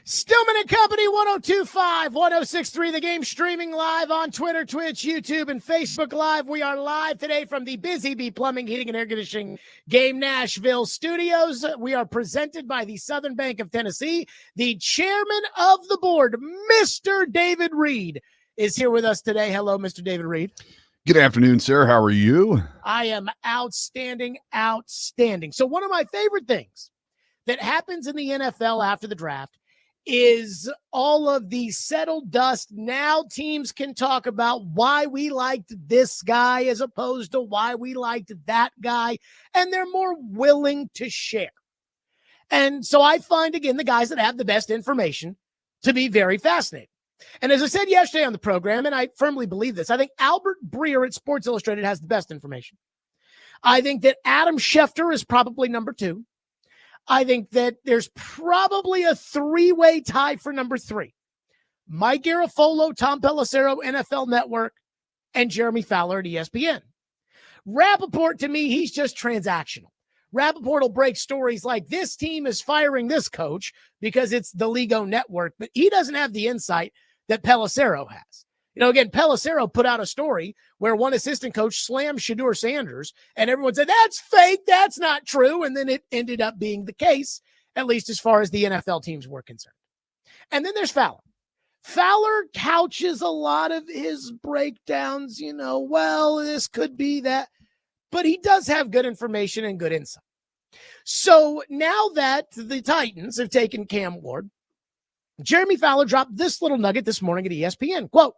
Stillman and Company, 102.5, 106.3, The Game, streaming live on Twitter, Twitch, YouTube, and Facebook Live. We are live today from the Busy Bee Plumbing, Heating, and Air Conditioning Game Nashville studios. We are presented by the Southern Bank of Tennessee. The chairman of the board, Mr. David Reed, is here with us today. Hello, Mr. David Reed. Good afternoon, sir. How are you? I am outstanding. So one of my favorite things that happens in the NFL after the draft is all of the settled dust. Now teams can talk about why we liked this guy as opposed to why we liked that guy, and they're more willing to share. And so I find, again, the guys that have the best information to be very fascinating. And as I said yesterday on the program, and I firmly believe this, I think Albert Breer at Sports Illustrated has the best information. I think that Adam Schefter is probably number two. I think that there's probably a three-way tie for number three. Mike Garafolo, Tom Pelissero, NFL Network, and Jeremy Fowler at ESPN. Rappaport, to me, he's just transactional. Rappaport will break stories like this team is firing this coach because it's the Lego Network, but he doesn't have the insight that Pelissero has. You know, again, Pelissero put out a story where one assistant coach slammed Shedeur Sanders, and everyone said, that's fake, that's not true, and then it ended up being the case, at least as far as the NFL teams were concerned. And then there's Fowler. Fowler couches a lot of his breakdowns, well, this could be that, but he does have good information and good insight. So now that the Titans have taken Cam Ward, Jeremy Fowler dropped this little nugget this morning at ESPN, quote,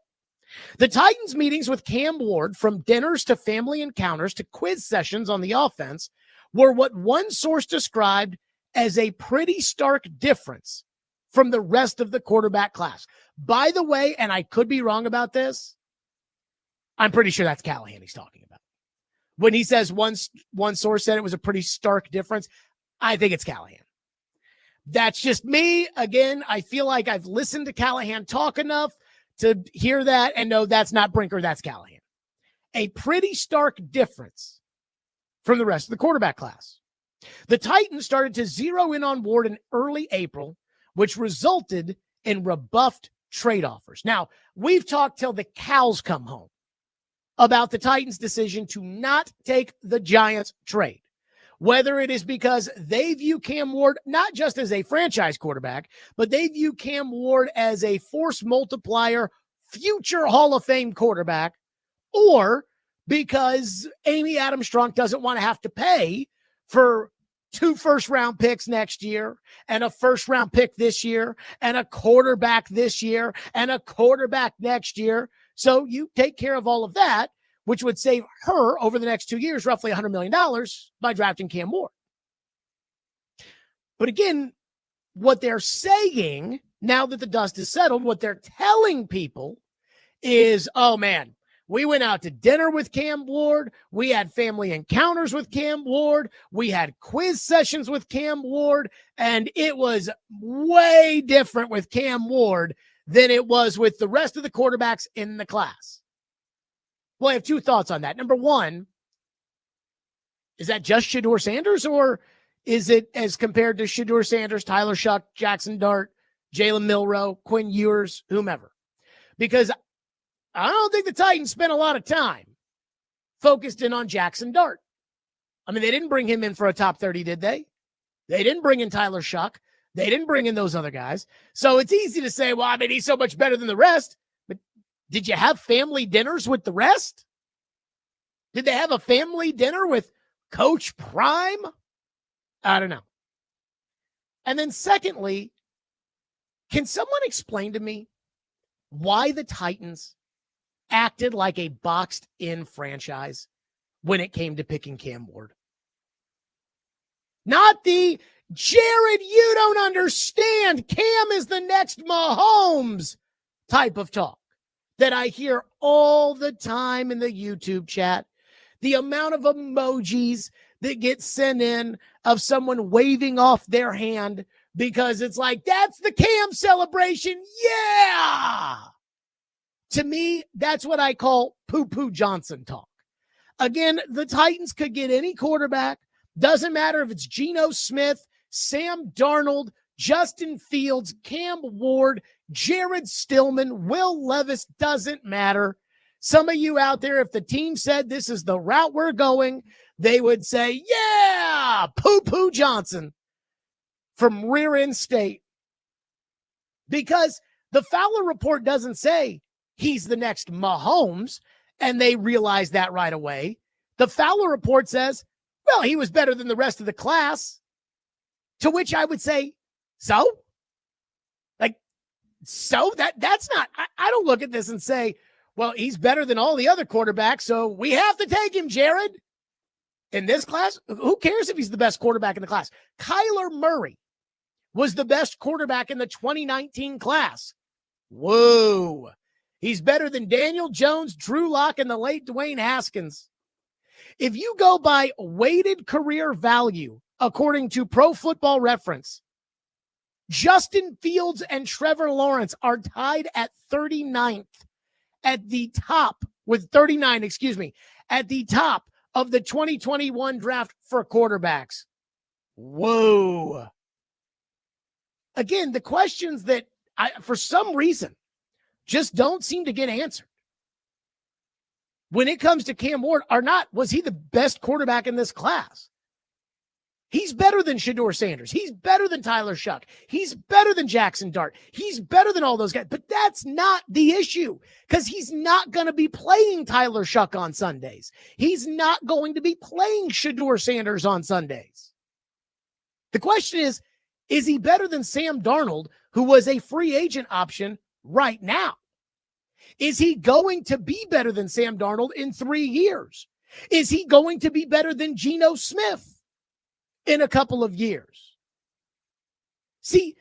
"The Titans' meetings with Cam Ward, from dinners to family encounters to quiz sessions on the offense, were what one source described as a pretty stark difference from the rest of the quarterback class." By the way, and I could be wrong about this, I'm pretty sure that's Callahan he's talking about. When he says one source said it was a pretty stark difference, I think it's Callahan. That's just me. Again, I feel like I've listened to Callahan talk enough to hear that and know that's not Brinker, that's Callahan. A pretty stark difference from the rest of the quarterback class. The Titans started to zero in on Ward in early April, which resulted in rebuffed trade offers. Now, we've talked till the cows come home about the Titans' decision to not take the Giants trade. Whether it is because they view Cam Ward not just as a franchise quarterback, but they view Cam Ward as a force multiplier, future Hall of Fame quarterback, or because Amy Adams-Strunk doesn't want to have to pay for 2 first-round picks next year and a first-round pick this year and a quarterback this year and a quarterback next year. So you take care of all of that, which would save her over the next 2 years roughly $100 million by drafting Cam Ward. But again, what they're saying, now that the dust is settled, what they're telling people is, oh man, we went out to dinner with Cam Ward. We had family encounters with Cam Ward. We had quiz sessions with Cam Ward. And it was way different with Cam Ward than it was with the rest of the quarterbacks in the class. Well, I have two thoughts on that. Number one, is that just Shedeur Sanders, or is it as compared to Shedeur Sanders, Tyler Shuck, Jackson Dart, Jalen Milroe, Quinn Ewers, whomever? Because I don't think the Titans spent a lot of time focused in on Jackson Dart. I mean, they didn't bring him in for a top 30, did they? They didn't bring in Tyler Shuck. They didn't bring in those other guys. So it's easy to say, well, I mean, he's so much better than the rest. But did you have family dinners with the rest? Did they have a family dinner with Coach Prime? I don't know. And then secondly, can someone explain to me why the Titans acted like a boxed-in franchise when it came to picking Cam Ward? Not the, Jared, you don't understand, Cam is the next Mahomes type of talk that I hear all the time in the YouTube chat. The amount of emojis that get sent in of someone waving off their hand because it's like, that's the Cam celebration. Yeah. To me, that's what I call poo-poo Johnson talk. Again, the Titans could get any quarterback. Doesn't matter if it's Geno Smith, Sam Darnold, Justin Fields, Cam Ward, Jared Stillman, Will Levis, doesn't matter. Some of you out there, if the team said this is the route we're going, they would say, yeah, Poo-Poo Johnson from Rear End State. Because the Fowler report doesn't say he's the next Mahomes, and they realize that right away. The Fowler report says, well, he was better than the rest of the class. To which I would say, so? That's not, I don't look at this and say, well, he's better than all the other quarterbacks, so we have to take him, Jared. In this class, who cares if he's the best quarterback in the class? Kyler Murray was the best quarterback in the 2019 class. Whoa. He's better than Daniel Jones, Drew Lock, and the late Dwayne Haskins. If you go by weighted career value, according to Pro Football Reference, Justin Fields and Trevor Lawrence are tied at 39th at the top with 39, at the top of the 2021 draft for quarterbacks. Whoa. Again, the questions that for some reason, just don't seem to get answered when it comes to Cam Ward are not, was he the best quarterback in this class? He's better than Shedeur Sanders. He's better than Tyler Shuck. He's better than Jackson Dart. He's better than all those guys. But that's not the issue, because he's not going to be playing Tyler Shuck on Sundays. He's not going to be playing Shedeur Sanders on Sundays. The question is he better than Sam Darnold, who was a free agent option right now? Is he going to be better than Sam Darnold in 3 years? Is he going to be better than Geno Smith in a couple of years? See,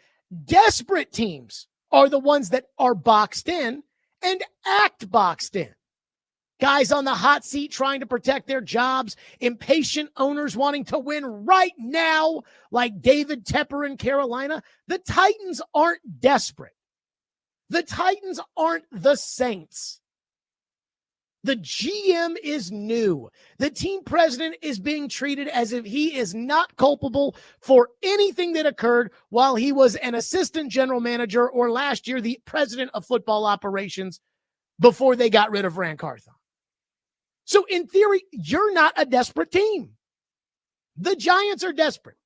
desperate teams are the ones that are boxed in and act boxed in. Guys on the hot seat trying to protect their jobs, impatient owners wanting to win right now, like David Tepper in Carolina. The Titans aren't desperate. The Titans aren't the Saints. The GM is new. The team president is being treated as if he is not culpable for anything that occurred while he was an assistant general manager or last year the president of football operations before they got rid of Ran Carthon. So in theory, you're not a desperate team. The Giants are desperate.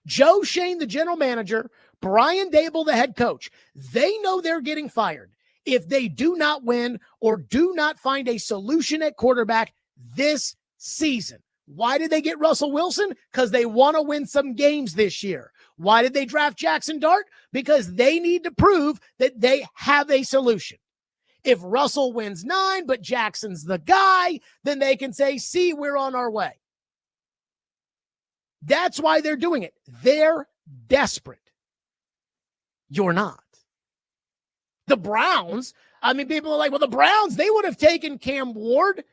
Joe Shane, the general manager, Brian Dable, the head coach, they know they're getting fired if they do not win or do not find a solution at quarterback this season. Why did they get Russell Wilson? Because they want to win some games this year. Why did they draft Jackson Dart? Because they need to prove that they have a solution. If Russell wins 9, but Jackson's the guy, then they can say, see, we're on our way. That's why they're doing it. They're desperate. You're not. The Browns, people are like, well, the Browns, they would have taken Cam Ward.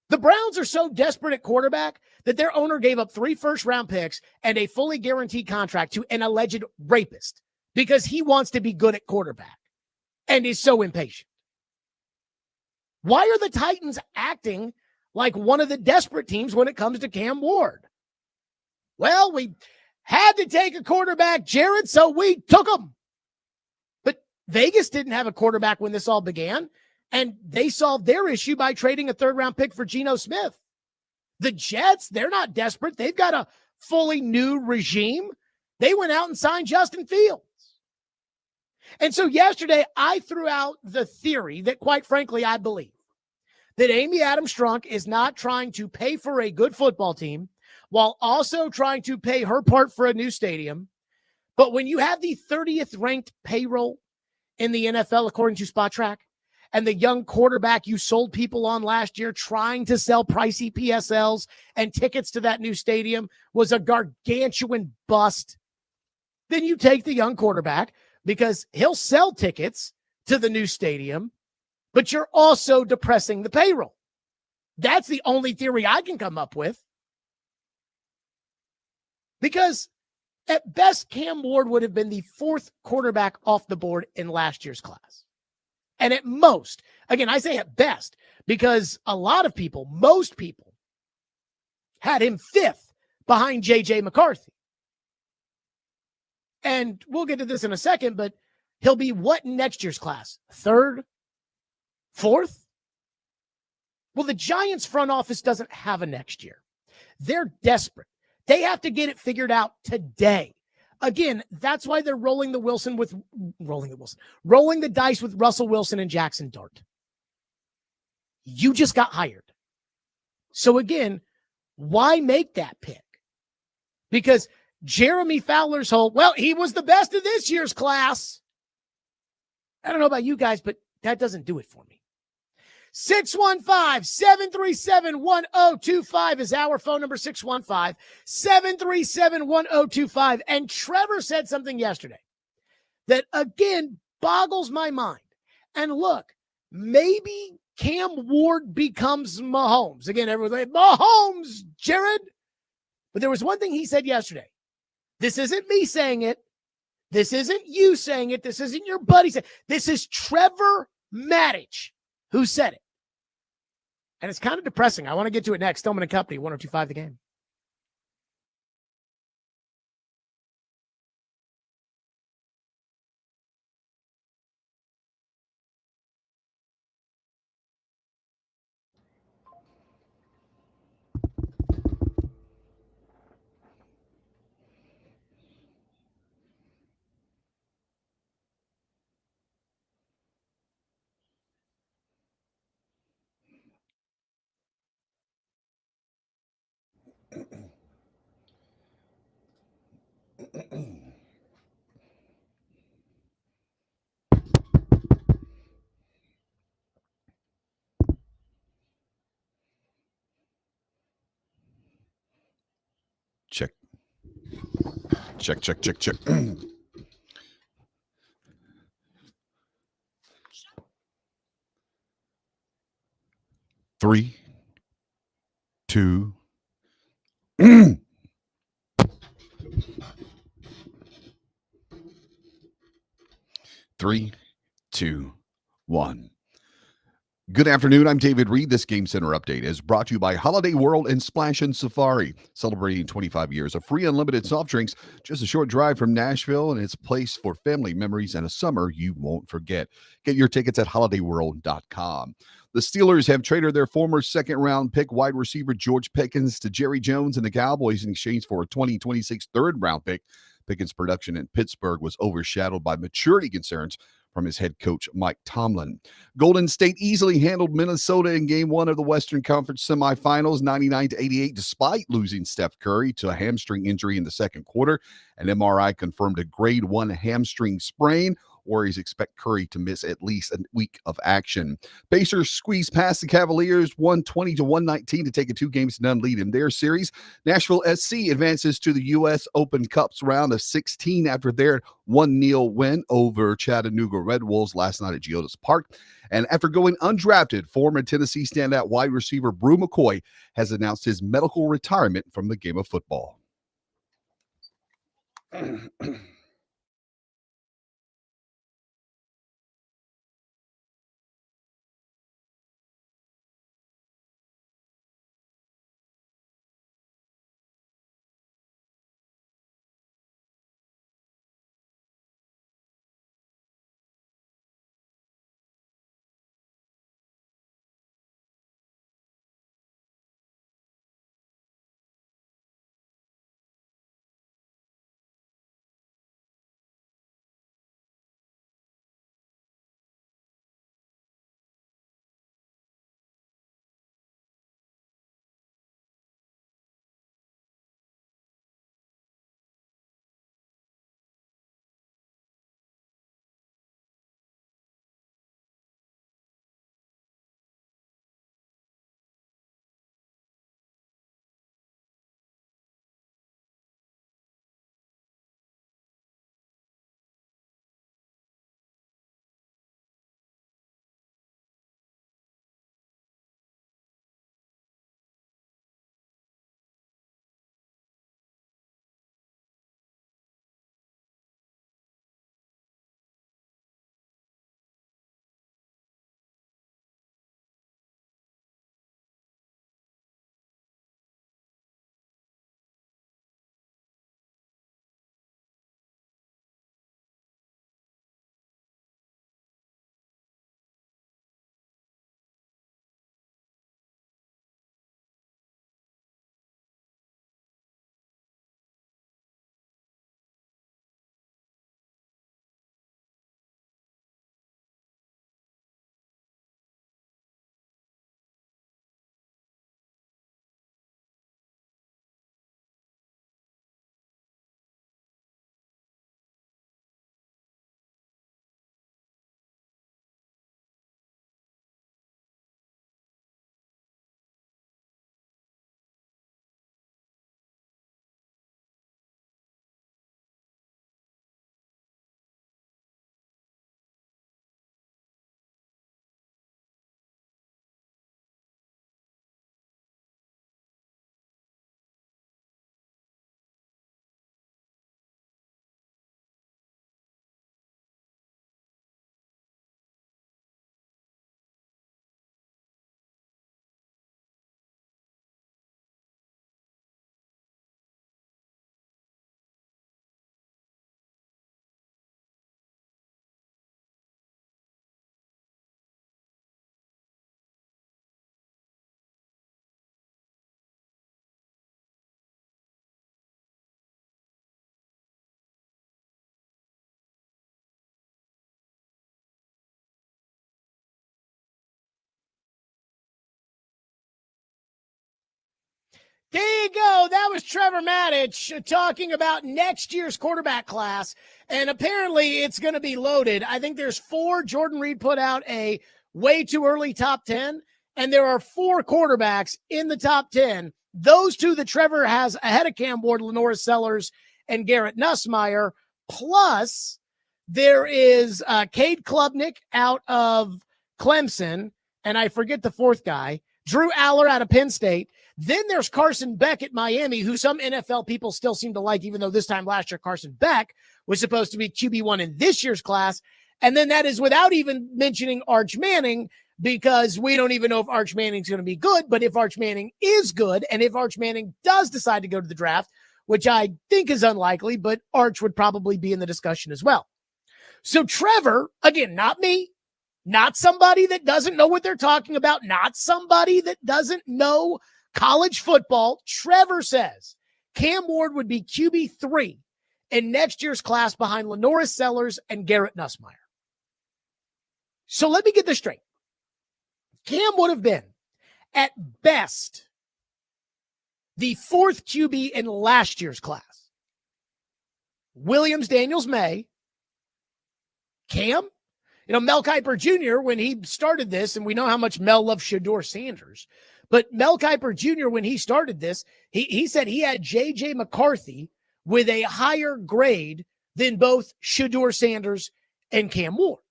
The Browns are so desperate at quarterback that their owner gave up 3 first-round picks and a fully guaranteed contract to an alleged rapist because he wants to be good at quarterback and is so impatient. Why are the Titans acting like one of the desperate teams when it comes to Cam Ward? Well, we had to take a quarterback, Jared, so we took him. But Vegas didn't have a quarterback when this all began, and they solved their issue by trading a 3rd-round pick for Geno Smith. The Jets, they're not desperate. They've got a fully new regime. They went out and signed Justin Fields. And so yesterday, I threw out the theory that, quite frankly, I believe that Amy Adams-Strunk is not trying to pay for a good football team while also trying to pay her part for a new stadium. But when you have the 30th ranked payroll in the NFL, according to SpotTrack, and the young quarterback you sold people on last year trying to sell pricey PSLs and tickets to that new stadium was a gargantuan bust, then you take the young quarterback because he'll sell tickets to the new stadium, but you're also depressing the payroll. That's the only theory I can come up with. Because at best, Cam Ward would have been the 4th quarterback off the board in last year's class. And at most, again, I say at best, because a lot of people, most people, had him 5th behind J.J. McCarthy. And we'll get to this in a second, but he'll be what in next year's class? Third? Fourth? Well, the Giants front office doesn't have a next year. They're desperate. They have to get it figured out today. Again, that's why they're rolling the dice with Russell Wilson and Jackson Dart. You just got hired. So again, why make that pick? Because Jeremy Fowler's whole, well, he was the best of this year's class. I don't know about you guys, but that doesn't do it for me. 615-737-1025 is our phone number, 615-737-1025. And Trevor said something yesterday that, again, boggles my mind. And look, maybe Cam Ward becomes Mahomes. Again, everyone's like, Mahomes, Jared. But there was one thing he said yesterday. This isn't me saying it. This isn't you saying it. This isn't your buddy saying it. This is Trevor Maddich who said it. And it's kind of depressing. I want to get to it next. Stillman and Company, 102.5 The Game. Check. Check. 3, 2. 3, 2, 1. Good afternoon. I'm David Reed. This Game Center update is brought to you by Holiday World and Splash and Safari, celebrating 25 years of free unlimited soft drinks, just a short drive from Nashville, and it's a place for family memories and a summer you won't forget. Get your tickets at holidayworld.com. The Steelers have traded their former second-round pick wide receiver George Pickens to Jerry Jones and the Cowboys in exchange for a 2026 third-round pick. Pickens' production in Pittsburgh was overshadowed by maturity concerns from his head coach, Mike Tomlin. Golden State easily handled Minnesota in Game 1 of the Western Conference semifinals, 99-88, despite losing Steph Curry to a hamstring injury in the second quarter. An MRI confirmed a grade 1 hamstring sprain. Warriors expect Curry to miss at least a week of action. Pacers squeezed past the Cavaliers, 120-119 to take a 2-0 lead in their series. Nashville SC advances to the U.S. Open Cup's round of 16 after their 1-0 win over Chattanooga Red Wolves last night at Geodis Park. And after going undrafted, former Tennessee standout wide receiver Brew McCoy has announced his medical retirement from the game of football. There you go. That was Trevor Maddich talking about next year's quarterback class. And apparently it's going to be loaded. I think there's 4. Jordan Reed put out a way too early top 10. And there are 4 quarterbacks in the top 10. Those 2 that Trevor has ahead of Cam Ward, Lenoris Sellers, and Garrett Nussmeier. Plus, there is Cade Klubnik out of Clemson. And I forget the 4th guy. Drew Aller out of Penn State. Then there's Carson Beck at Miami, who some NFL people still seem to like, even though this time last year Carson Beck was supposed to be QB1 in this year's class. And then that is without even mentioning Arch Manning, because we don't even know if Arch Manning's going to be good. But if Arch Manning is good, and if Arch Manning does decide to go to the draft, which I think is unlikely, but Arch would probably be in the discussion as well. So Trevor, again, not me, not somebody that doesn't know what they're talking about, not somebody that doesn't know college football. Trevor says Cam Ward would be QB3 in next year's class behind Lenoris Sellers and Garrett Nussmeier. So let me get this straight. Cam would have been, at best, the 4th QB in last year's class. Williams, Daniels, May. Cam? Mel Kiper Jr., when he started this, and we know how much Mel loves Shedeur Sanders, but Mel Kiper Jr., when he started this, he said he had J.J. McCarthy with a higher grade than both Shedeur Sanders and Cam Ward.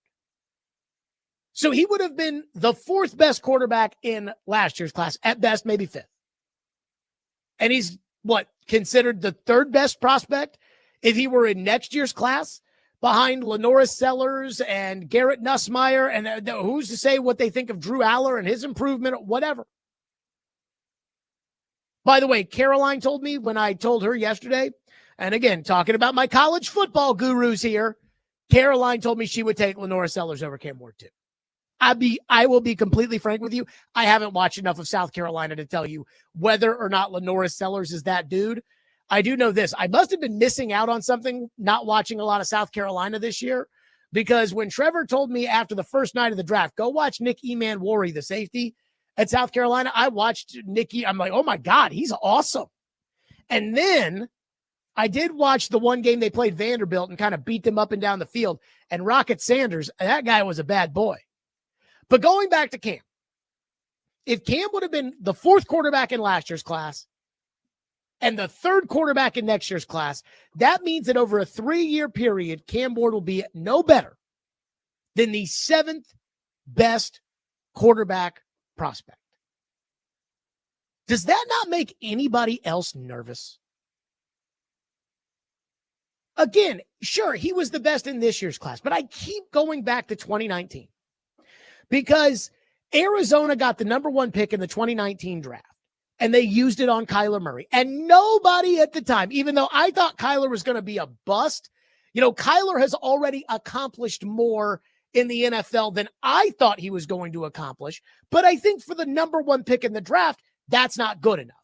So he would have been the 4th best quarterback in last year's class, at best, maybe 5th. And he's, considered the 3rd best prospect if he were in next year's class, behind Lenoris Sellers and Garrett Nussmeier, and who's to say what they think of Drew Aller and his improvement, whatever. By the way, Caroline told me when I told her yesterday, and again, talking about my college football gurus here, Caroline told me she would take Lenoris Sellers over Cam Ward too. I will be completely frank with you. I haven't watched enough of South Carolina to tell you whether or not Lenoris Sellers is that dude. I do know this. I must have been missing out on something, not watching a lot of South Carolina this year, because when Trevor told me after the first night of the draft, go watch Nick Emanwari, the safety at South Carolina, I watched Nicky. I'm like, oh my God, he's awesome. And then I did watch the one game they played Vanderbilt and kind of beat them up and down the field. And Rocket Sanders, that guy was a bad boy. But going back to Cam, if Cam would have been the 4th quarterback in last year's class and the 3rd quarterback in next year's class, that means that over a 3-year period, Cam Ward will be no better than the 7th best quarterback prospect. Does that not make anybody else nervous? Again, sure, he was the best in this year's class, but I keep going back to 2019 because Arizona got the number 1 pick in the 2019 draft. And they used it on Kyler Murray. And nobody at the time, even though I thought Kyler was going to be a bust, Kyler has already accomplished more in the NFL than I thought he was going to accomplish. But I think for the number 1 pick in the draft, that's not good enough.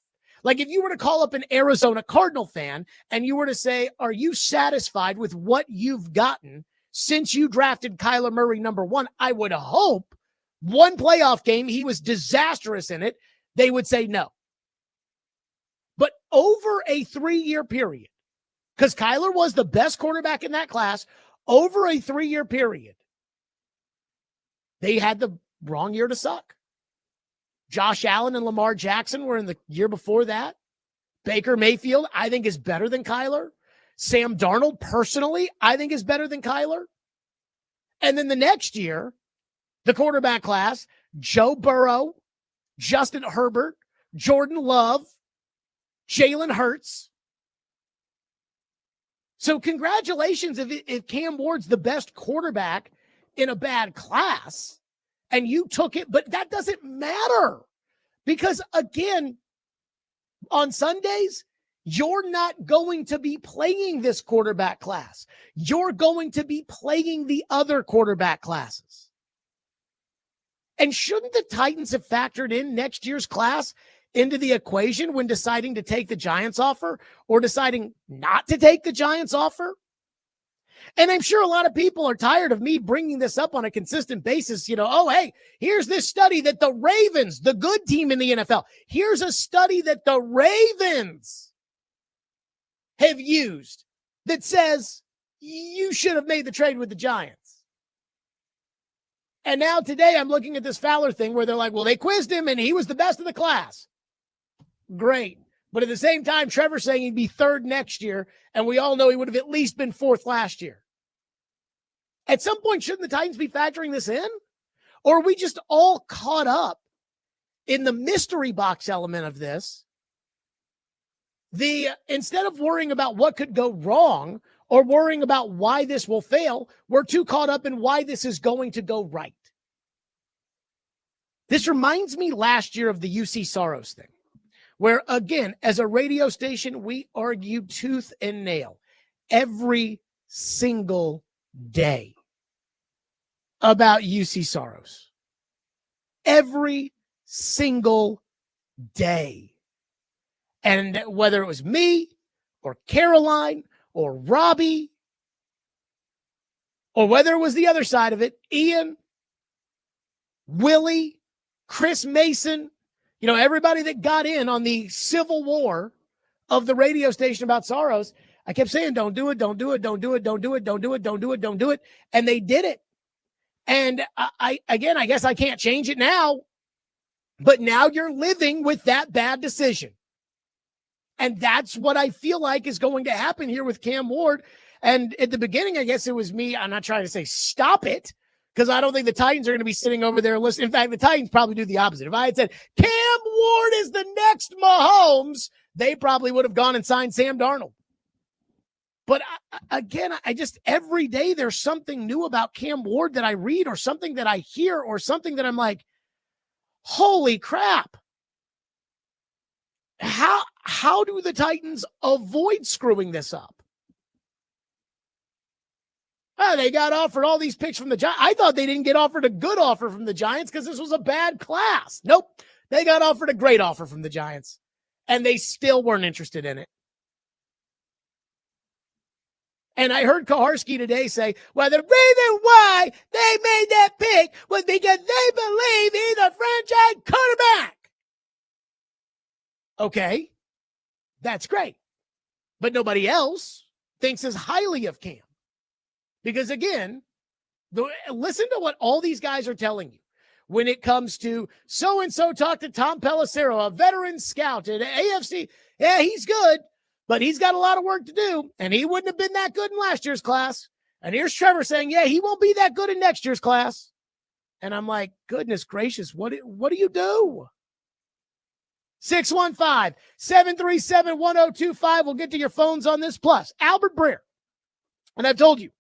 Like if you were to call up an Arizona Cardinal fan and you were to say, are you satisfied with what you've gotten since you drafted Kyler Murray number 1? I would hope one playoff game, he was disastrous in it, they would say no. But over a 3-year period, because Kyler was the best quarterback in that class, over a 3-year period, they had the wrong year to suck. Josh Allen and Lamar Jackson were in the year before that. Baker Mayfield, I think, is better than Kyler. Sam Darnold, personally, I think is better than Kyler. And then the next year, the quarterback class, Joe Burrow, Justin Herbert, Jordan Love, Jalen Hurts. So congratulations if Cam Ward's the best quarterback in a bad class and you took it, but that doesn't matter because, again, on Sundays, you're not going to be playing this quarterback class. You're going to be playing the other quarterback classes. And shouldn't the Titans have factored in next year's class into the equation when deciding to take the Giants offer or deciding not to take the Giants offer? And I'm sure a lot of people are tired of me bringing this up on a consistent basis. Oh, hey, here's this study that the Ravens, the good team in the NFL, here's a study that the Ravens have used that says you should have made the trade with the Giants. And now today I'm looking at this Fowler thing where they're like, well, they quizzed him and he was the best of the class. Great. But at the same time, Trevor's saying he'd be third next year, and we all know he would have at least been fourth last year. At some point, shouldn't the Titans be factoring this in? Or are we just all caught up in the mystery box element of this? Instead of worrying about what could go wrong or worrying about why this will fail, we're too caught up in why this is going to go right. This reminds me last year of the UC Soros thing, where, again, as a radio station, we argue tooth and nail every single day about UC Soros. Every single day. And whether it was me or Caroline or Robbie, or whether it was the other side of it, Ian, Willie, Chris Mason, everybody that got in on the civil war of the radio station about Soros, I kept saying, don't do it, don't do it, don't do it, don't do it, don't do it, don't do it, don't do it. And they did it. And I guess I can't change it now, but now you're living with that bad decision. And that's what I feel like is going to happen here with Cam Ward. And at the beginning, I guess it was me. I'm not trying to say stop it, because I don't think the Titans are going to be sitting over there listening. In fact, the Titans probably do the opposite. If I had said, Cam Ward is the next Mahomes, they probably would have gone and signed Sam Darnold. But I just, every day there's something new about Cam Ward that I read or something that I hear or something that I'm like, holy crap. How do the Titans avoid screwing this up? They got offered all these picks from the Giants. I thought they didn't get offered a good offer from the Giants because this was a bad class. Nope. They got offered a great offer from the Giants, and they still weren't interested in it. And I heard Koharski today say, well, the reason why they made that pick was because they believe he's a franchise quarterback. Okay, that's great. But nobody else thinks as highly of Cam. Because again, listen to what all these guys are telling you when it comes to so-and-so talk to Tom Pelissero, a veteran scout at AFC. Yeah, he's good, but he's got a lot of work to do, and he wouldn't have been that good in last year's class. And here's Trevor saying, yeah, he won't be that good in next year's class. And I'm like, goodness gracious, what do you do? 615-737-1025. We'll get to your phones on this. Plus, Albert Breer. And I've told you,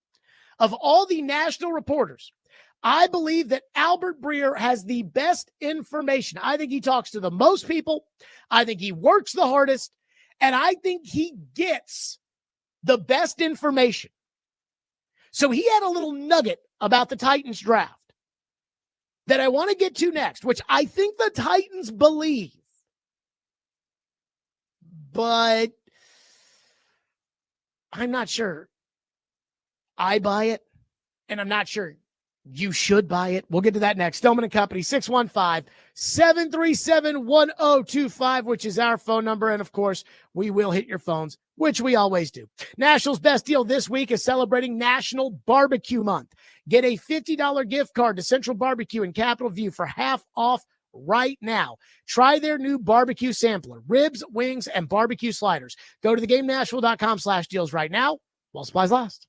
of all the national reporters, I believe that Albert Breer has the best information. I think he talks to the most people. I think he works the hardest. And I think he gets the best information. So he had a little nugget about the Titans draft that I want to get to next, which I think the Titans believe. But I'm not sure I buy it, and I'm not sure you should buy it. We'll get to that next. Stillman & Company, 615-737-1025, which is our phone number. And, of course, we will hit your phones, which we always do. National's best deal this week is celebrating National Barbecue Month. Get a $50 gift card to Central Barbecue in Capitol View for half off right now. Try their new barbecue sampler, ribs, wings, and barbecue sliders. Go to theGameNashville.com/deals right now while supplies last.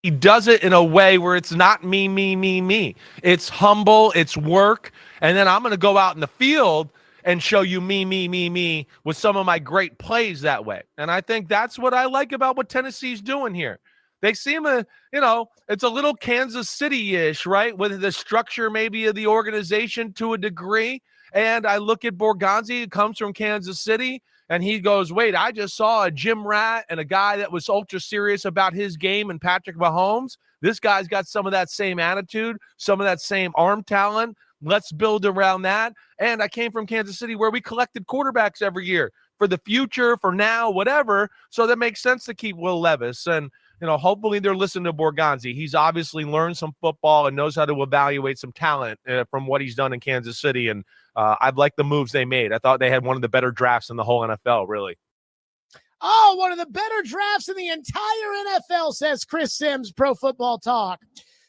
he does it in a way where it's not me, me, me, me. It's humble, it's work, and then I'm going to go out in the field and show you me, me, me, me with some of my great plays that way. And I think that's what I like about what Tennessee's doing here. They seem it's a little Kansas City-ish, right? With the structure maybe of the organization to a degree. And I look at Borgonzi, who comes from Kansas City, and he goes, wait, I just saw a gym rat and a guy that was ultra serious about his game and Patrick Mahomes. This guy's got some of that same attitude, some of that same arm talent. Let's build around that. And I came from Kansas City where we collected quarterbacks every year for the future, for now, whatever. So that makes sense to keep Will Levis. And, hopefully they're listening to Borgonzi. He's obviously learned some football and knows how to evaluate some talent from what he's done in Kansas City. And I've liked the moves they made. I thought they had one of the better drafts in the whole NFL, really. Oh, one of the better drafts in the entire NFL, says Chris Sims, Pro Football Talk.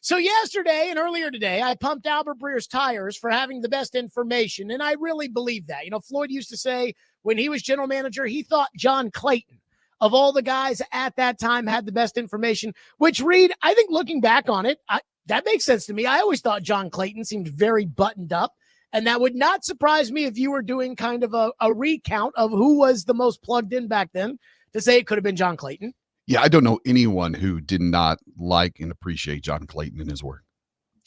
So yesterday and earlier today, I pumped Albert Breer's tires for having the best information, and I really believe that. Floyd used to say when he was general manager, he thought John Clayton, of all the guys at that time, had the best information, which, Reed, I think looking back on it, that makes sense to me. I always thought John Clayton seemed very buttoned up, and that would not surprise me if you were doing kind of a recount of who was the most plugged in back then to say it could have been John Clayton. Yeah, I don't know anyone who did not like and appreciate John Clayton and his work.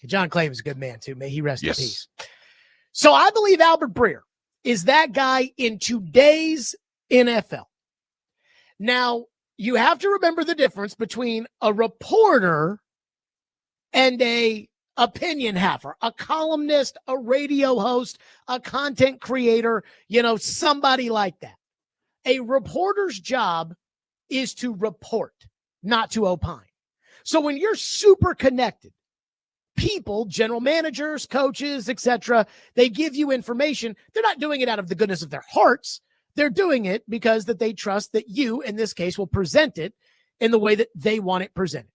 John Clayton was a good man, too. May he rest in peace. So I believe Albert Breer is that guy in today's NFL. Now, you have to remember the difference between a reporter and a opinion haver, a columnist, a radio host, a content creator, somebody like that. A reporter's job is to report, not to opine. So when you're super connected, people, general managers, coaches, etc., they give you information. They're not doing it out of the goodness of their hearts. They're doing it because that they trust that you, in this case, will present it in the way that they want it presented.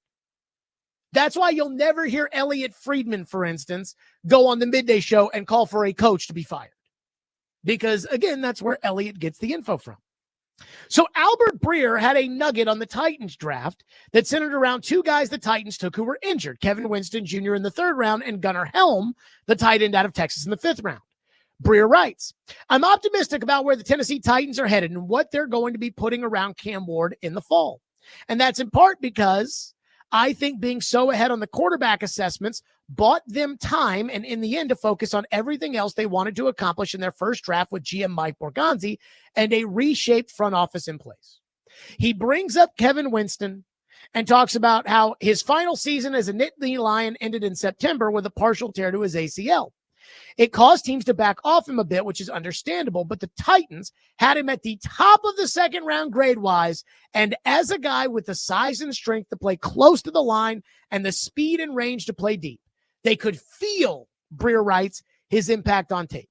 That's why you'll never hear Elliot Friedman, for instance, go on the midday show and call for a coach to be fired. Because, again, that's where Elliot gets the info from. So Albert Breer had a nugget on the Titans draft that centered around two guys the Titans took who were injured, Kevin Winston Jr. in the 3rd round and Gunnar Helm, the tight end out of Texas, in the 5th round. Breer writes, I'm optimistic about where the Tennessee Titans are headed and what they're going to be putting around Cam Ward in the fall. And that's in part because I think being so ahead on the quarterback assessments bought them time and in the end to focus on everything else they wanted to accomplish in their first draft with GM Mike Borgonzi and a reshaped front office in place. He brings up Kevin Winston and talks about how his final season as a Nittany Lion ended in September with a partial tear to his ACL. It caused teams to back off him a bit, which is understandable, but the Titans had him at the top of the 2nd round grade-wise, and as a guy with the size and strength to play close to the line and the speed and range to play deep, they could feel, Breer writes, his impact on tape.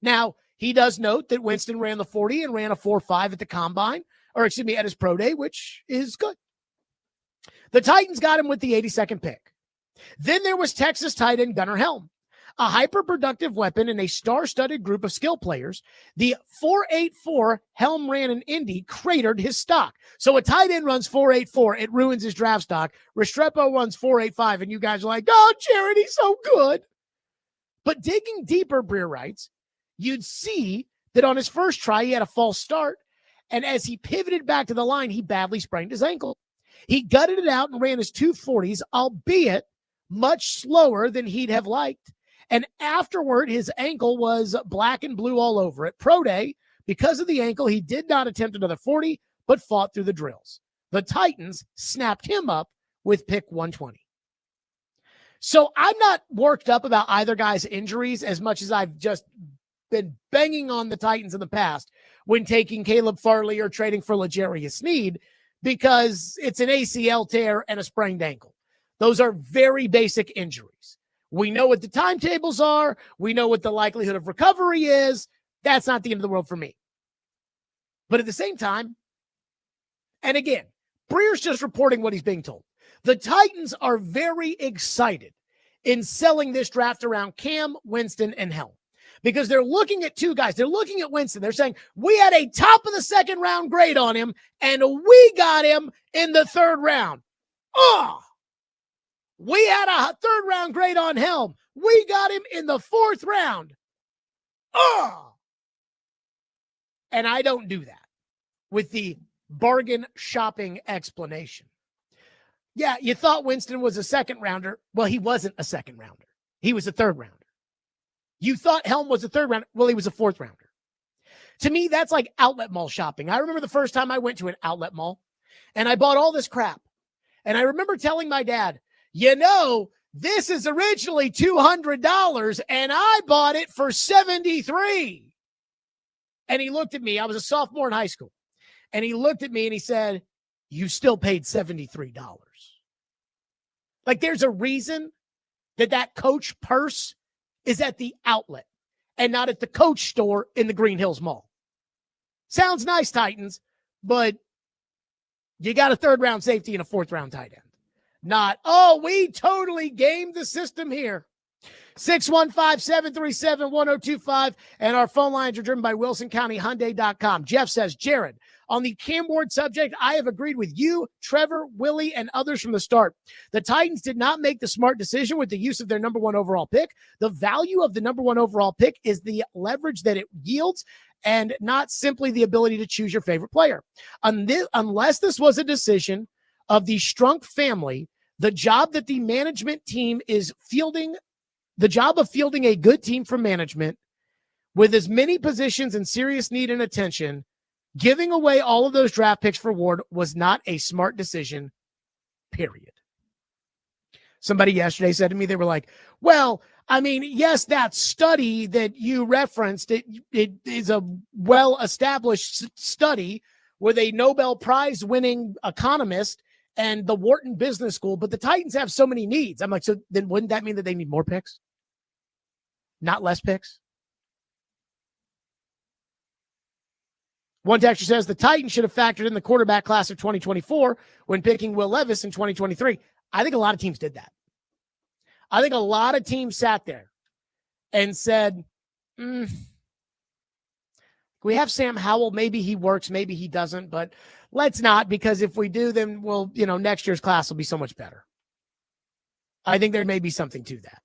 Now, he does note that Winston ran the 40 and ran a 4.5 at the combine, at his pro day, which is good. The Titans got him with the 82nd pick. Then there was Texas tight end Gunnar Helm. A hyper-productive weapon in a star-studded group of skill players, the 4.84 Helm ran in Indy cratered his stock. So a tight end runs 4.84, it ruins his draft stock. Restrepo runs 4.85, and you guys are like, oh, Jared, he's so good. But digging deeper, Breer writes, you'd see that on his first try, he had a false start, and as he pivoted back to the line, he badly sprained his ankle. He gutted it out and ran his 2.40s, albeit much slower than he'd have liked. And afterward, his ankle was black and blue all over it. Pro day, because of the ankle, he did not attempt another 40, but fought through the drills. The Titans snapped him up with pick 120. So I'm not worked up about either guy's injuries as much as I've just been banging on the Titans in the past when taking Caleb Farley or trading for L'Jarius Sneed, because it's an ACL tear and a sprained ankle. Those are very basic injuries. We know what the timetables are. We know what the likelihood of recovery is. That's not the end of the world for me. But at the same time, and again, Breer's just reporting what he's being told. The Titans are very excited in selling this draft around Cam, Winston, and Helm because they're looking at two guys. They're looking at Winston. They're saying, we had a top of the 2nd round grade on him, and we got him in the 3rd round. We had a third round grade on Helm. We got him in the 4th round. And I don't do that with the bargain shopping explanation. Yeah, you thought Winston was a 2nd rounder. Well, he wasn't a 2nd rounder. He was a 3rd rounder. You thought Helm was a 3rd rounder. Well, he was a 4th rounder. To me, that's like outlet mall shopping. I remember the first time I went to an outlet mall and I bought all this crap. And I remember telling my dad, this is originally $200 and I bought it for $73. And he looked at me. I was a sophomore in high school. And he looked at me and he said, you still paid $73. Like there's a reason that Coach purse is at the outlet and not at the Coach store in the Green Hills Mall. Sounds nice, Titans, but you got a 3rd round safety and a 4th round tight end. Not, we totally gamed the system here. 615-737-1025. And our phone lines are driven by WilsonCountyHyundai.com. Jeff says, Jared, on the Cam Ward subject, I have agreed with you, Trevor, Willie, and others from the start. The Titans did not make the smart decision with the use of their number 1 overall pick. The value of the number 1 overall pick is the leverage that it yields and not simply the ability to choose your favorite player. Unless this was a decision of the Strunk family, the job that the management team is fielding, the job of fielding a good team from management with as many positions in serious need and attention, giving away all of those draft picks for Ward was not a smart decision, period. Somebody yesterday said to me, they were like, well, I mean, yes, that study that you referenced, it is a well-established study with a Nobel Prize winning economist and the Wharton Business School, but the Titans have so many needs. I'm like, so then wouldn't that mean that they need more picks? Not less picks? One texter says the Titans should have factored in the quarterback class of 2024 when picking Will Levis in 2023. I think a lot of teams did that. I think a lot of teams sat there and said, we have Sam Howell. Maybe he works, maybe he doesn't, but let's not, because if we do, then we'll, next year's class will be so much better. I think there may be something to that.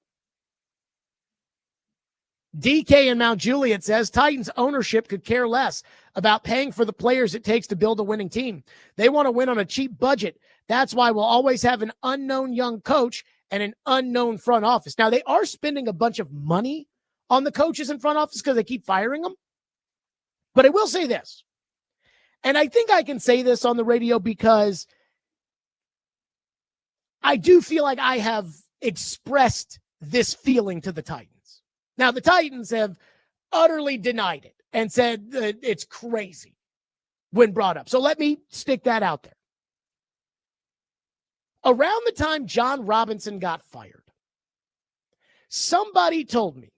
DK in Mount Juliet says Titans ownership could care less about paying for the players it takes to build a winning team. They want to win on a cheap budget. That's why we'll always have an unknown young coach and an unknown front office. Now, they are spending a bunch of money on the coaches in front office because they keep firing them. But I will say this, and I think I can say this on the radio because I do feel like I have expressed this feeling to the Titans. Now, the Titans have utterly denied it and said that it's crazy when brought up. So let me stick that out there. Around the time John Robinson got fired, somebody told me,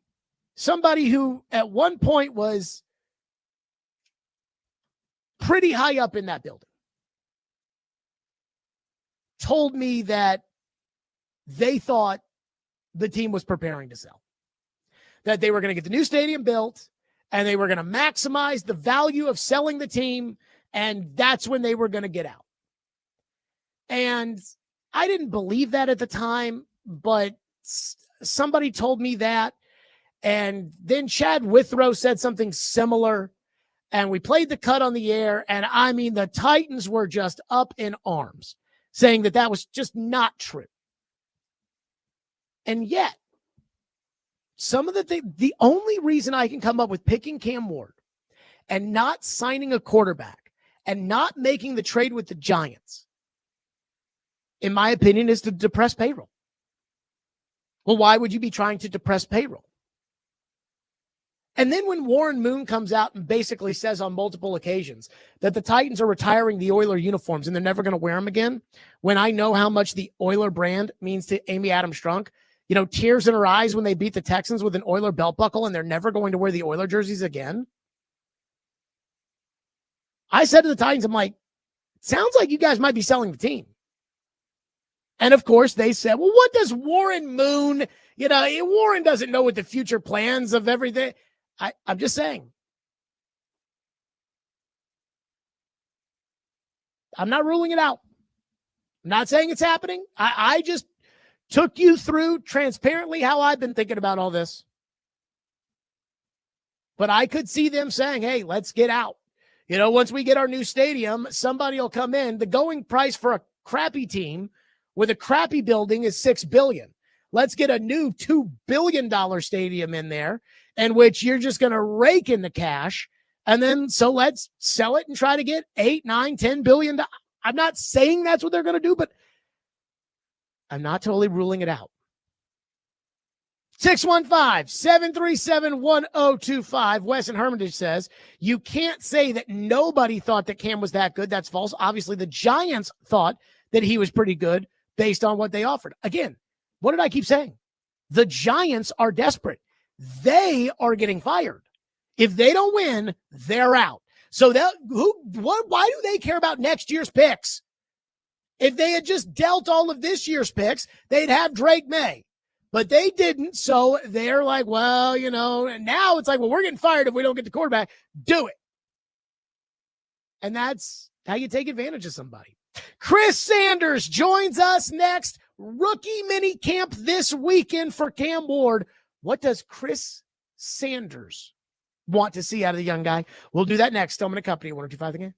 somebody who at one point was pretty high up in that building, told me that they thought the team was preparing to sell. That they were going to get the new stadium built and they were going to maximize the value of selling the team, and that's when they were going to get out. And I didn't believe that at the time, but somebody told me that. And then Chad Withrow said something similar, and we played the cut on the air. And I mean, the Titans were just up in arms saying that that was just not true. And yet, some of the only reason I can come up with picking Cam Ward and not signing a quarterback and not making the trade with the Giants, in my opinion, is to depress payroll. Well, why would you be trying to depress payroll? And then when Warren Moon comes out and basically says on multiple occasions that the Titans are retiring the Oiler uniforms and they're never going to wear them again, when I know how much the Oiler brand means to Amy Adams Strunk, tears in her eyes when they beat the Texans with an Oiler belt buckle and they're never going to wear the Oiler jerseys again. I said to the Titans, I'm like, sounds like you guys might be selling the team. And of course they said, well, what does Warren Moon, Warren doesn't know what the future plans of everything. I'm just saying. I'm not ruling it out. I'm not saying it's happening. I just took you through transparently how I've been thinking about all this. But I could see them saying, hey, let's get out. Once we get our new stadium, somebody will come in. The going price for a crappy team with a crappy building is $6 billion. Let's get a new $2 billion stadium in there, in which you're just going to rake in the cash. And then, so let's sell it and try to get 8, 9, 10 billion. I'm not saying that's what they're going to do, but I'm not totally ruling it out. 615-737-1025. Wes in Hermitage says, you can't say that nobody thought that Cam was that good. That's false. Obviously, the Giants thought that he was pretty good based on what they offered. Again, what did I keep saying? The Giants are desperate. They are getting fired. If they don't win, they're out. So why do they care about next year's picks? If they had just dealt all of this year's picks, they'd have Drake May. But they didn't, so they're like, well, and now it's like, well, we're getting fired if we don't get the quarterback. Do it. And that's how you take advantage of somebody. Chris Sanders joins us next. Rookie mini camp this weekend for Cam Ward. What does Chris Sanders want to see out of the young guy? We'll do that next. Stillman & Company, 102.5 The Game.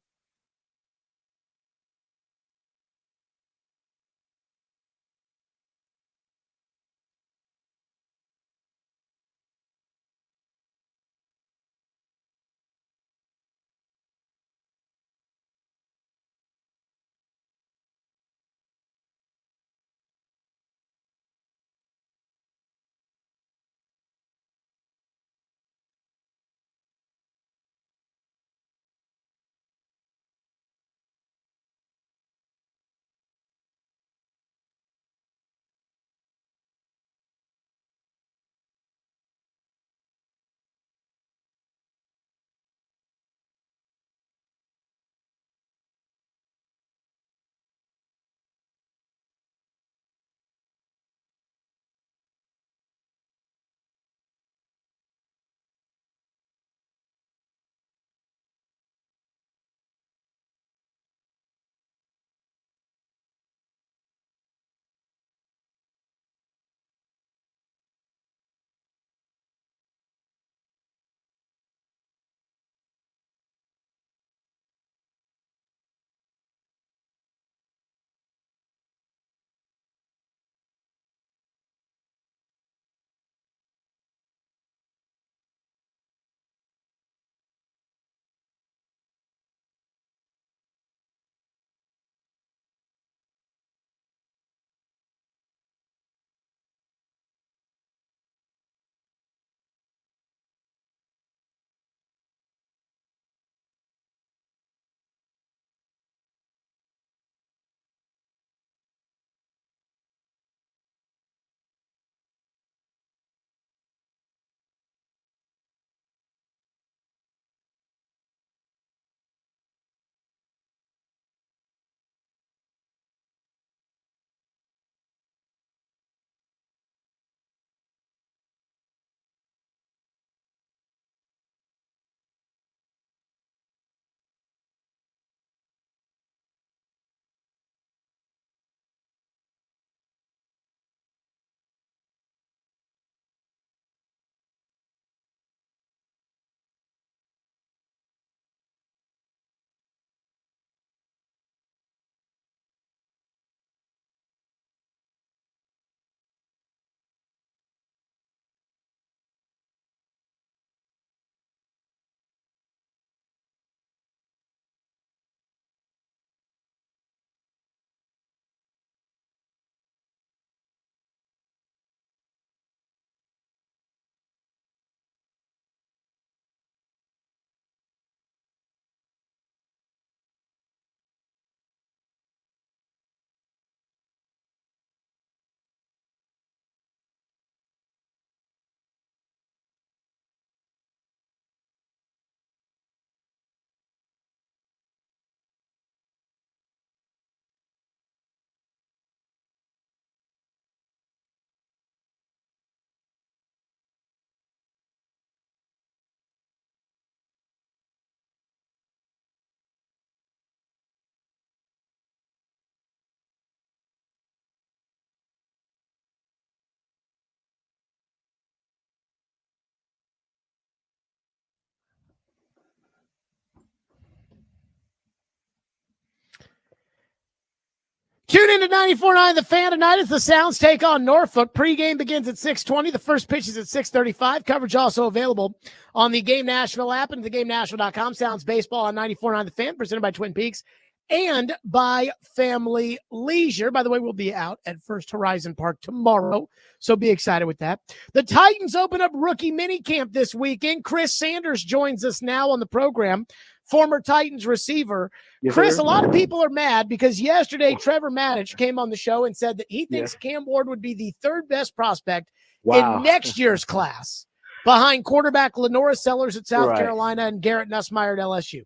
Tune in to 94.9 The Fan tonight as the Sounds take on Norfolk. Pre-game begins at 6:20. The first pitch is at 6:35. Coverage also available on the Game Nashville app and theGameNashville.com. Sounds baseball on 94.9 The Fan, presented by Twin Peaks and by Family Leisure. By the way, we'll be out at First Horizon Park tomorrow, so be excited with that. The Titans open up rookie minicamp this weekend. Chris Sanders joins us now on the program, former Titans receiver. Yes, Chris, sir. a lot of people are mad because yesterday Trevor Maddich came on the show and said that he thinks Cam Ward would be the third best prospect in next year's class, behind quarterback Lenora Sellers at South Carolina and Garrett Nussmeier at LSU.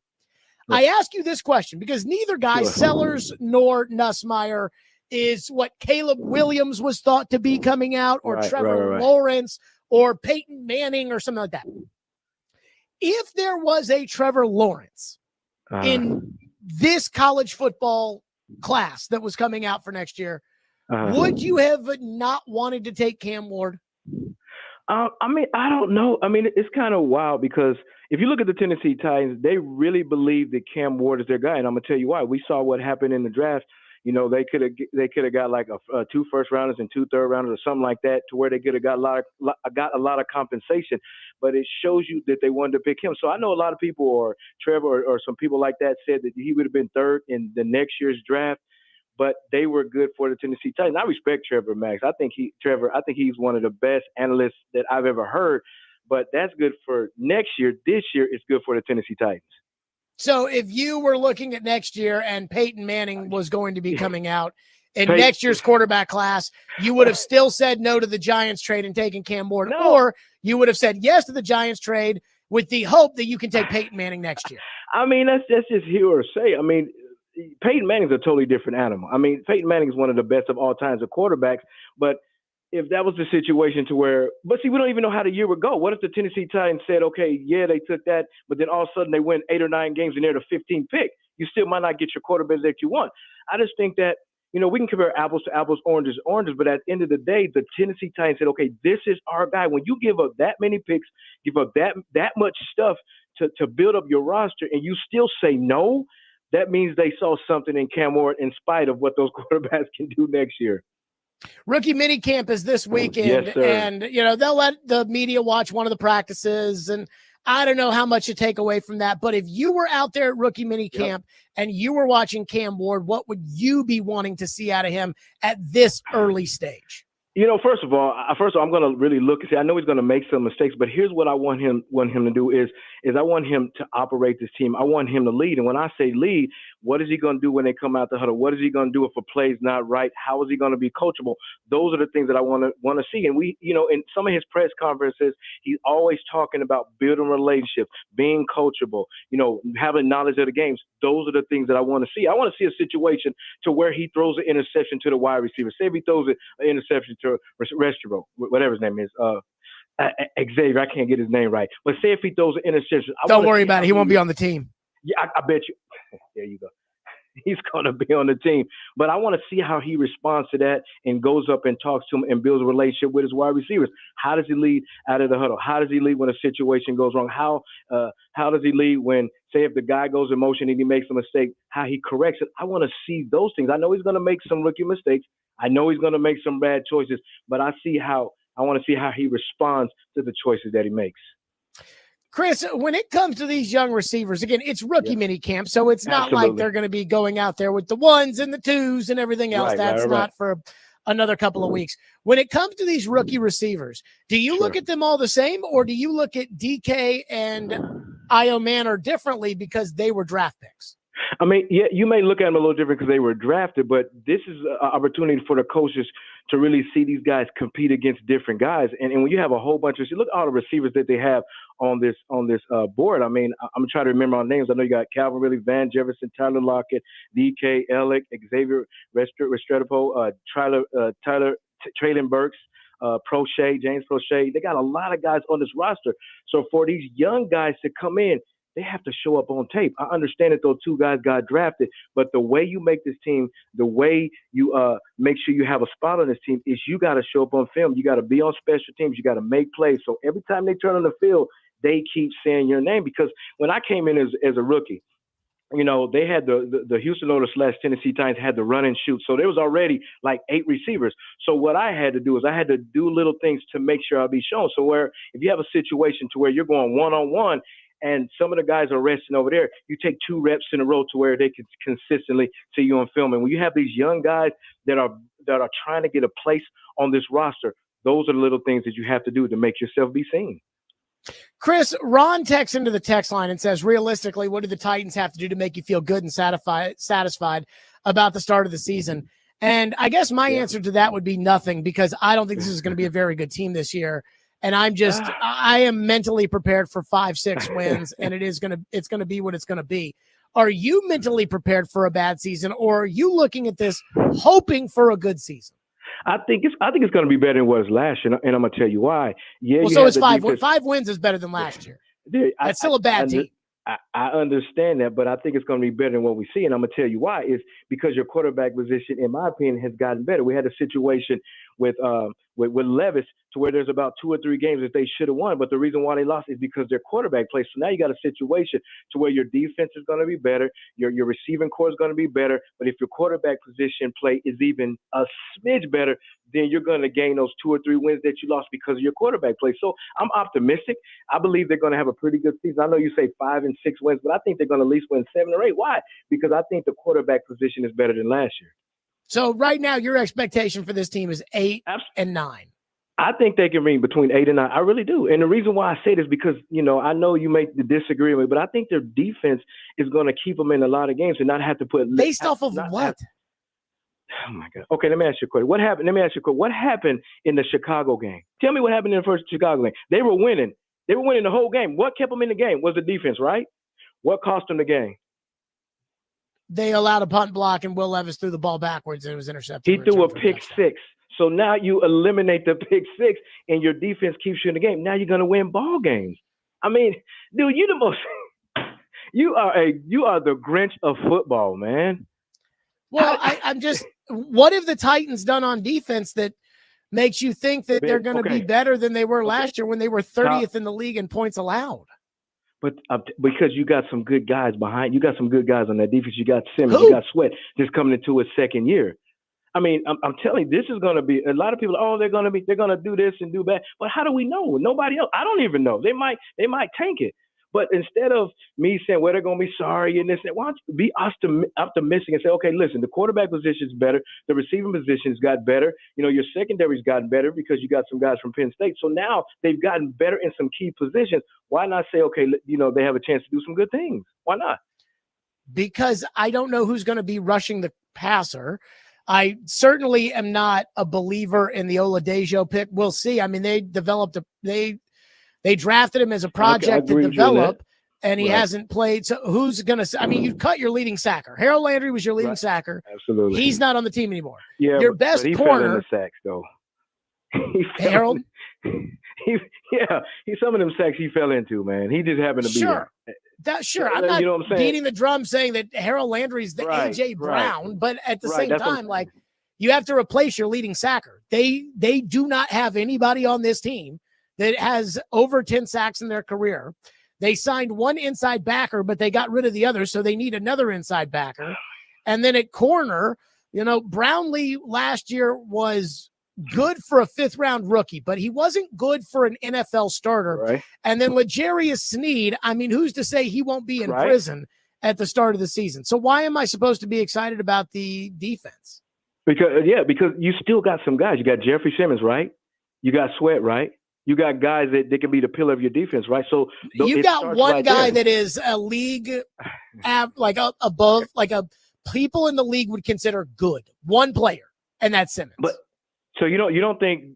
I ask you this question because neither guy, Sellers nor Nussmeier, is what Caleb Williams was thought to be coming out, or Trevor Lawrence, or Peyton Manning, or something like that. If there was a Trevor Lawrence in this college football class that was coming out for next year, would you have not wanted to take Cam Ward? I mean, I don't know. I mean, it's kind of wild because if you look at the Tennessee Titans, they really believe that Cam Ward is their guy, and I'm gonna tell you why. We saw what happened in the draft. You know, they could have got like 2 first rounders and 2 third rounders or something like that, to where they could have got a lot of compensation. But it shows you that they wanted to pick him. So I know a lot of people, or Trevor, or some people like that, said that he would have been third in the next year's draft. But they were good for the Tennessee Titans. I respect Trevor Max. I think he's one of the best analysts that I've ever heard. But that's good for next year. This year, it's good for the Tennessee Titans. So if you were looking at next year and Peyton Manning was going to be coming out in next year's quarterback class, you would have still said no to the Giants trade and taken Cam Ward, or you would have said yes to the Giants trade with the hope that you can take Peyton Manning next year. I mean, that's just hear or say. I mean, Peyton Manning's a totally different animal. I mean, Peyton Manning is one of the best of all times of quarterbacks, but if that was the situation to where, but see, we don't even know how the year would go. What if the Tennessee Titans said, okay, yeah, they took that, but then all of a sudden they win 8 or 9 games and they're the 15th pick? You still might not get your quarterback that you want. I just think that, you know, we can compare apples to apples, oranges to oranges, but at the end of the day, the Tennessee Titans said, okay, this is our guy. When you give up that many picks, give up that much stuff to build up your roster, and you still say no, that means they saw something in Cam Ward in spite of what those quarterbacks can do next year. Rookie minicamp is this weekend, and you know they'll let the media watch one of the practices, and I don't know how much to take away from that. But if you were out there at rookie minicamp and you were watching Cam Ward, what would you be wanting to see out of him at this early stage? You know, first of all, I'm going to really look and say, I know he's going to make some mistakes, but here's what I want him to do is I want him to operate this team. I want him to lead. And when I say lead, what is he going to do when they come out the huddle? What is he going to do if a play's not right? How is he going to be coachable? Those are the things that I want to see. And we, you know, in some of his press conferences, he's always talking about building relationships, being coachable, you know, having knowledge of the games. Those are the things that I want to see. I want to see a situation to where he throws an interception to the wide receiver. Say if he throws an interception to Restrepo, whatever his name is, Xavier, I can't get his name right. But say if he throws an interception. Don't worry about it. He won't be on the team. Yeah, I bet you. There you go. He's going to be on the team. But I want to see how he responds to that and goes up and talks to him and builds a relationship with his wide receivers. How does he lead out of the huddle? How does he lead when a situation goes wrong? How does he lead when, say, if the guy goes in motion and he makes a mistake, how he corrects it? I want to see those things. I know he's going to make some rookie mistakes. I know he's going to make some bad choices, but I want to see how he responds to the choices that he makes. Chris, when it comes to these young receivers, again, it's rookie mini camp, so it's not like they're going to be going out there with the 1s and the 2s and everything else. That's not for another couple of weeks. When it comes to these rookie receivers, do you look at them all the same, or do you look at DK and Io Manor differently because they were draft picks? I mean, yeah, you may look at them a little different because they were drafted, but this is an opportunity for the coaches to really see these guys compete against different guys. And when you have a whole bunch of – look at all the receivers that they have on this board. I mean, I'm trying to remember our names. I know you got Calvin Ridley, Van Jefferson, Tyler Lockett, DK, Ellick, Xavier Restrepo, Traylon Burks, James Prochet. They got a lot of guys on this roster. So for these young guys to come in, they have to show up on tape. I understand that those 2 guys got drafted, but the way you make this team, the way you make sure you have a spot on this team is you got to show up on film. You got to be on special teams. You got to make plays. So every time they turn on the field, they keep saying your name. Because when I came in as a rookie, they had the Houston Oilers / Tennessee Titans had the run and shoot. So there was already like 8 receivers. So what I had to do is I had to do little things to make sure I'll be shown. So where if you have a situation to where you're going one-on-one and some of the guys are resting over there, you take 2 reps in a row to where they can consistently see you on film. And when you have these young guys that are trying to get a place on this roster, those are the little things that you have to do to make yourself be seen. Chris, Ron texts into the text line and says, realistically, what do the Titans have to do to make you feel good and satisfied about the start of the season? And I guess my answer to that would be nothing, because I don't think this is going to be a very good team this year. And I am mentally prepared for 5-6 wins, and it's going to be what it's going to be. Are you mentally prepared for a bad season, or are you looking at this hoping for a good season? I think it's going to be better than it was last year, and I'm going to tell you why. Yeah, well, so it's 5 wins. 5 wins is better than last year. That's still a bad team. I understand that, but I think it's going to be better than what we see, and I'm going to tell you why. Is because your quarterback position, in my opinion, has gotten better. We had a situation with Levis to where there's about 2 or 3 games that they should have won, but the reason why they lost is because their quarterback plays. So now you got a situation to where your defense is going to be better, your receiving core is going to be better, but if your quarterback position play is even a smidge better, then you're going to gain those 2 or 3 wins that you lost because of your quarterback play. So I'm optimistic. I believe they're going to have a pretty good season. I know you say 5 and 6 wins, but I think they're going to at least win 7 or 8. Why? Because I think the quarterback position is better than last year. So right now, your expectation for this team is 8 and 9. I think they can read between 8 and 9. I really do. And the reason why I say this is because, I know you may disagree with me, but I think their defense is going to keep them in a lot of games and not have to put – based off of what? Oh, my God. Okay, let me ask you a question. What happened? Let me ask you a question. What happened in the Chicago game? Tell me what happened in the first Chicago game. They were winning. They were winning the whole game. What kept them in the game was the defense, right? What cost them the game? They allowed a punt block, and Will Levis threw the ball backwards, and it was intercepted. He threw a pick 6. So now you eliminate the pick 6, and your defense keeps you in the game. Now you're going to win ball games. I mean, dude, you're the most – you are the Grinch of football, man. Well, I'm just – what have the Titans done on defense that makes you think that they're going to be better than they were last year when they were 30th in the league in points allowed? But because you got some good guys behind, you got some good guys on that defense. You got Simmons, you got Sweat, just coming into his second year. I mean, I'm telling you, this is going to be a lot of people. Oh, they're going to do this and do that. But how do we know? Nobody else. I don't even know. They might tank it. But instead of me saying, well, they're going to be sorry and this, why don't you be optimistic and say, okay, listen, the quarterback position is better. The receiving position's got better. Your secondary's gotten better because you got some guys from Penn State. So now they've gotten better in some key positions. Why not say, okay, they have a chance to do some good things? Why not? Because I don't know who's going to be rushing the passer. I certainly am not a believer in the Oladejo pick. We'll see. I mean, they drafted him as a project to develop, and he hasn't played. So who's going to – I mean, you cut your leading sacker. Harold Landry was your leading sacker. Absolutely. He's not on the team anymore. Yeah, your best he corner – fell in the sacks, though. Harold? Some of them sacks he fell into, man. He just happened to be there. I'm not beating the drum saying that Harold Landry's the A.J. Brown, but at the same time, like, you have to replace your leading sacker. They do not have anybody on this team that has over 10 sacks in their career. They signed one inside backer, but they got rid of the other, so they need another inside backer. And then at corner, Brownlee last year was good for a 5th-round rookie, but he wasn't good for an NFL starter. Right. And then L'Jarius Sneed, I mean, who's to say he won't be in prison at the start of the season? So why am I supposed to be excited about the defense? Because you still got some guys. You got Jeffrey Simmons, right? You got Sweat, right? You got guys that can be the pillar of your defense, right? So you got one guy that is a league above, like people in the league would consider good. One player, and that's Simmons. But so you don't think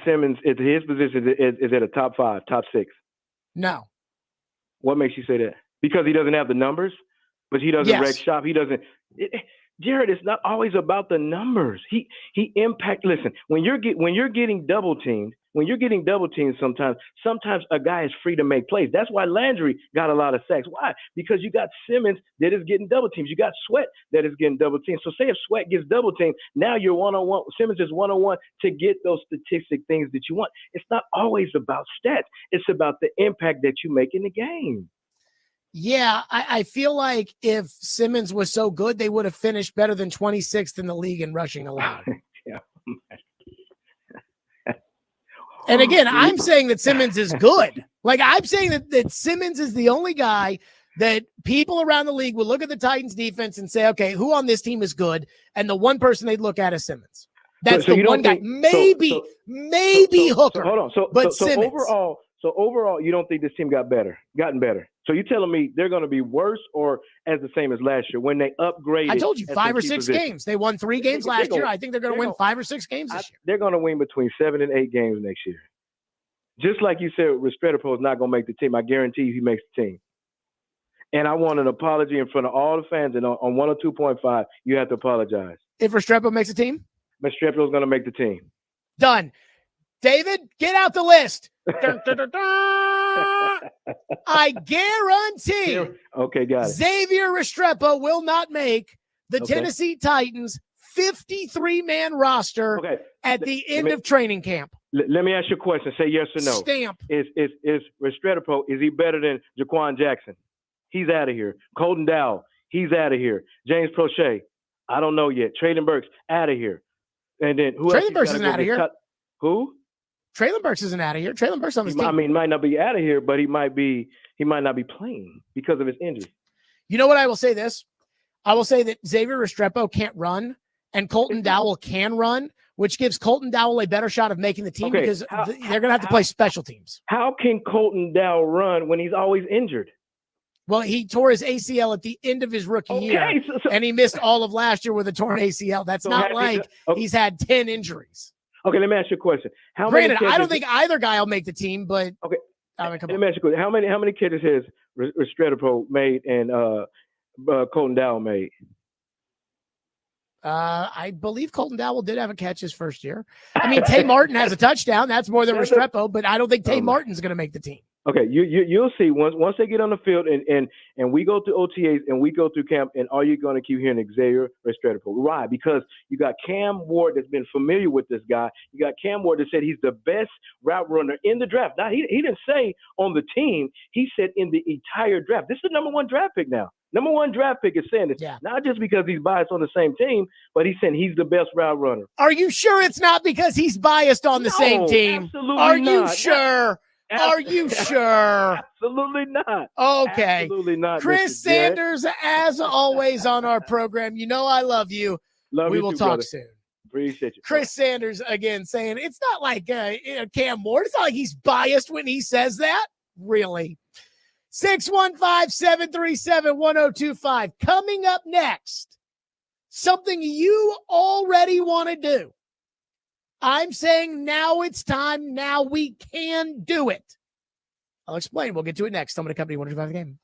Simmons at his position is at a top 5, top 6? No. What makes you say that? Because he doesn't have the numbers, but he doesn't wreck shop. He doesn't. Jared, it's not always about the numbers. He impact. Listen, when you're getting double teamed, sometimes a guy is free to make plays. That's why Landry got a lot of sacks. Why? Because you got Simmons that is getting double teams. You got Sweat that is getting double teams. So say if Sweat gets double teamed, now you're one-on-one. Simmons is one-on-one to get those statistic things that you want. It's not always about stats. It's about the impact that you make in the game. Yeah, I feel like if Simmons was so good, they would have finished better than 26th in the league in rushing allowed. Yeah. And again, I'm saying that Simmons is good. Like, I'm saying that Simmons is the only guy that people around the league will look at the Titans defense and say, okay, who on this team is good? And the one person they'd look at is Simmons. That's So the you one don't guy. think Maybe Hooker. hold on. But Simmons. So overall, you don't think this team gotten better? So you telling me they're going to be worse or as the same as last year when they upgraded? I told you 5 or 6 games. They won 3 games last year. I think they're going to win 5 or 6 games this year. They're going to win between 7 and 8 games next year. Just like you said, Restrepo is not going to make the team. I guarantee you he makes the team. And I want an apology in front of all the fans. And on 102.5, you have to apologize. If Restrepo makes a team? Restrepo is going to make the team. Done. David, get out the list. Dun, dun, dun, dun. I guarantee okay, got it. Xavier Restrepo will not make the Tennessee Titans 53-man roster at the end of training camp. Let me ask you a question. Say yes or no. Stamp. Is Restrepo, is he better than Jaquan Jackson? He's out of here. Colton Dowell, he's out of here. James Prochet, I don't know yet. Traylon Burks, out of here. And then who else? Traylon Burks isn't out of here. Who? Traylon Burks isn't out of here. Traylon Burks on this team. I mean, might not be out of here, but he might not be playing because of his injury. You know what? I will say this. I will say that Xavier Restrepo can't run and Colton Dowell can run, which gives Colton Dowell a better shot of making the team because they're going to have to play special teams. How can Colton Dowell run when he's always injured? Well, he tore his ACL at the end of his rookie year, and he missed all of last year with a torn ACL. That's not like he's had 10 injuries. Okay, let me ask you a question. Granted, I don't think either guy will make the team, but let me ask you a question. How many catches has Restrepo made and Colton Dowell made? I believe Colton Dowell did have a catch his first year. I mean, Tay Martin has a touchdown. That's more than Restrepo, but I don't think Tay Martin's going to make the team. Okay, you'll see once they get on the field and we go through OTAs and we go through camp, and all you're going to keep hearing is Xavier Restrepo. Why? Because you got Cam Ward that's been familiar with this guy. You got Cam Ward that said he's the best route runner in the draft. Now he didn't say on the team. He said in the entire draft. This is the number 1 draft pick now. Number 1 draft pick is saying this, not just because he's biased on the same team, but he's saying he's the best route runner. Are you sure it's not because he's biased on the same team? Absolutely Are not. you sure? Are you sure? Absolutely not. Okay. Absolutely not. Chris Sanders, as always on our program. You know I love you. We will talk soon. Appreciate you. Chris Sanders, again, saying it's not like Cam Ward. It's not like he's biased when he says that. Really? 615-737-1025. Coming up next, something you already want to do. I'm saying now it's time. Now we can do it. I'll explain. We'll get to it next. I'm going to Company 125 The Game.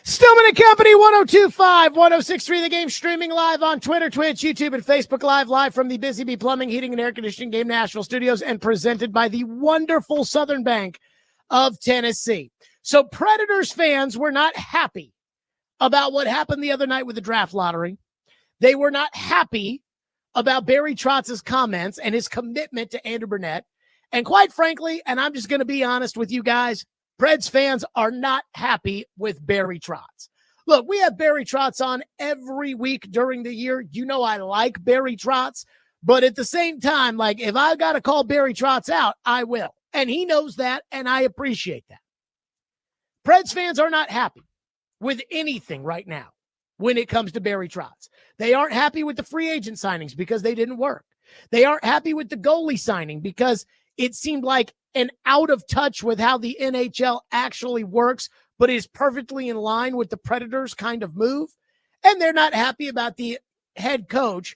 Stillman and Company, 1025, 1063. The Game, streaming live on Twitter, Twitch, YouTube, and Facebook live from the Busy Bee Plumbing, Heating, and Air Conditioning Game Nashville studios, and presented by the wonderful Southern Bank of Tennessee. So Predators fans were not happy about what happened the other night with the draft lottery. They were not happy about Barry Trotz's comments and his commitment to Andrew Burnett. And quite frankly, and I'm just going to be honest with you guys, Preds fans are not happy with Barry Trotz. Look, we have Barry Trotz on every week during the year. You know I like Barry Trotz, but at the same time, like, if I got to call Barry Trotz out, I will. And he knows that, and I appreciate that. Preds fans are not happy with anything right now when it comes to Barry Trotz. They aren't happy with the free agent signings because they didn't work. They aren't happy with the goalie signing because it seemed like an out of touch with how the NHL actually works, but is perfectly in line with the Predators kind of move. And they're not happy about the head coach,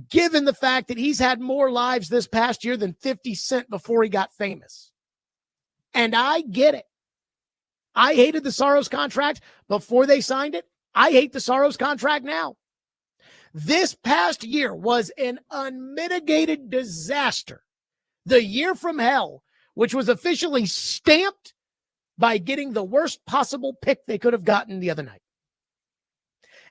given the fact that he's had more lives this past year than 50 Cent before he got famous. And I get it. I hated the Saros contract before they signed it. I hate the Saros contract now. This past year was an unmitigated disaster. The year from hell, which was officially stamped by getting the worst possible pick they could have gotten the other night.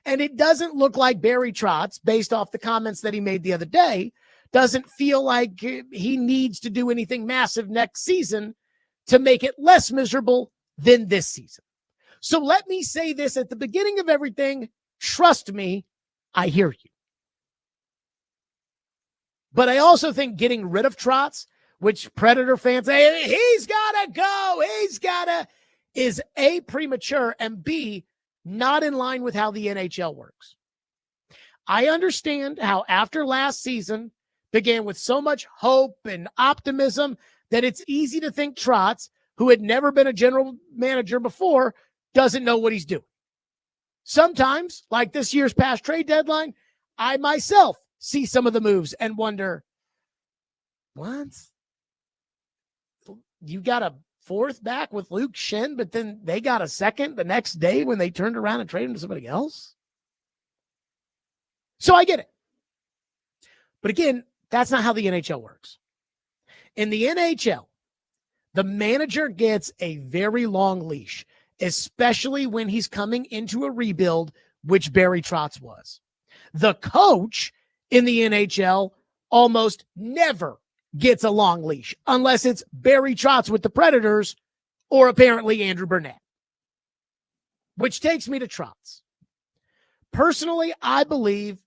And it doesn't look like Barry Trotz, based off the comments that he made the other day, doesn't feel like he needs to do anything massive next season to make it less miserable than this season. So let me say this at the beginning of everything. Trust me, I hear you. But I also think getting rid of Trotz, which Predator fans say, he's got to go, is A, premature, and B, not in line with how the NHL works. I understand how after last season began with so much hope and optimism that it's easy to think Trotz, who had never been a general manager before, doesn't know what he's doing. Sometimes, like this year's past trade deadline, I myself see some of the moves and wonder, what? You got a fourth back with Luke Schenn, but then they got a second the next day when they turned around and traded him to somebody else? So I get it. But again, that's not how the NHL works. In the NHL, the manager gets a very long leash, especially when he's coming into a rebuild, which Barry Trotz was. The coach in the NHL almost never gets a long leash unless it's Barry Trotz with the Predators or apparently Andrew Burnett. Which takes me to Trotz. Personally, I believe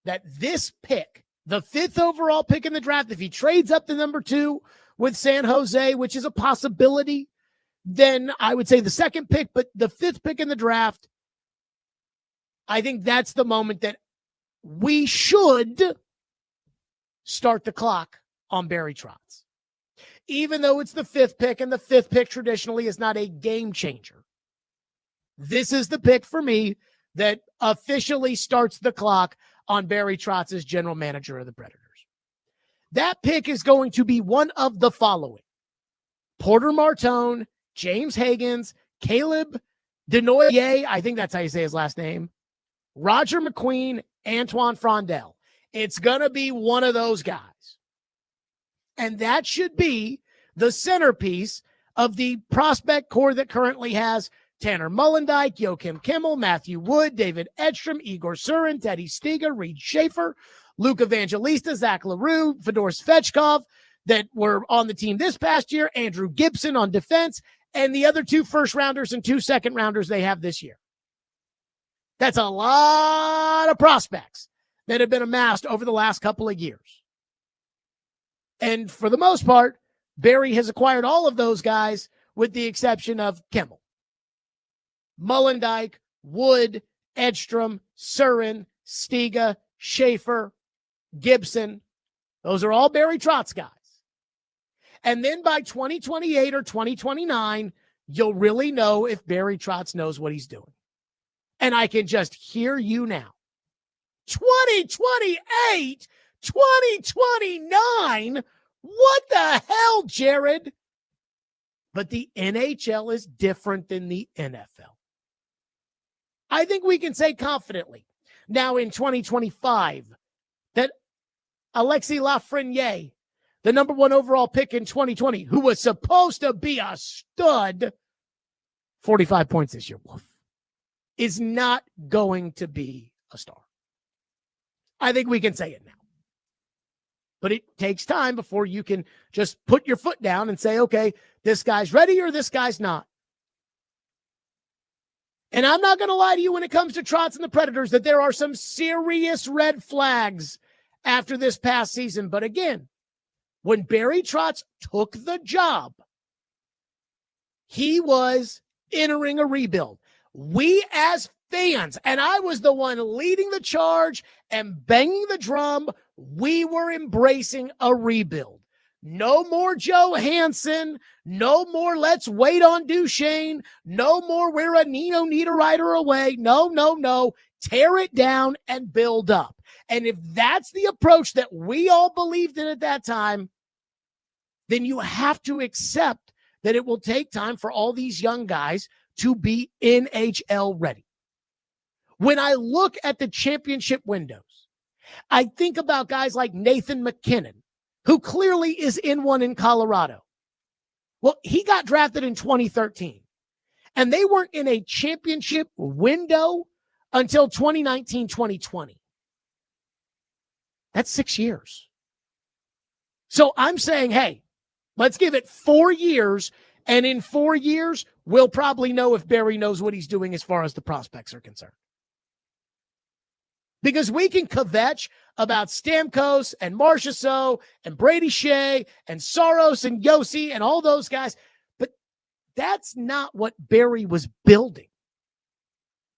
that this pick, the 5th overall pick in the draft, if he trades up to number 2 with San Jose, which is a possibility, then I would say the 2nd pick, but the 5th pick in the draft, I think that's the moment that we should start the clock on Barry Trotz. Even though it's the 5th pick, and the 5th pick traditionally is not a game changer, this is the pick for me that officially starts the clock on Barry Trotz as general manager of the Predators. That pick is going to be one of the following: Porter Martone, James Higgins, Caleb Denoyer, I think that's how you say his last name, Roger McQueen, Antoine Frondel. It's going to be one of those guys. And that should be the centerpiece of the prospect core that currently has Tanner Mullendijk, Joachim Kimmel, Matthew Wood, David Edstrom, Igor Surin, Teddy Stiga, Reed Schaefer, Luke Evangelista, Zach LaRue, Fedor Svechkov that were on the team this past year, Andrew Gibson on defense, and the other 2 first-rounders and 2 second-rounders they have this year. That's a lot of prospects that have been amassed over the last couple of years. And for the most part, Barry has acquired all of those guys with the exception of Kimmel. Mullendijk, Wood, Edstrom, Surin, Stiga, Schaefer, Gibson. Those are all Barry Trotz guys. And then by 2028 or 2029, you'll really know if Barry Trotz knows what he's doing. And I can just hear you now. 2028, 2029? What the hell, Jared? But the NHL is different than the NFL. I think we can say confidently now in 2025 that Alexis Lafreniere, the number 1 overall pick in 2020, who was supposed to be a stud, 45 points this year, woof, is not going to be a star. I think we can say it now. But it takes time before you can just put your foot down and say, okay, this guy's ready or this guy's not. And I'm not going to lie to you when it comes to Trotz and the Predators that there are some serious red flags after this past season. But again, when Barry Trotz took the job, he was entering a rebuild. We as fans, and I was the one leading the charge and banging the drum, we were embracing a rebuild. No more Joe Hansen. No more let's wait on Duchesne. No more we're a Nino Niederreiter away. No. Tear it down and build up. And if that's the approach that we all believed in at that time, then you have to accept that it will take time for all these young guys to be NHL ready. When I look at the championship windows, I think about guys like Nathan McKinnon, who clearly is in one in Colorado. Well, he got drafted in 2013, and they weren't in a championship window until 2019, 2020. That's 6 years. So I'm saying, hey, let's give it 4 years, and in 4 years, we'll probably know if Barry knows what he's doing as far as the prospects are concerned. Because we can kvetch about Stamkos and Marchessault and Brady Shea and Saros and Yossi and all those guys, but that's not what Barry was building.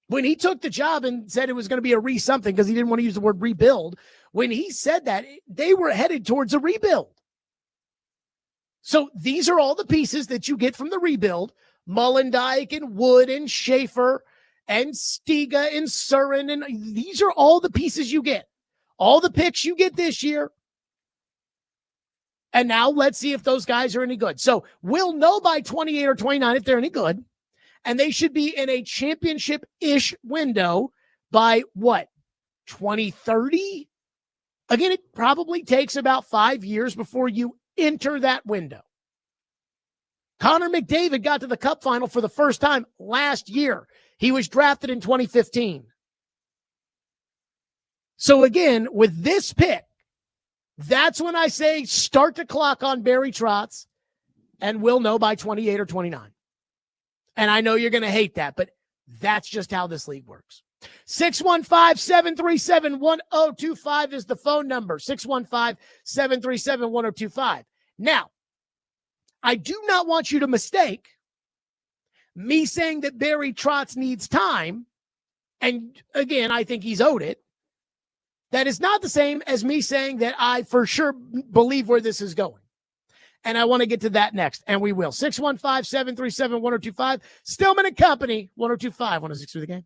When he took the job and said it was going to be a re-something because he didn't want to use the word rebuild, when he said that, they were headed towards a rebuild. So these are all the pieces that you get from the rebuild. Mullendijk and Wood and Schaefer and Stiga and Surin, and these are all the pieces you get. All the picks you get this year. And now let's see if those guys are any good. So we'll know by 28 or 29 if they're any good. And they should be in a championship-ish window by what? 2030? Again, it probably takes about 5 years before you enter that window. Connor McDavid got to the Cup final for the first time last year. He was drafted in 2015. So again, with this pick, that's when I say start the clock on Barry Trotz, and we'll know by 28 or 29. And I know you're going to hate that, but that's just how this league works. 615-737-1025 is the phone number. 615-737-1025. Now, I do not want you to mistake me saying that Barry Trotz needs time, and again, I think he's owed it. That is not the same as me saying that I for sure believe where this is going. And I want to get to that next, and we will. 615-737-1025. Stillman and Company, 1025, 106 through the game.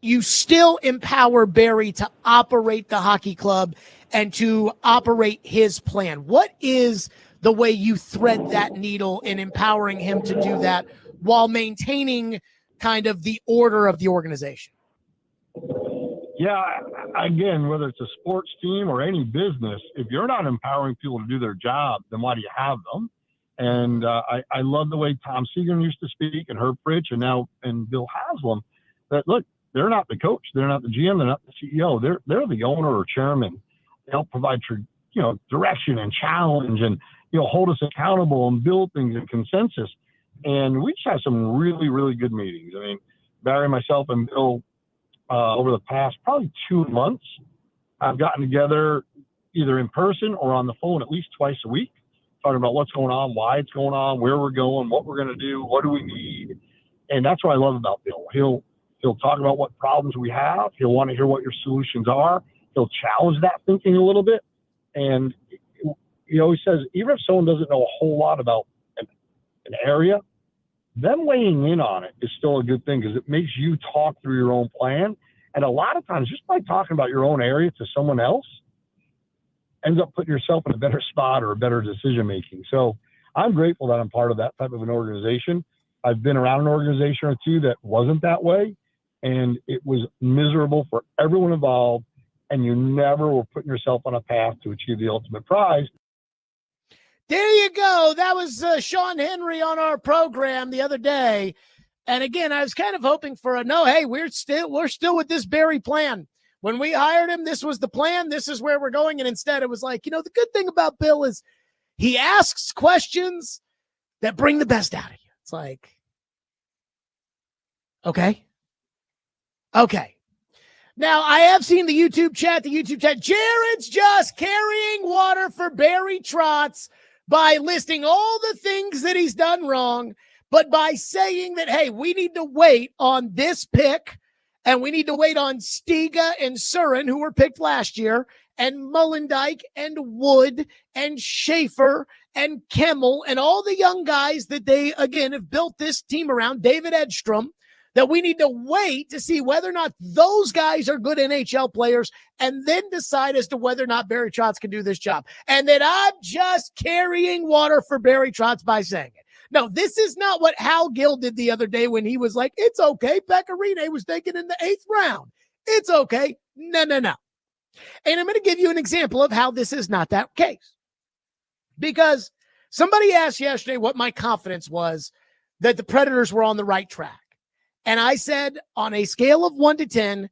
you still empower Barry to operate the hockey club and to operate his plan. What is the way you thread that needle in empowering him to do that while maintaining kind of the order of the organization? Yeah, again, whether it's a sports team or any business, if you're not empowering people to do their job, then why do you have them? And I love the way Tom Seagan used to speak, and Herb Fritch, and Bill Haslam, that look, they're not the coach, they're not the GM, they're not the CEO, they're the owner or chairman. They help provide direction and challenge, and hold us accountable and build things in consensus. And we just have some really, really good meetings. I mean, Barry, myself, and Bill, over the past probably 2 months, I've gotten together either in person or on the phone at least twice a week, talking about what's going on, why it's going on, where we're going, what we're going to do, what do we need. And that's what I love about Bill. He'll talk about what problems we have. He'll want to hear what your solutions are. He'll challenge that thinking a little bit. And he always says, even if someone doesn't know a whole lot about an area, them weighing in on it is still a good thing, because it makes you talk through your own plan. And a lot of times, just by talking about your own area to someone else, ends up putting yourself in a better spot or a better decision making. So I'm grateful that I'm part of that type of an organization. I've been around an organization or two that wasn't that way, and it was miserable for everyone involved, and you never were putting yourself on a path to achieve the ultimate prize. There you go. That was Sean Henry on our program the other day. And again, I was kind of hoping for a no, hey, we're still with this Barry plan. When we hired him, this was the plan. This is where we're going. And instead it was like, the good thing about Bill is he asks questions that bring the best out of you. It's like, okay. Now, I have seen the YouTube chat. Jared's just carrying water for Barry Trotz by listing all the things that he's done wrong, but by saying that, hey, we need to wait on this pick, and we need to wait on Stiga and Surin, who were picked last year, and Mullendijk and Wood and Schaefer and Kemmel and all the young guys that they, again, have built this team around, David Edstrom, that we need to wait to see whether or not those guys are good NHL players and then decide as to whether or not Barry Trotz can do this job. And that I'm just carrying water for Barry Trotz by saying it. No, this is not what Hal Gill did the other day when he was like, it's okay. Pecorine was taken in the 8th round. It's okay. No. And I'm going to give you an example of how this is not that case. Because somebody asked yesterday what my confidence was that the Predators were on the right track. And I said, on a scale of 1 to 10,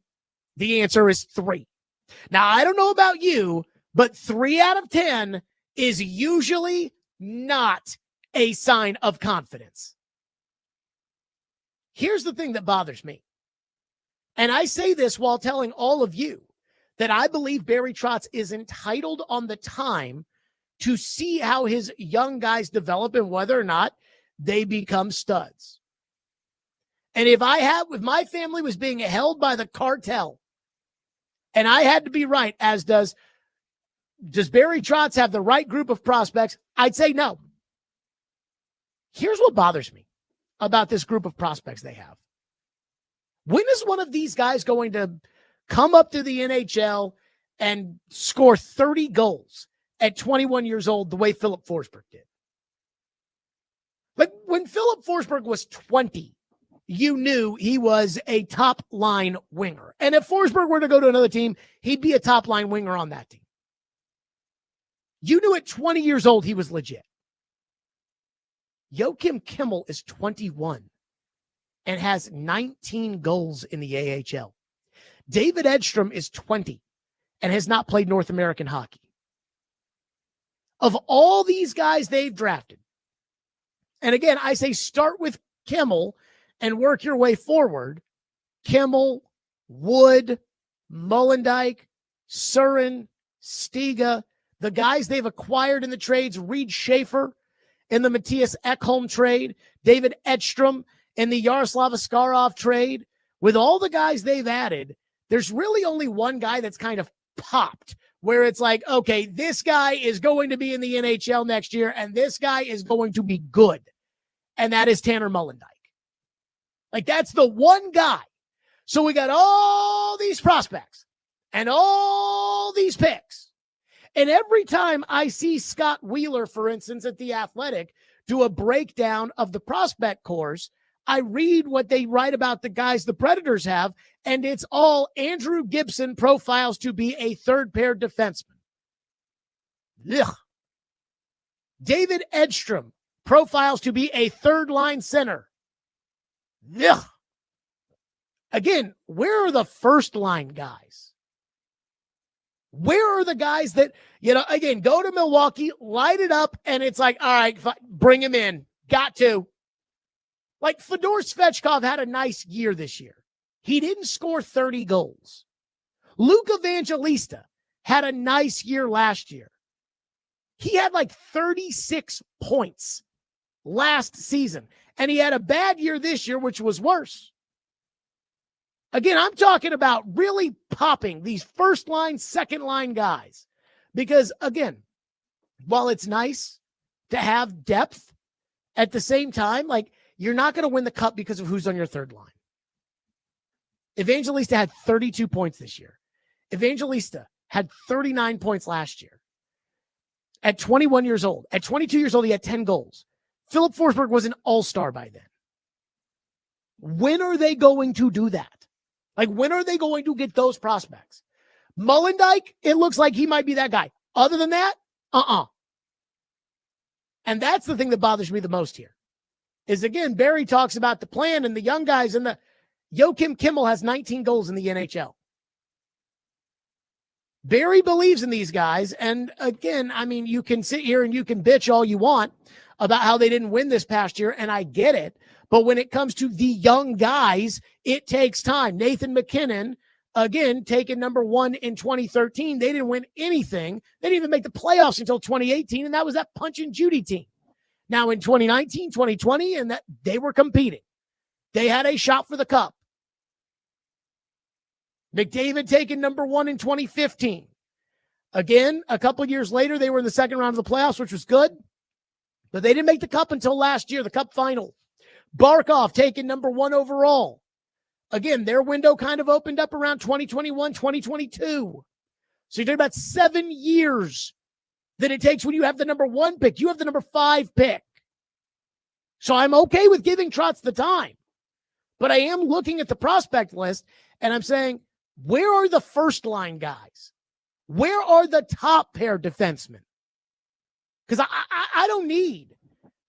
the answer is 3. Now, I don't know about you, but 3 out of 10 is usually not a sign of confidence. Here's the thing that bothers me. And I say this while telling all of you that I believe Barry Trotz is entitled on the time to see how his young guys develop and whether or not they become studs. And if my family was being held by the cartel and I had to be right, as does Barry Trotz have the right group of prospects? I'd say no. Here's what bothers me about this group of prospects they have. When is one of these guys going to come up to the NHL and score 30 goals at 21 years old the way Philip Forsberg did? Like when Philip Forsberg was 20, you knew he was a top-line winger. And if Forsberg were to go to another team, he'd be a top-line winger on that team. You knew at 20 years old he was legit. Joakim Kemmel is 21 and has 19 goals in the AHL. David Edstrom is 20 and has not played North American hockey. Of all these guys they've drafted, and again, I say start with Kemmel and work your way forward. Kemmel, Wood, Mullendijk, Surin, Stiga, the guys they've acquired in the trades, Reed Schaefer in the Matthias Ekholm trade, David Edstrom in the Yaroslav Askarov trade. With all the guys they've added, there's really only one guy that's kind of popped, where it's like, okay, this guy is going to be in the NHL next year, and this guy is going to be good. And that is Tanner Mullendijk. Like, that's the one guy So we got all these prospects and all these picks. And every time I see Scott Wheeler, for instance, at The Athletic, do a breakdown of the prospect course, I read what they write about the guys the Predators have, and it's all Andrew Gibson profiles to be a third pair defenseman. Ugh. David Edstrom profiles to be a third line center. Ugh. Again, where are the first line guys? Where are the guys that, again, go to Milwaukee, light it up, and it's like, all right, bring him in. Got to. Like Fedor Svechkov had a nice year this year. He didn't score 30 goals. Luke Evangelista had a nice year last year. He had like 36 points last season, and he had a bad year this year, which was worse. Again, I'm talking about really popping these first line, second line guys. Because again, while it's nice to have depth, at the same time, like, you're not going to win the cup because of who's on your third line. Evangelista had 32 points this year. Evangelista had 39 points last year. At 21 years old. At 22 years old, he had 10 goals. Philip Forsberg was an all-star by then. When are they going to do that? Like, when are they going to get those prospects? Mullendijk, it looks like he might be that guy. Other than that, And that's the thing that bothers me the most here. Is, again, Barry talks about the plan and the young guys, and the Joakim Kimmel has 19 goals in the NHL. Barry believes in these guys, and again, I mean, you can sit here and you can bitch all you want about how they didn't win this past year, and I get it, but when it comes to the young guys, it takes time. Nathan McKinnon, again, taken number 1 in 2013. They didn't win anything. They didn't even make the playoffs until 2018, and that was that Punch and Judy team. Now in 2019, 2020, and that they were competing. They had a shot for the cup. McDavid taken number 1 in 2015. Again, a couple years later, they were in the second round of the playoffs, which was good, but they didn't make the cup until last year, the cup final. Barkov taken number 1 overall. Again, their window kind of opened up around 2021, 2022. So you're talking about 7 years that it takes when you have the number 1 pick. You have the number 5 pick. So I'm okay with giving Trotz the time. But I am looking at the prospect list, and I'm saying, where are the first line guys? Where are the top pair defensemen? Because I don't need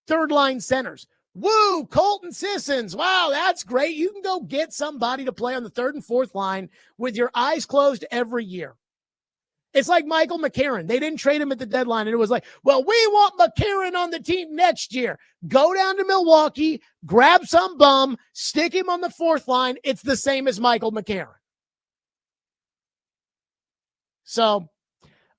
third line centers. Woo, Colton Sissons. Wow, that's great. You can go get somebody to play on the third and fourth line with your eyes closed every year. It's like Michael McCarron. They didn't trade him at the deadline, and it was like, well, we want McCarron on the team next year. Go down to Milwaukee, grab some bum, stick him on the fourth line. It's the same as Michael McCarron. So,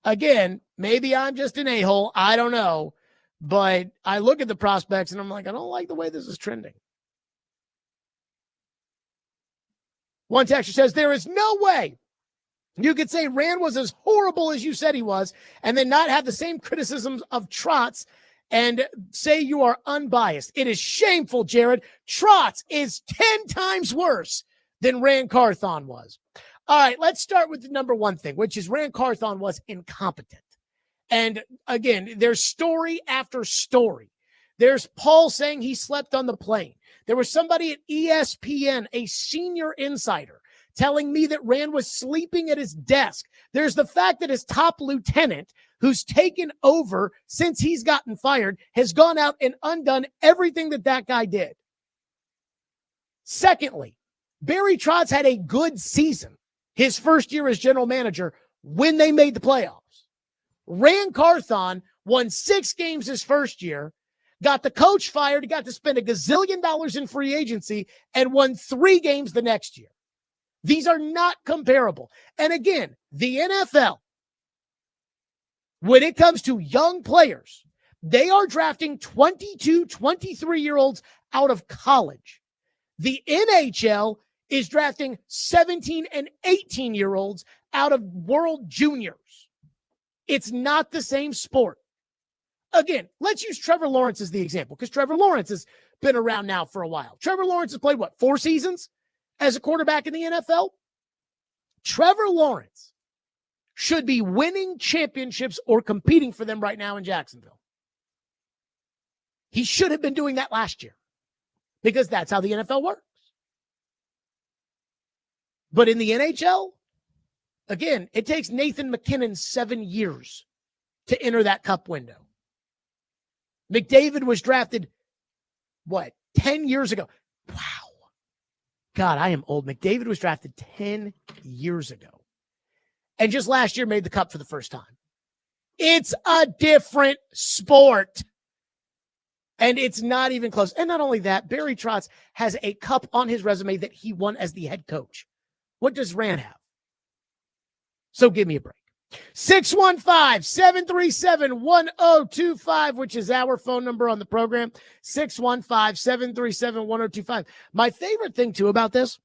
again, maybe I'm just an a-hole. I don't know. But I look at the prospects, and I'm like, I don't like the way this is trending. One texter says, there is no way you could say Rand was as horrible as you said he was, and then not have the same criticisms of Trotz and say you are unbiased. It is shameful, Jared. Trotz is 10 times worse than Rand Carthon was. All right, let's start with the number 1 thing, which is Rand Carthon was incompetent. And again, there's story after story. There's Paul saying he slept on the plane. There was somebody at ESPN, a senior insider, telling me that Rand was sleeping at his desk. There's the fact that his top lieutenant, who's taken over since he's gotten fired, has gone out and undone everything that guy did. Secondly, Barry Trotz had a good season his first year as general manager when they made the playoffs. Rand Carthon won 6 games his first year, got the coach fired, got to spend $1 gazillion in free agency, and won 3 games the next year. These are not comparable. And again, the NFL, when it comes to young players, they are drafting 22, 23-year-olds out of college. The NHL is drafting 17 and 18-year-olds out of World Juniors. It's not the same sport. Again, let's use Trevor Lawrence as the example, because Trevor Lawrence has been around now for a while. Trevor Lawrence has played, 4 seasons? as a quarterback in the NFL, Trevor Lawrence should be winning championships or competing for them right now in Jacksonville. He should have been doing that last year because that's how the NFL works. But in the NHL, again, it takes Nathan McKinnon 7 years to enter that cup window. McDavid was drafted, 10 years ago? Wow. God, I am old. McDavid was drafted 10 years ago. And just last year made the cup for the first time. It's a different sport. And it's not even close. And not only that, Barry Trotz has a cup on his resume that he won as the head coach. What does Rand have? So give me a break. 615-737-1025, which is our phone number on the program. 615-737-1025. My favorite thing, too, about this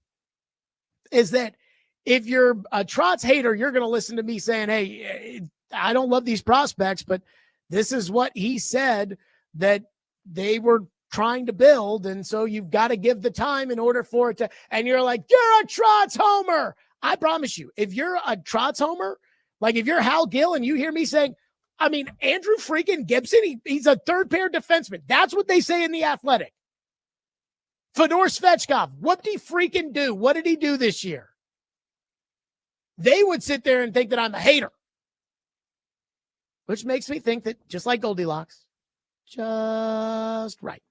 is that if you're a Trotz hater, you're going to listen to me saying, hey, I don't love these prospects, but this is what he said that they were trying to build, and so you've got to give the time in order for it to, and you're like, you're a Trotz homer. I promise you, if you're a Trotz homer, like if you're Hal Gill and you hear me saying, Andrew freaking Gibson, he's a third pair defenseman. That's what they say in The Athletic. Fedor Svechkov, what did he freaking do? What did he do this year? They would sit there and think that I'm a hater, which makes me think that just like Goldilocks, just right.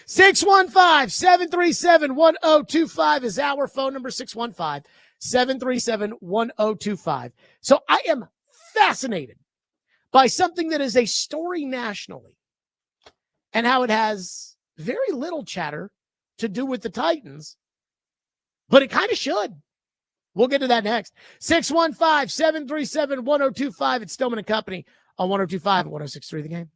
615-737-1025 is our phone number, 615-737-1025. So I am fascinated by something that is a story nationally and how it has very little chatter to do with the Titans, but it kind of should. We'll get to that next. 615-737-1025. It's Stillman and Company on 102.5 and 106.3 The Game.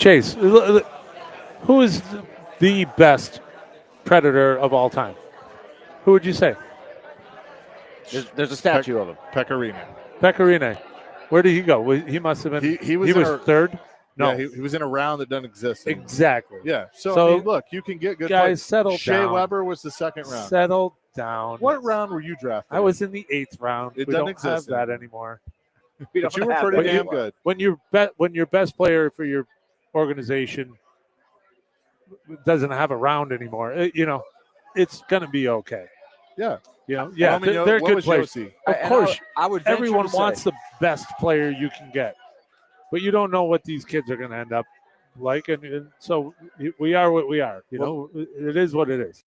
Chase, who is the best Predator of all time? Who would you say? There's a statue of him. Pecorino. Pecorino. Where did he go? He must have been. He was third. No, Yeah, he was in a round that doesn't exist anymore. exactly. Yeah. So, So, I mean, look, you can get good guys, players. settle Shea down. Weber was the second round. Settle down. What round were you drafted? I was in the 8th round. It we doesn't don't have exist that anymore. We But don't you were have pretty that damn anymore. good. When your best player for your organization doesn't have a round anymore, it's gonna be okay. Yeah. Yeah, I mean, they're what good was players. Yossi? Of And course, I would venture everyone to wants say, the best player you can get, but you don't know what these kids are going to end up like, and so we are what we are. It is what it is.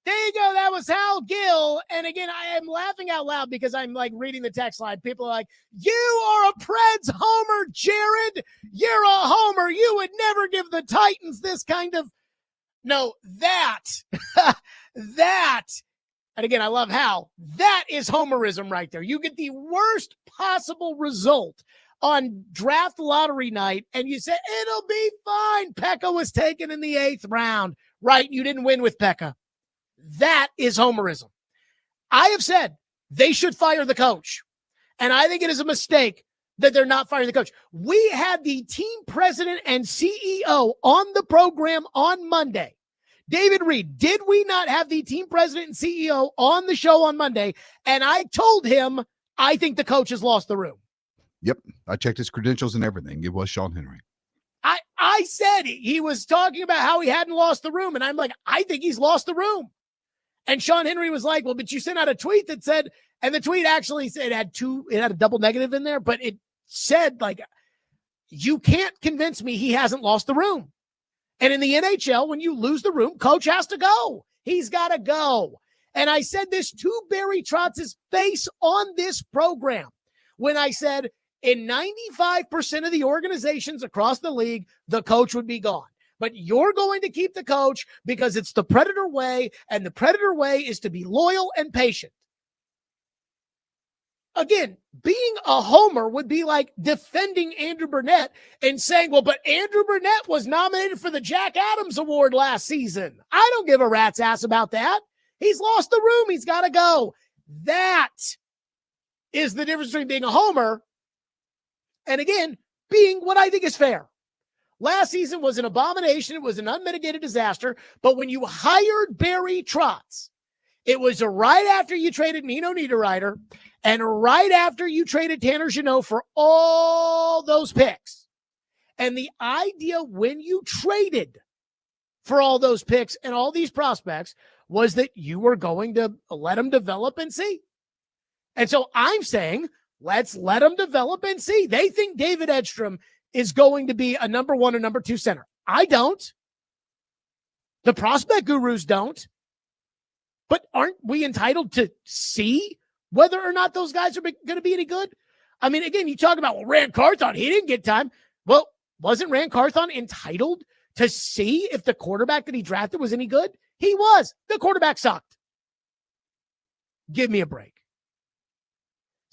There you go. That was Hal Gill. And again, I am laughing out loud because I'm like reading the text line. People are like, you are a Preds homer, Jared. You're a homer. You would never give the Titans this kind of. No, that. And again, I love Hal. That is homerism right there. You get the worst possible result on draft lottery night, and you say, it'll be fine. Pekka was taken in the 8th round. Right, you didn't win with Pekka. That is homerism. I have said they should fire the coach, and I think it is a mistake that they're not firing the coach. We had the team president and CEO on the program on Monday. David Reed, did we not have the team president and CEO on the show on Monday? And I told him, I think the coach has lost the room. Yep. I checked his credentials and everything. It was Sean Henry. I said he was talking about how he hadn't lost the room. And I'm like, I think he's lost the room. And Sean Henry was like, well, but you sent out a tweet that said, and the tweet actually said it had a double negative in there, but it said, like, you can't convince me he hasn't lost the room. And in the NHL, when you lose the room, coach has to go. He's got to go. And I said this to Barry Trotz's face on this program when I said in 95% of the organizations across the league, the coach would be gone. But you're going to keep the coach because it's the Predator way, and the Predator way is to be loyal and patient. Again, being a homer would be like defending Andrew Burnett and saying, well, but Andrew Burnett was nominated for the Jack Adams Award last season. I don't give a rat's ass about that. He's lost the room. He's got to go. That is the difference between being a homer and, again, being what I think is fair. Last season was an abomination. It was an unmitigated disaster. But when you hired Barry Trotz, it was right after you traded Nino Niederreiter and right after you traded Tanner Jeannot for all those picks. And the idea when you traded for all those picks and all these prospects was that you were going to let them develop and see. And so I'm saying, let's let them develop and see. They think David Edstrom is going to be a number 1 or number 2 center. I don't. The prospect gurus don't. But aren't we entitled to see whether or not those guys are going to be any good? I mean, again, you talk about, well, Rand Carthon, he didn't get time. Well, wasn't Rand Carthon entitled to see if the quarterback that he drafted was any good? He was. The quarterback sucked. Give me a break.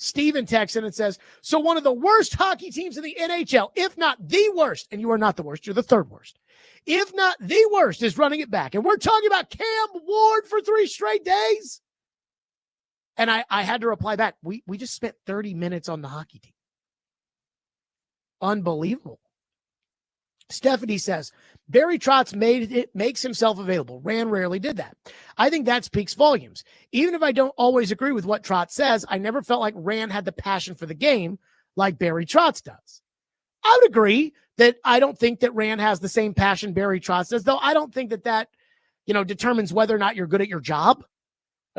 Steven texts in and says, so one of the worst hockey teams in the NHL, if not the worst, and you are not the worst, you're the third worst, if not the worst, is running it back. And we're talking about Cam Ward for 3 straight days. And I had to reply back, we just spent 30 minutes on the hockey team. Unbelievable. Stephanie says, Barry Trotz makes himself available. Rand rarely did that. I think that speaks volumes. Even if I don't always agree with what Trotz says, I never felt like Rand had the passion for the game like Barry Trotz does. I would agree that I don't think that Rand has the same passion Barry Trotz does, though I don't think that determines whether or not you're good at your job.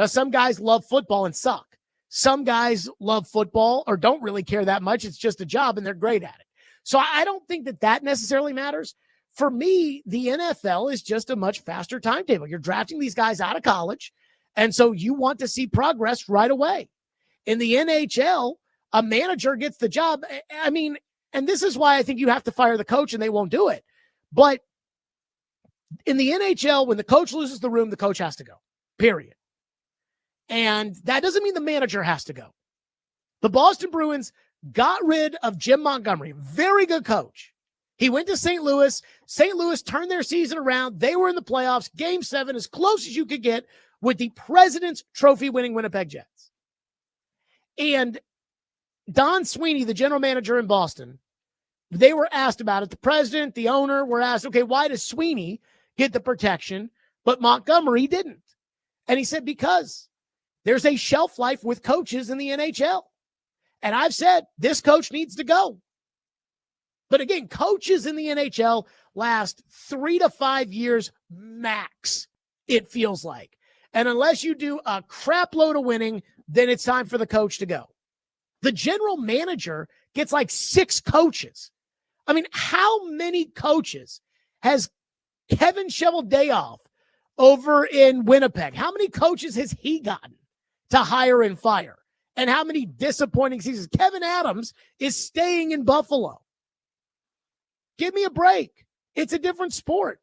Some guys love football and suck. Some guys love football or don't really care that much. It's just a job and they're great at it. So I don't think that necessarily matters. For me, the NFL is just a much faster timetable. You're drafting these guys out of college, and so you want to see progress right away. In the NHL, a manager gets the job. I mean, and this is why I think you have to fire the coach and they won't do it. But in the NHL, when the coach loses the room, the coach has to go, period. And that doesn't mean the manager has to go. The Boston Bruins got rid of Jim Montgomery, very good coach. He went to St. Louis. St. Louis turned their season around. They were in the playoffs. Game 7, as close as you could get with the President's Trophy winning Winnipeg Jets. And Don Sweeney, the general manager in Boston, they were asked about it. The president, the owner were asked, okay, why does Sweeney get the protection, but Montgomery didn't? And he said, because there's a shelf life with coaches in the NHL. And I've said this coach needs to go. But again, coaches in the NHL last 3 to 5 years max, it feels like. And unless you do a crap load of winning, then it's time for the coach to go. The general manager gets like 6 coaches. I mean, how many coaches has Kevin Cheveldayoff over in Winnipeg? How many coaches has he gotten to hire and fire? And how many disappointing seasons? Kevin Adams is staying in Buffalo. Give me a break. It's a different sport.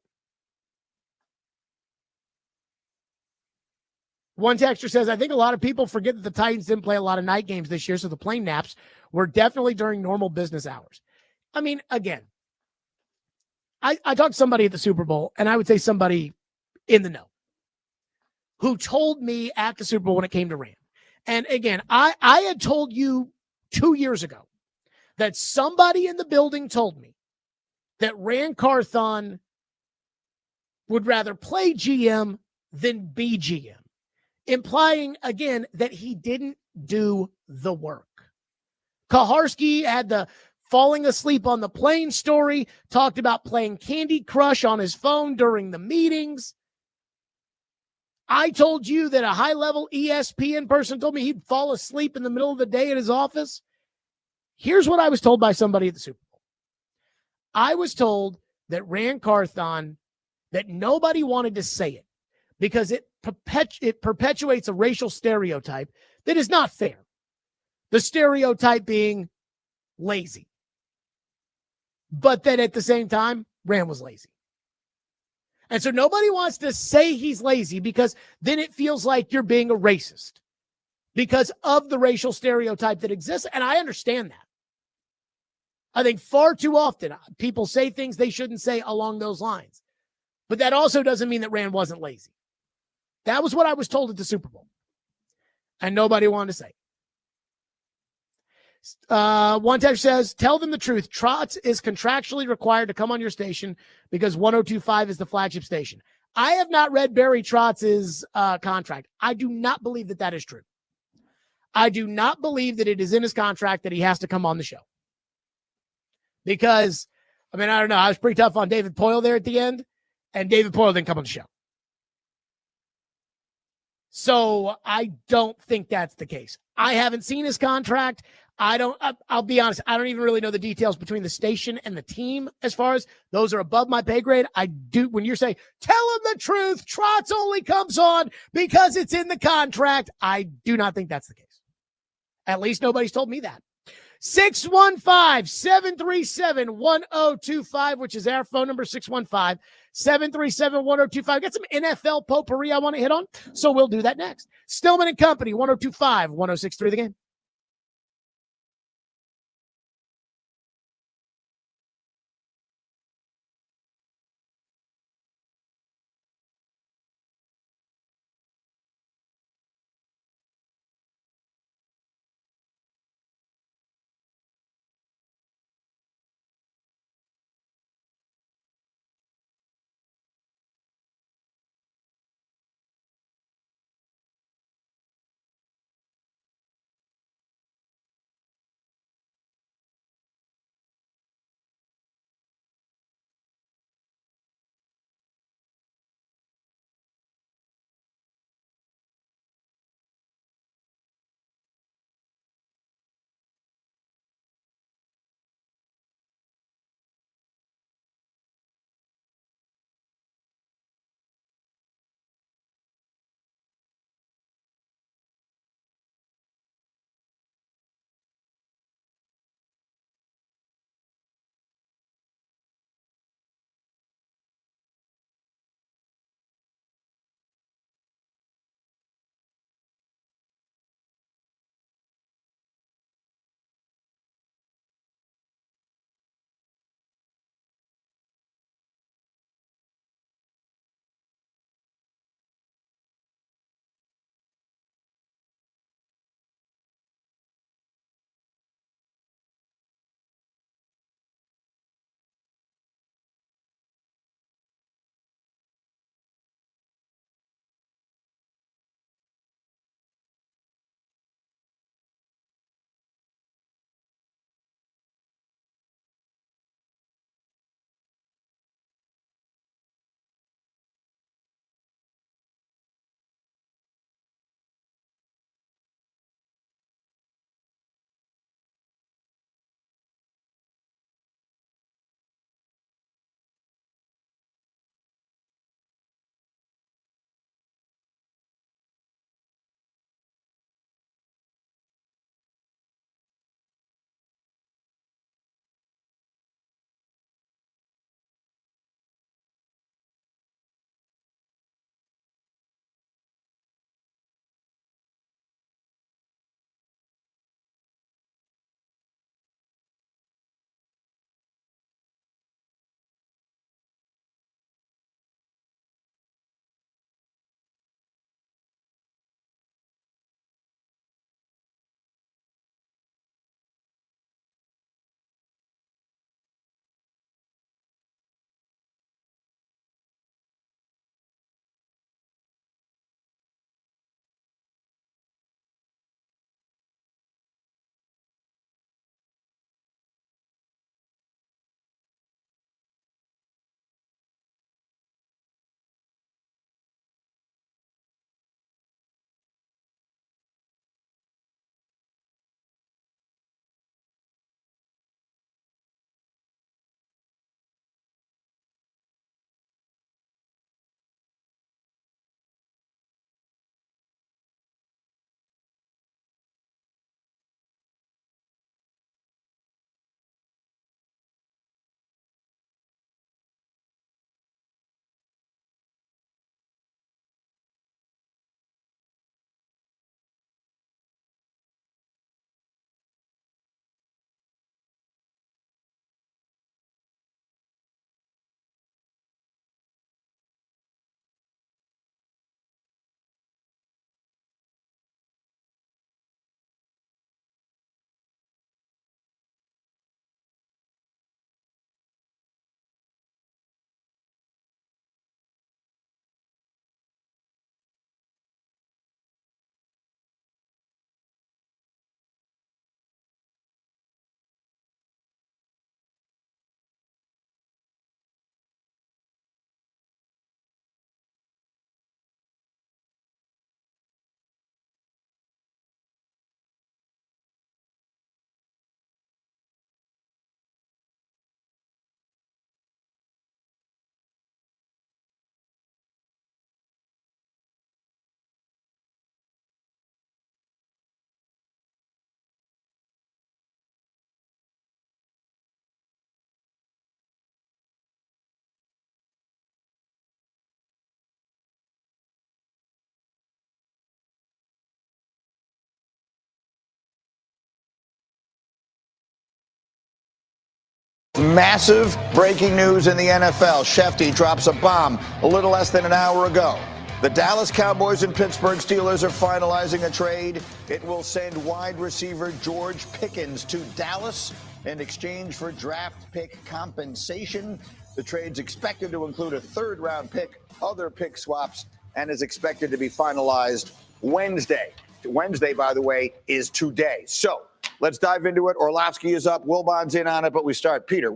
One texter says, I think a lot of people forget that the Titans didn't play a lot of night games this year, so the plane naps were definitely during normal business hours. I mean, again, I talked to somebody at the Super Bowl, and I would say somebody in the know, who told me at the Super Bowl when it came to Rand. And again, I had told you 2 years ago that somebody in the building told me that Rand Carthon would rather play GM than be GM, implying, again, that he didn't do the work. Kaharski had the falling asleep on the plane story, talked about playing Candy Crush on his phone during the meetings. I told you that a high-level ESPN person told me he'd fall asleep in the middle of the day at his office. Here's what I was told by somebody at the Super Bowl. I was told that Rand Carthon, that nobody wanted to say it because it perpetuates a racial stereotype that is not fair. The stereotype being lazy. But that at the same time, Rand was lazy. And so nobody wants to say he's lazy because then it feels like you're being a racist because of the racial stereotype that exists. And I understand that. I think far too often people say things they shouldn't say along those lines. But that also doesn't mean that Rand wasn't lazy. That was what I was told at the Super Bowl. And nobody wanted to say. One text says, tell them the truth. Trotz is contractually required to come on your station because 102.5 is the flagship station. I have not read Barry Trotz's contract. I do not believe that that is true. I do not believe that it is in his contract that he has to come on the show. Because, I mean, I don't know. I was pretty tough on David Poyle there at the end, and David Poyle didn't come on the show. So I don't think that's the case. I haven't seen his contract. I'll be honest, I don't even really know the details between the station and the team as far as those are above my pay grade. I do, when you're saying, tell him the truth, Trotz only comes on because it's in the contract. I do not think that's the case. At least nobody's told me that. 615-737-1025, which is our phone number, 615-737-1025. Got some NFL potpourri I want to hit on, so we'll do that next. Stillman and Company, 1025, 1063 The Game. Massive breaking news in the NFL. Shefty drops a bomb a little less than an hour ago. The Dallas Cowboys and Pittsburgh Steelers are finalizing a trade. It will send wide receiver George Pickens to Dallas in exchange for draft pick compensation. The trade's expected to include a third-round pick, other pick swaps, and is expected to be finalized Wednesday. Wednesday, by the way, is today. So let's dive into it. Orlovsky is up. Wilbon's in on it, but we start. Peter,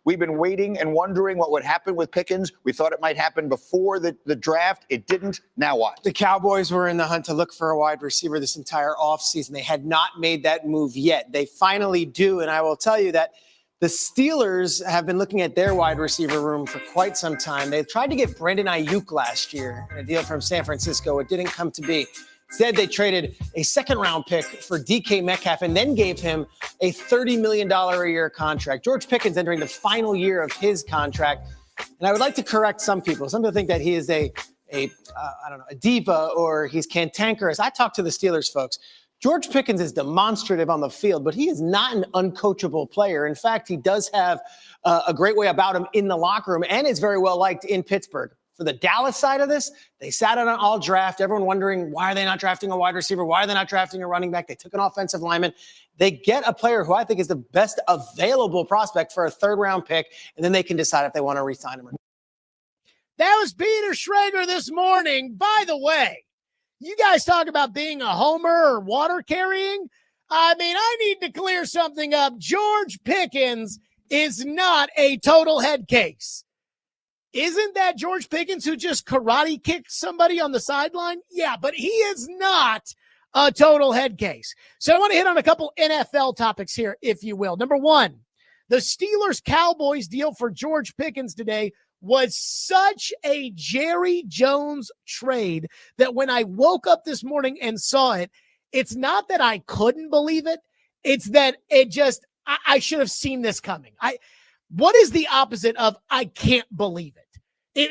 we've been waiting and wondering what would happen with Pickens. We thought it might happen before the draft. It didn't. Now what? The Cowboys were in the hunt to look for a wide receiver this entire offseason. They had not made that move yet. They finally do, and I will tell you that the Steelers have been looking at their wide receiver room for quite some time. They tried to get Brandon Ayuk last year in a deal from San Francisco. It didn't come to be. Instead, they traded a second-round pick for DK Metcalf and then gave him a $30 million a year contract. George Pickens entering the final year of his contract. And I would like to correct some people. Some people think that he is a diva or he's cantankerous. I talked to the Steelers folks. George Pickens is demonstrative on the field, but he is not an uncoachable player. In fact, he does have a great way about him in the locker room and is very well liked in Pittsburgh. For the Dallas side of this, they sat on an all draft. Everyone wondering, why are they not drafting a wide receiver? Why are they not drafting a running back? They took an offensive lineman. They get a player who I think is the best available prospect for a third-round pick, and then they can decide if they want to re-sign him or not. That was Peter Schrager this morning. By the way, you guys talk about being a homer or water carrying. I mean, I need to clear something up. George Pickens is not a total head case. Isn't that George Pickens who just karate kicked somebody on the sideline? Yeah, but he is not a total head case. So I want to hit on a couple NFL topics here, if you will. Number one, the Steelers-Cowboys deal for George Pickens today was such a Jerry Jones trade that when I woke up this morning and saw it, it's not that I couldn't believe it. It's that it just, I should have seen this coming. What is the opposite of I can't believe it?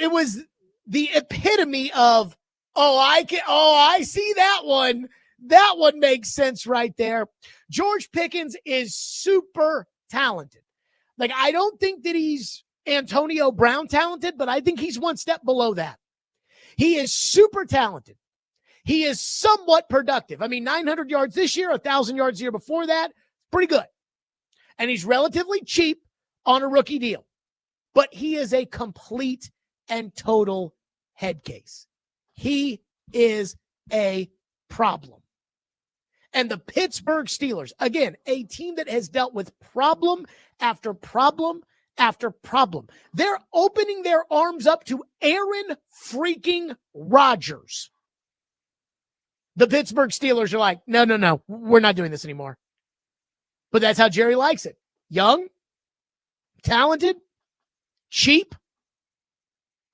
It was the epitome of, I see that one. That one makes sense right there. George Pickens is super talented. Like, I don't think that he's Antonio Brown talented, but I think he's one step below that. He is super talented. He is somewhat productive. I mean, 900 yards this year, 1,000 yards the year before that, pretty good. And he's relatively cheap on a rookie deal. But he is a complete and total head case. He is a problem. And the Pittsburgh Steelers, again, a team that has dealt with problem after problem after problem. They're opening their arms up to Aaron freaking Rodgers. The Pittsburgh Steelers are like, no, we're not doing this anymore. But that's how Jerry likes it. Young, talented, cheap,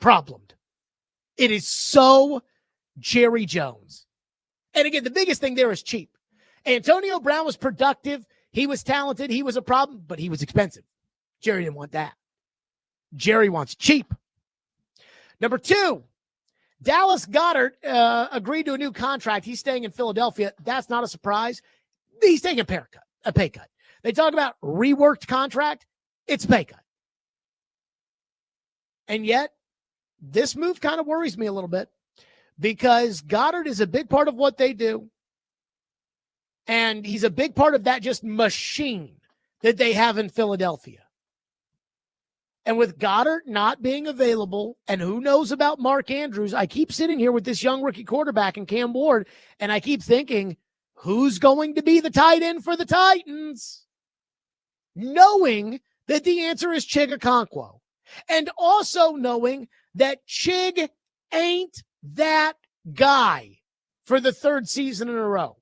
problemed. It is so Jerry Jones. And again, the biggest thing there is cheap. Antonio Brown was productive. He was talented. He was a problem, but he was expensive. Jerry didn't want that. Jerry wants cheap. Number two, Dallas Goedert agreed to a new contract. He's staying in Philadelphia. That's not a surprise. He's taking a pay cut. They talk about reworked contract. It's a pay cut. And yet, this move kind of worries me a little bit because Goddard is a big part of what they do. And he's a big part of that just machine that they have in Philadelphia. And with Goddard not being available, and who knows about Mark Andrews, I keep sitting here with this young rookie quarterback in Cam Ward, and I keep thinking, who's going to be the tight end for the Titans? Knowing that the answer is Chig Okonkwo. And also knowing that Chig ain't that guy for the third season in a row.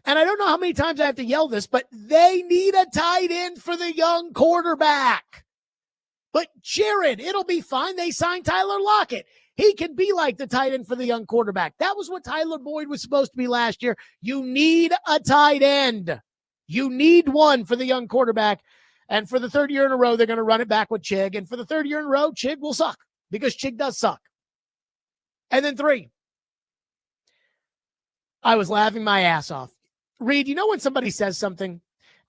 And I don't know how many times I have to yell this, but they need a tight end for the young quarterback. But Jared, it'll be fine. They signed Tyler Lockett. He can be like the tight end for the young quarterback. That was what Tyler Boyd was supposed to be last year. You need a tight end. You need one for the young quarterback. And for the third year in a row, they're going to run it back with Chig. And for the third year in a row, Chig will suck because Chig does suck. And then three, I was laughing my ass off. Reed, you know when somebody says something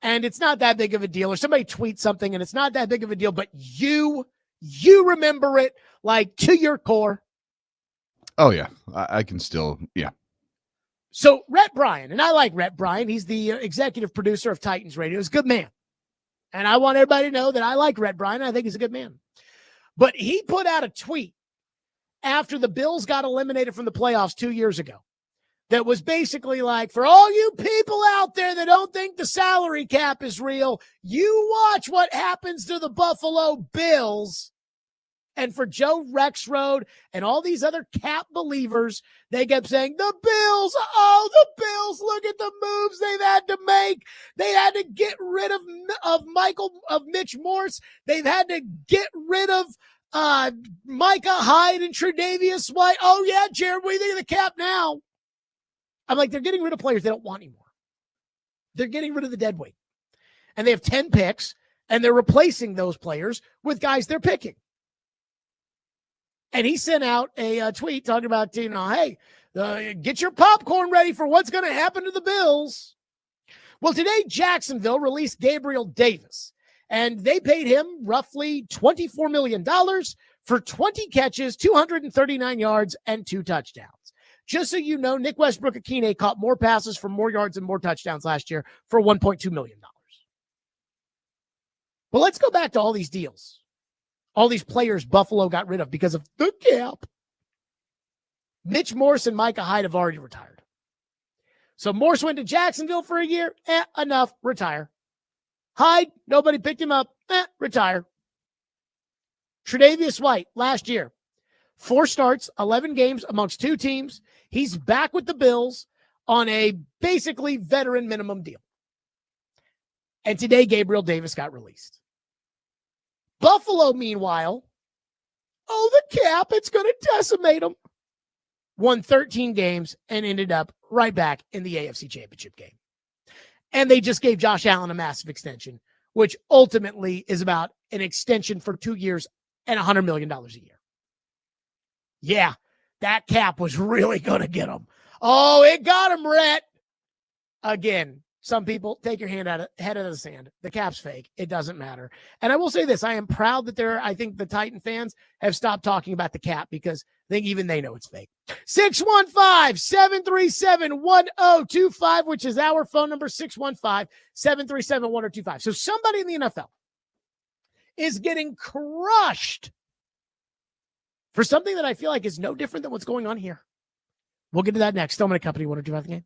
and it's not that big of a deal, or somebody tweets something and it's not that big of a deal, but you remember it like to your core. Oh yeah, I can still, yeah. So Rhett Bryan, and I like Rhett Bryan. He's the executive producer of Titans Radio. He's a good man. And I want everybody to know that I like Rhett Bryan. I think he's a good man. But he put out a tweet after the Bills got eliminated from the playoffs 2 years ago that was basically like, for all you people out there that don't think the salary cap is real, you watch what happens to the Buffalo Bills. And for Joe Rexrode and all these other cap believers, they kept saying, the Bills, look at the moves they've had to make. They had to get rid of Mitch Morse. They've had to get rid of Micah Hyde and Tre'Davious White. Oh, yeah, Jared, what do you think of the cap now? I'm like, they're getting rid of players they don't want anymore. They're getting rid of the dead weight. And they have 10 picks, and they're replacing those players with guys they're picking. And he sent out a tweet talking about, hey, get your popcorn ready for what's going to happen to the Bills. Well, today, Jacksonville released Gabriel Davis, and they paid him roughly $24 million for 20 catches, 239 yards, and 2 touchdowns. Just so you know, Nick Westbrook-Akine caught more passes for more yards and more touchdowns last year for $1.2 million. But let's go back to all these deals. All these players Buffalo got rid of because of the cap. Mitch Morse and Micah Hyde have already retired. So Morse went to Jacksonville for a year. Enough. Retire. Hyde, nobody picked him up. Retire. Tre'Davious White, last year, 4 starts, 11 games amongst 2 teams. He's back with the Bills on a basically veteran minimum deal. And today, Gabriel Davis got released. Buffalo, meanwhile, the cap, it's going to decimate them. Won 13 games and ended up right back in the AFC Championship game. And they just gave Josh Allen a massive extension, which ultimately is about an extension for 2 years and $100 million a year. Yeah, that cap was really going to get them. Oh, it got him, Rhett. Again, some people take your head out of the sand. The cap's fake. It doesn't matter. And I will say this. I am proud that I think the Titan fans have stopped talking about the cap because I think even they know it's fake. 615-737-1025, which is our phone number, 615-737-1025. So somebody in the NFL is getting crushed for something that I feel like is no different than what's going on here. We'll get to that next. Stillman & Company, 102.5 The Game.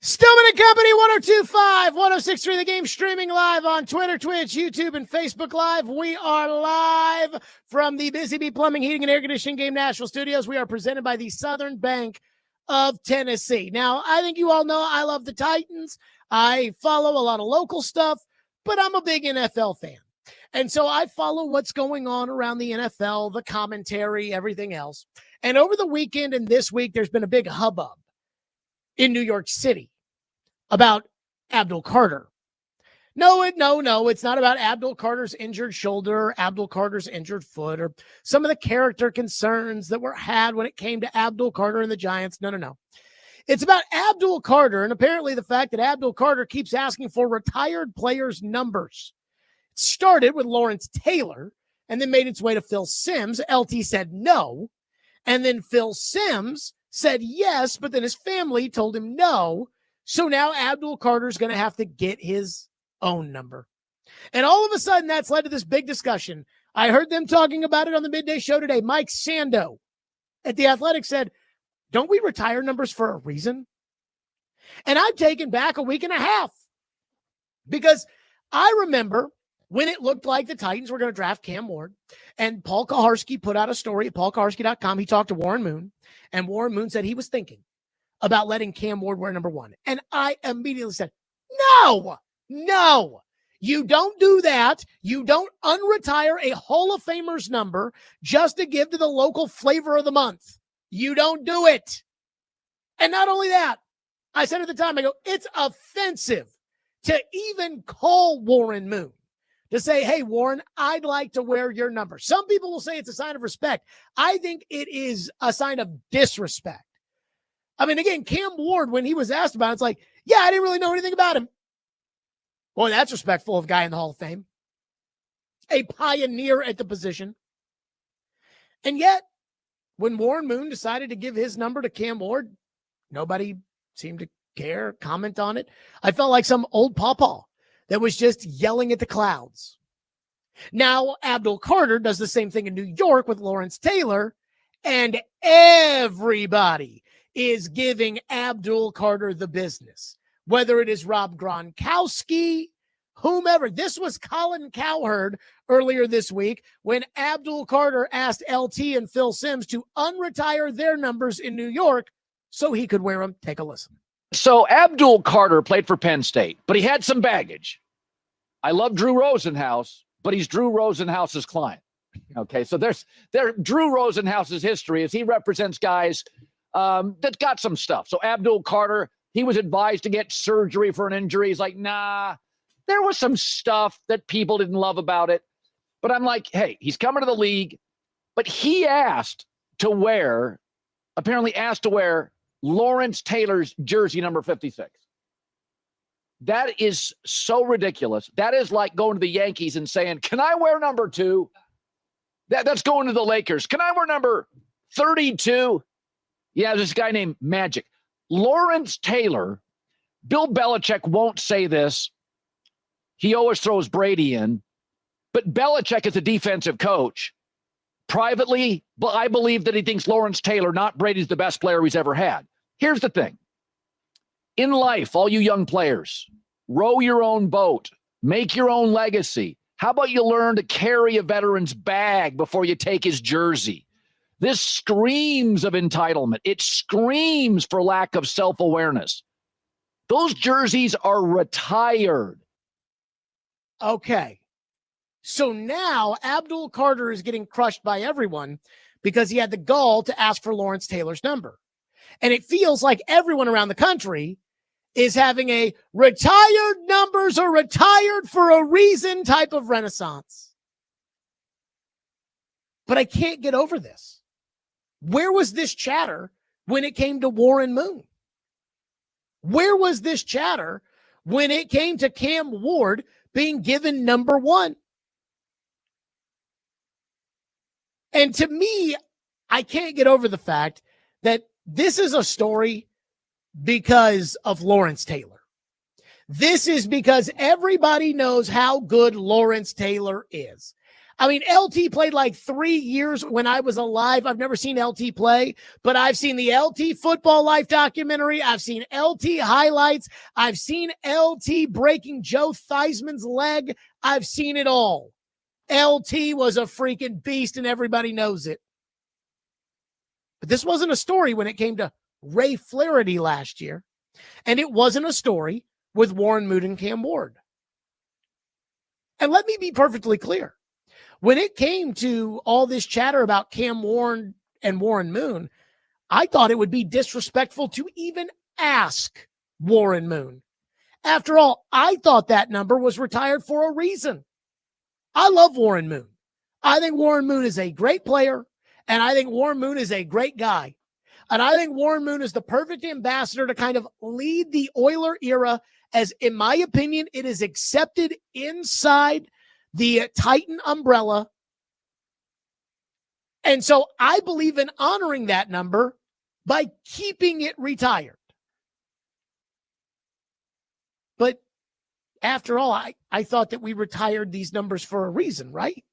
Stillman and Company, 1025, 1063, the game streaming live on Twitter, Twitch, YouTube, and Facebook Live. We are live from the Busy Bee Plumbing, Heating, and Air Conditioning Game Nashville Studios. We are presented by the Southern Bank of Tennessee. Now, I think you all know I love the Titans. I follow a lot of local stuff, but I'm a big NFL fan. And so I follow what's going on around the NFL, the commentary, everything else. And over the weekend and this week, there's been a big hubbub in New York City about Abdul Carter. No, it's not about Abdul Carter's injured shoulder, Abdul Carter's injured foot, or some of the character concerns that were had when it came to Abdul Carter and the Giants. No. It's about Abdul Carter, and apparently the fact that Abdul Carter keeps asking for retired players' numbers. It started with Lawrence Taylor and then made its way to Phil Simms. LT said no, and then Phil Simms said yes, but then his family told him no. So now Abdul Carter's going to have to get his own number. And all of a sudden, that's led to this big discussion. I heard them talking about it on the midday show today. Mike Sando at The Athletic said, don't we retire numbers for a reason? And I'm taken back a week and a half because I remember when it looked like the Titans were going to draft Cam Ward, and Paul Kaharski put out a story at paulkaharski.com. He talked to Warren Moon, and Warren Moon said he was thinking about letting Cam Ward wear number 1. And I immediately said, no, you don't do that. You don't unretire a Hall of Famer's number just to give to the local flavor of the month. You don't do it. And not only that, I said at the time, I go, it's offensive to even call Warren Moon to say, hey, Warren, I'd like to wear your number. Some people will say it's a sign of respect. I think it is a sign of disrespect. I mean, again, Cam Ward, when he was asked about it, it's like, yeah, I didn't really know anything about him. Boy, that's respectful of a guy in the Hall of Fame. A pioneer at the position. And yet, when Warren Moon decided to give his number to Cam Ward, nobody seemed to care, comment on it. I felt like some old pawpaw that was just yelling at the clouds. Now, Abdul Carter does the same thing in New York with Lawrence Taylor, and everybody is giving Abdul Carter the business, whether it is Rob Gronkowski, whomever. This was Colin Cowherd earlier this week when Abdul Carter asked LT and Phil Simms to unretire their numbers in New York so he could wear them. Take a listen. So Abdul Carter played for Penn State, but he had some baggage. I love Drew Rosenhaus, but he's Drew Rosenhaus's client. Okay, so there's Drew Rosenhaus's history is he represents guys that got some stuff. So Abdul Carter, he was advised to get surgery for an injury. He's like, nah, there was some stuff that people didn't love about it. But I'm like, hey, he's coming to the league. But he apparently asked to wear Lawrence Taylor's jersey number 56. That is so ridiculous. That is like going to the Yankees and saying, can I wear number 2? That's going to the Lakers. Can I wear number 32? Yeah, this guy named Magic. Lawrence Taylor, Bill Belichick won't say this. He always throws Brady in. But Belichick is a defensive coach. Privately, I believe that he thinks Lawrence Taylor, not Brady's the best player he's ever had. Here's the thing. In life, all you young players, row your own boat. Make your own legacy. How about you learn to carry a veteran's bag before you take his jersey? This screams of entitlement. It screams for lack of self-awareness. Those jerseys are retired. Okay. So now Abdul Carter is getting crushed by everyone because he had the gall to ask for Lawrence Taylor's number. And it feels like everyone around the country is having a retired numbers or retired for a reason type of renaissance. But I can't get over this. Where was this chatter when it came to Warren Moon? Where was this chatter when it came to Cam Ward being given number 1? And to me, I can't get over the fact that this is a story because of Lawrence Taylor. This is because everybody knows how good Lawrence Taylor is. I mean, LT played like 3 years when I was alive. I've never seen LT play, but I've seen the LT Football Life documentary. I've seen LT highlights. I've seen LT breaking Joe Theismann's leg. I've seen it all. LT was a freaking beast, and everybody knows it. But this wasn't a story when it came to Ray Flaherty last year, and it wasn't a story with Warren Moon and Cam Ward. And let me be perfectly clear. When it came to all this chatter about Cam Warren and Warren Moon, I thought it would be disrespectful to even ask Warren Moon. After all, I thought that number was retired for a reason. I love Warren Moon. I think Warren Moon is a great player, and I think Warren Moon is a great guy. And I think Warren Moon is the perfect ambassador to kind of lead the Oiler era, as in my opinion, it is accepted inside the Titan umbrella. And so I believe in honoring that number by keeping it retired. But after all, I thought that we retired these numbers for a reason, right?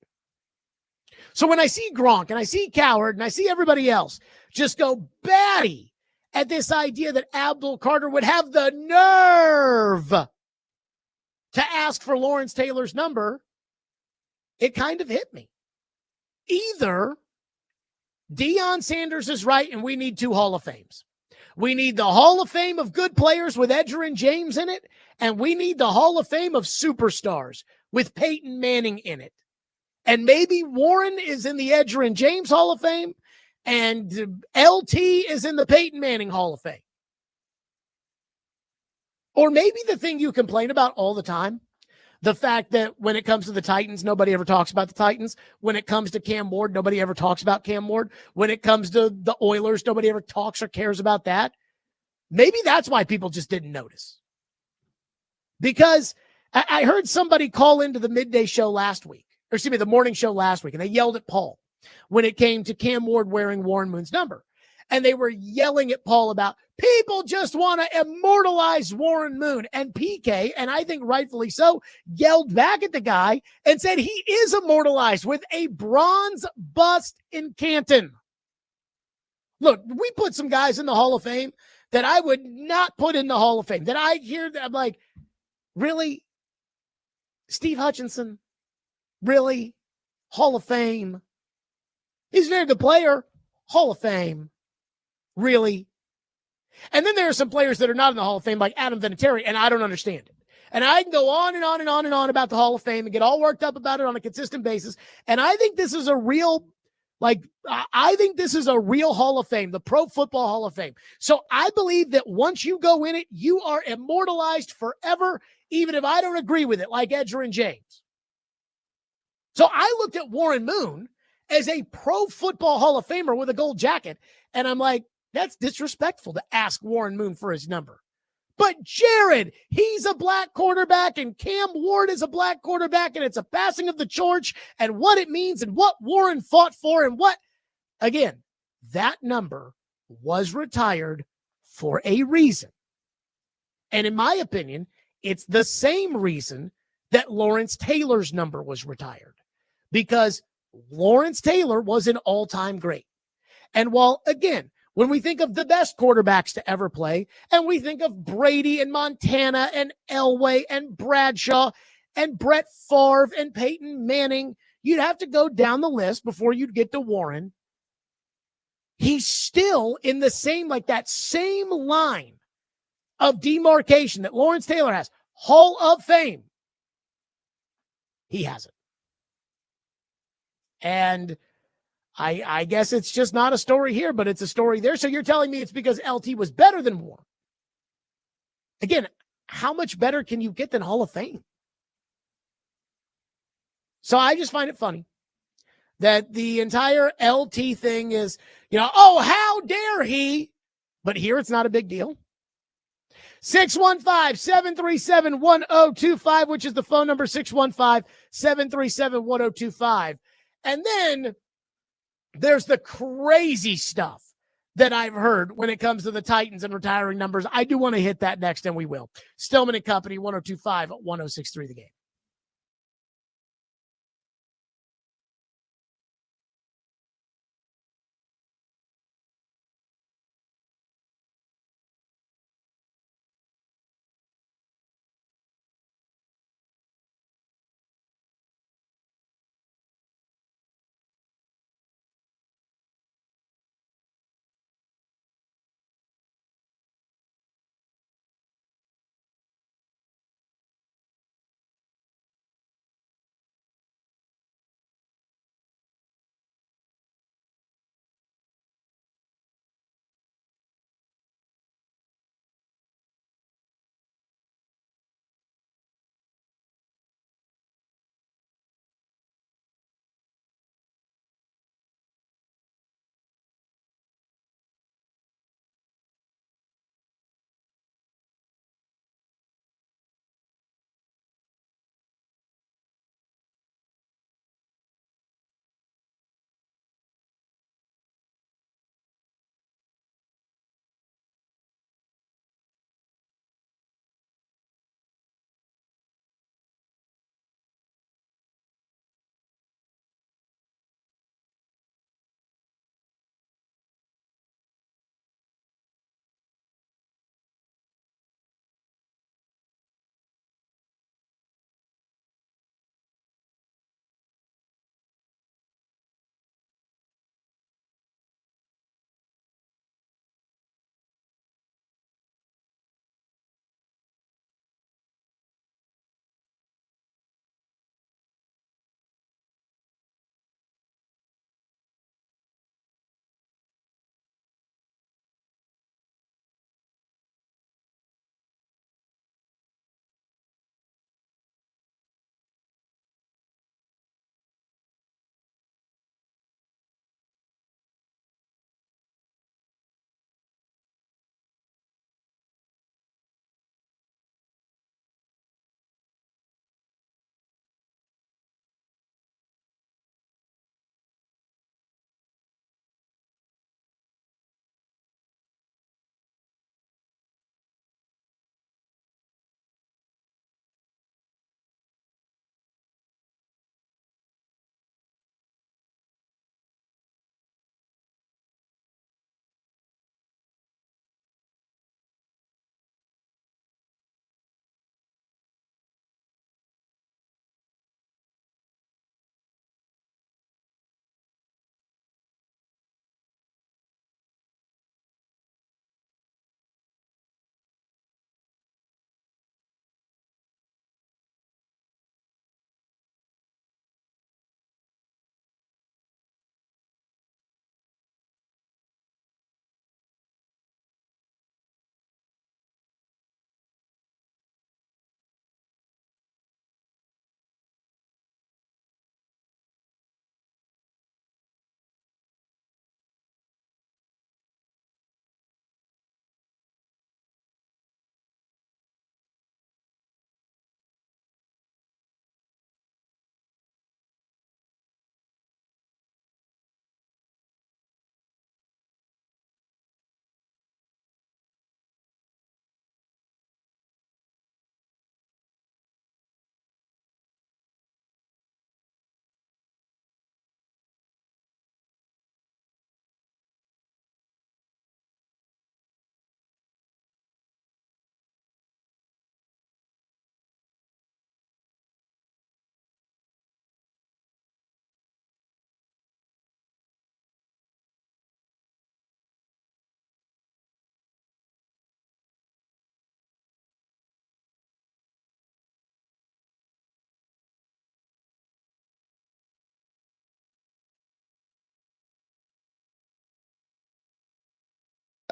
So when I see Gronk and I see Coward and I see everybody else just go batty at this idea that Abdul Carter would have the nerve to ask for Lawrence Taylor's number, it kind of hit me. Either Deion Sanders is right and we need 2 Hall of Fames. We need the Hall of Fame of good players with Edgerrin James in it, and we need the Hall of Fame of superstars with Peyton Manning in it. And maybe Warren is in the Edgerrin James Hall of Fame, and LT is in the Peyton Manning Hall of Fame. Or maybe the thing you complain about all the time, the fact that when it comes to the Titans, nobody ever talks about the Titans. When it comes to Cam Ward, nobody ever talks about Cam Ward. When it comes to the Oilers, nobody ever talks or cares about that. Maybe that's why people just didn't notice. Because I heard somebody call into the midday show last week, or excuse me, the morning show last week, and they yelled at Paul when it came to Cam Ward wearing Warren Moon's number. And they were yelling at Paul about people just want to immortalize Warren Moon. And PK, and I think rightfully so, yelled back at the guy and said he is immortalized with a bronze bust in Canton. Look, we put some guys in the Hall of Fame that I would not put in the Hall of Fame. That I hear, that I'm like, really? Steve Hutchinson? Really? Hall of Fame? He's a very good player. Hall of Fame. Really? And then there are some players that are not in the Hall of Fame, like Adam Vinatieri, and I don't understand it. And I can go on and on and on and on about the Hall of Fame and get all worked up about it on a consistent basis. And I think this is a real, I think this is a real Hall of Fame, the Pro Football Hall of Fame. So I believe that once you go in it, you are immortalized forever, even if I don't agree with it, like Edgerrin James. So I looked at Warren Moon as a Pro Football Hall of Famer with a gold jacket, and I'm like, that's disrespectful to ask Warren Moon for his number. But Jared, he's a black quarterback, and Cam Ward is a black quarterback, and it's a passing of the torch and what it means and what Warren fought for and what, again, that number was retired for a reason. And in my opinion, it's the same reason that Lawrence Taylor's number was retired, because Lawrence Taylor was an all-time great. And while, again, when we think of the best quarterbacks to ever play, and we think of Brady and Montana and Elway and Bradshaw and Brett Favre and Peyton Manning, you'd have to go down the list before you'd get to Warren. He's still in the same, like that same line of demarcation that Lawrence Taylor has. Hall of Fame. He hasn't. And I guess it's just not a story here, but it's a story there. So you're telling me it's because LT was better than Warren. Again, how much better can you get than Hall of Fame? So I just find it funny that the entire LT thing is, oh, how dare he? But here it's not a big deal. 615-737-1025, which is the phone number, 615-737-1025. And then there's the crazy stuff that I've heard when it comes to the Titans and retiring numbers. I do want to hit that next, and we will. Stillman and Company, 102.5 at 106.3 The Game.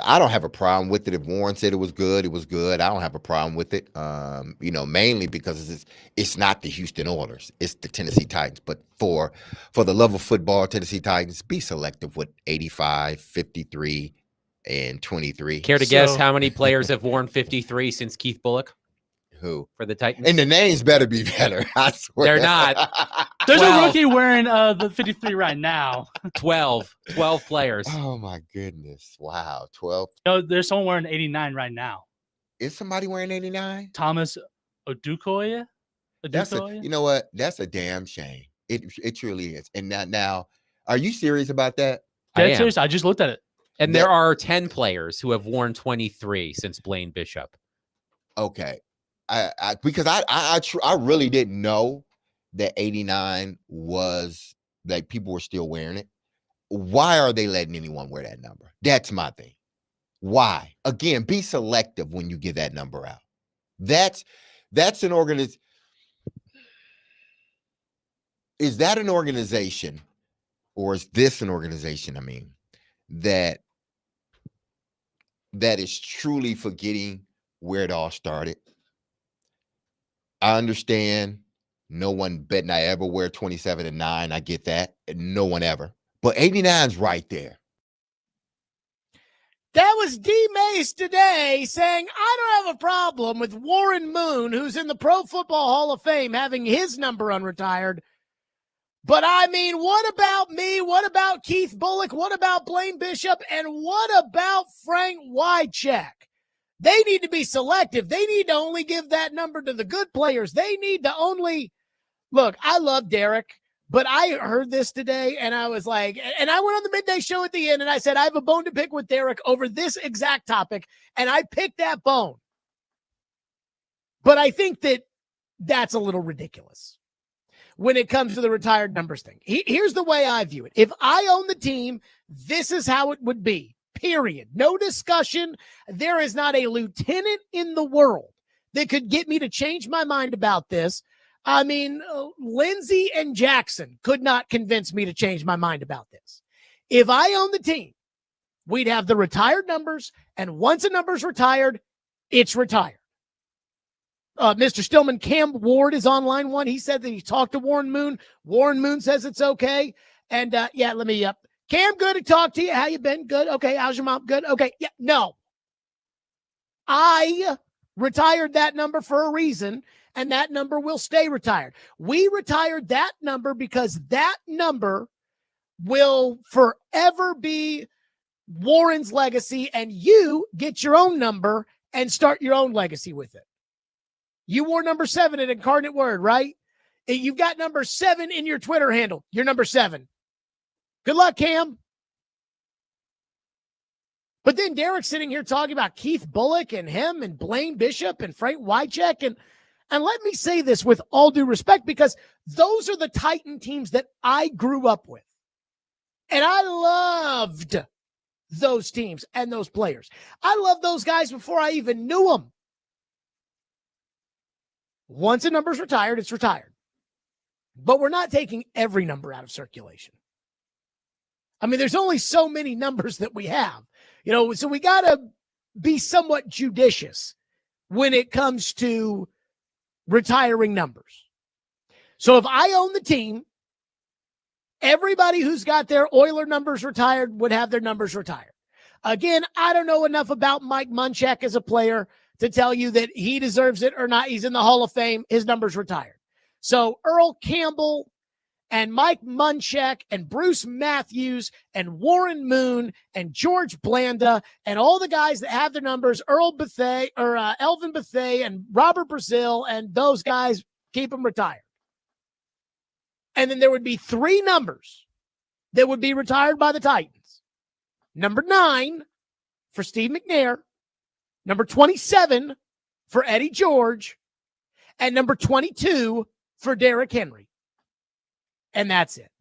I don't have a problem with it. If Warren said it was good, it was good. I don't have a problem with it. Mainly because it's not the Houston Oilers, it's the Tennessee Titans. But for the love of football, Tennessee Titans, be selective with 85, 53, and 23. Care to guess how many players have worn 53 since Keith Bullock? Who? For the Titans? And the names better be better. I swear. They're not. There's a rookie wearing the 53 right now. 12 players. Oh my goodness. Wow. 12. No, there's someone wearing 89 right now. Is somebody wearing 89? Thomas Odukoya? You know what? That's a damn shame. It truly is. And now, are you serious about that? Dead serious. I just looked at it. And there are 10 players who have worn 23 since Blaine Bishop. Okay. Because I really didn't know that 89 was like people were still wearing it. Why are they letting anyone wear that number? That's my thing. Why? Again, be selective when you give that number out. That's an organization. Is that an organization, or is this an organization? I mean, that is truly forgetting where it all started. I understand no one betting I ever wear 27 and 9. I get that. No one ever. But 89's right there. That was D. Mace today saying, I don't have a problem with Warren Moon, who's in the Pro Football Hall of Fame, having his number unretired. But I mean, what about me? What about Keith Bullock? What about Blaine Bishop? And what about Frank Wycheck? They need to be selective. They need to only give that number to the good players. They need to only look. I love Derek, but I heard this today and I was like, and I went on the midday show at the end and I said, I have a bone to pick with Derek over this exact topic. And I picked that bone. But I think that that's a little ridiculous when it comes to the retired numbers thing. Here's the way I view it. If I own the team, this is how it would be. Period. No discussion. There is not a lieutenant in the world that could get me to change my mind about this. I mean, Lindsey and Jackson could not convince me to change my mind about this. If I own the team, we'd have the retired numbers, and once a number's retired, it's retired. Mr. Stillman, Cam Ward is on line one. He said that he talked to Warren Moon. Warren Moon says it's okay. And let me Cam, good to talk to you. How you been? Good. Okay. How's your mom? Good. Okay. Yeah. No. I retired that number for a reason, and that number will stay retired. We retired that number because that number will forever be Warren's legacy, and you get your own number and start your own legacy with it. You wore number 7 at Incarnate Word, right? You've got number 7 in your Twitter handle. You're number 7. Good luck, Cam. But then Derek's sitting here talking about Keith Bullock and him and Blaine Bishop and Frank Wycheck. And let me say this with all due respect, because those are the Titan teams that I grew up with. And I loved those teams and those players. I loved those guys before I even knew them. Once a number's retired, it's retired. But we're not taking every number out of circulation. I mean, there's only so many numbers that we have, so we got to be somewhat judicious when it comes to retiring numbers. So if I own the team, everybody who's got their Oiler numbers retired would have their numbers retired. Again, I don't know enough about Mike Munchak as a player to tell you that he deserves it or not. He's in the Hall of Fame. His number's retired. So Earl Campbell and Mike Munchak and Bruce Matthews and Warren Moon and George Blanda and all the guys that have their numbers, Elvin Bethea and Robert Brazil, and those guys, keep them retired. And then there would be 3 numbers that would be retired by the Titans. Number 9 for Steve McNair, number 27 for Eddie George, and number 22 for Derrick Henry. And that's it.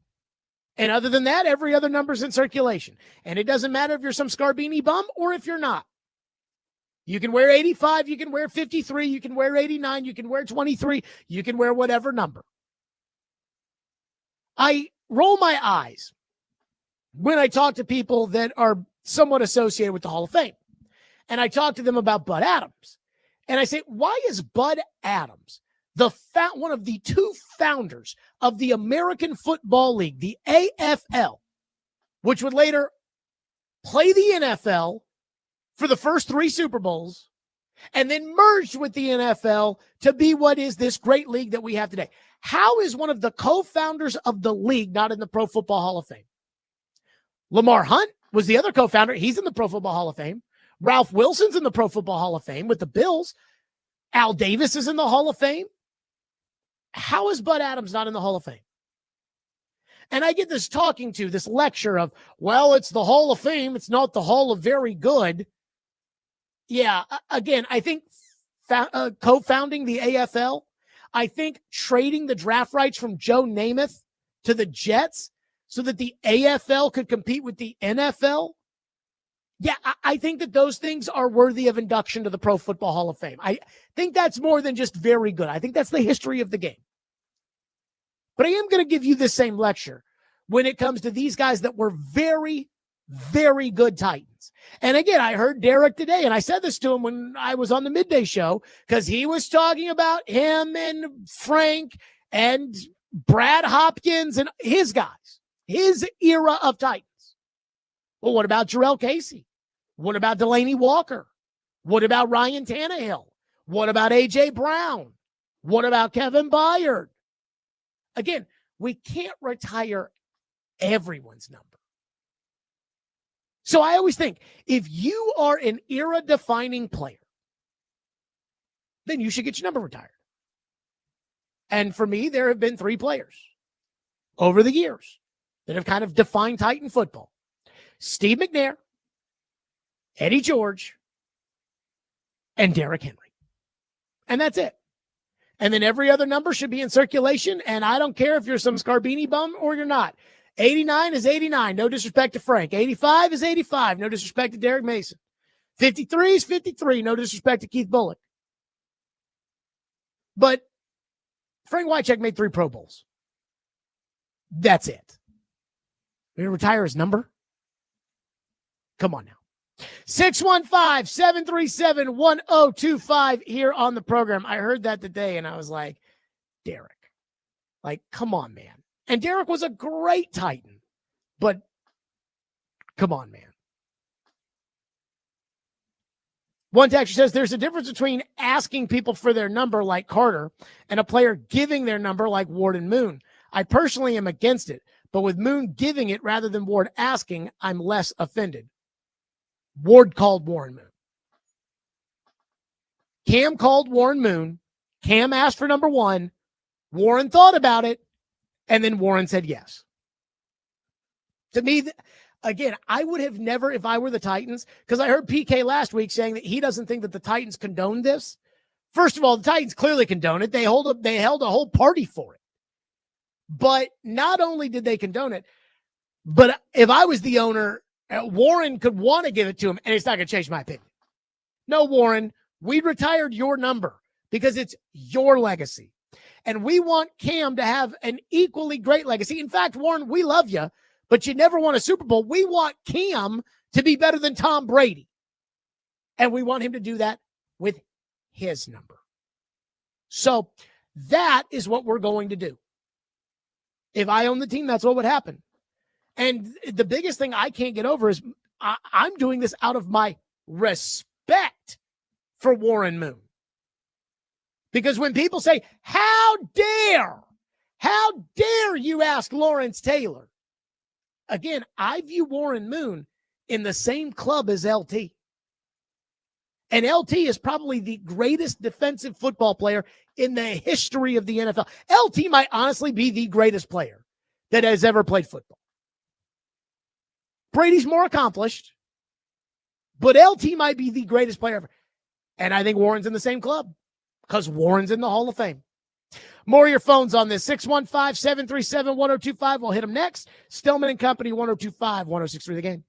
And other than that, every other number's in circulation. And it doesn't matter if you're some Scarbini bum or if you're not. You can wear 85, you can wear 53, you can wear 89, you can wear 23, you can wear whatever number. I roll my eyes when I talk to people that are somewhat associated with the Hall of Fame. And I talked to them about Bud Adams. And I say, why is Bud Adams one of the two founders of the American Football League, the AFL, which would later play the NFL for the first 3 Super Bowls, and then merged with the NFL to be what is this great league that we have today? How is one of the co-founders of the league not in the Pro Football Hall of Fame? Lamar Hunt was the other co-founder. He's in the Pro Football Hall of Fame. Ralph Wilson's in the Pro Football Hall of Fame with the Bills. Al Davis is in the Hall of Fame. How is Bud Adams not in the Hall of Fame? And I get this lecture of, well, it's the Hall of Fame. It's not the Hall of Very Good. Yeah, again, I think co-founding the AFL, I think trading the draft rights from Joe Namath to the Jets so that the AFL could compete with the NFL. Yeah, I think that those things are worthy of induction to the Pro Football Hall of Fame. I think that's more than just very good. I think that's the history of the game. But I am going to give you the same lecture when it comes to these guys that were very, very good Titans. And again, I heard Derek today, and I said this to him when I was on the midday show, because he was talking about him and Frank and Brad Hopkins and his guys, his era of Titans. Well, what about Jarrell Casey? What about Delaney Walker? What about Ryan Tannehill? What about A.J. Brown? What about Kevin Byard? Again, we can't retire everyone's number. So I always think, if you are an era-defining player, then you should get your number retired. And for me, there have been 3 players over the years that have kind of defined Titan football. Steve McNair, Eddie George, and Derrick Henry. And that's it. And then every other number should be in circulation, and I don't care if you're some Scarbini bum or you're not. 89 is 89, no disrespect to Frank. 85 is 85, no disrespect to Derek Mason. 53 is 53, no disrespect to Keith Bullock. But Frank Wycheck made 3 Pro Bowls. That's it. We're going to retire his number? Come on now. 615-737-1025 here on the program. I heard that today, and I was like, Derek, like, come on, man. And Derek was a great Titan, but come on, man. One texter says there's a difference between asking people for their number like Carter and a player giving their number like Ward and Moon. I personally am against it, but with Moon giving it rather than Ward asking, I'm less offended. Ward called Warren Moon. Cam called Warren Moon. Cam asked for number 1. Warren thought about it, and then Warren said yes. To me, again, I would have never, if I were the Titans, because I heard PK last week saying that he doesn't think that the Titans condone this. First of all, the Titans clearly condone it. They held a whole party for it. But not only did they condone it, but if I was the owner, Warren could want to give it to him, and it's not going to change my opinion. No, Warren, we retired your number because it's your legacy. And we want Cam to have an equally great legacy. In fact, Warren, we love you, but you never won a Super Bowl. We want Cam to be better than Tom Brady. And we want him to do that with his number. So that is what we're going to do. If I own the team, that's what would happen. And the biggest thing I can't get over is I'm doing this out of my respect for Warren Moon. Because when people say, how dare you ask Lawrence Taylor? Again, I view Warren Moon in the same club as LT. And LT is probably the greatest defensive football player in the history of the NFL. LT might honestly be the greatest player that has ever played football. Brady's more accomplished, but LT might be the greatest player ever. And I think Warren's in the same club because Warren's in the Hall of Fame. More of your phones on this. 615-737-1025. We'll hit them next. Stillman and Company, 1025-1063 The Game.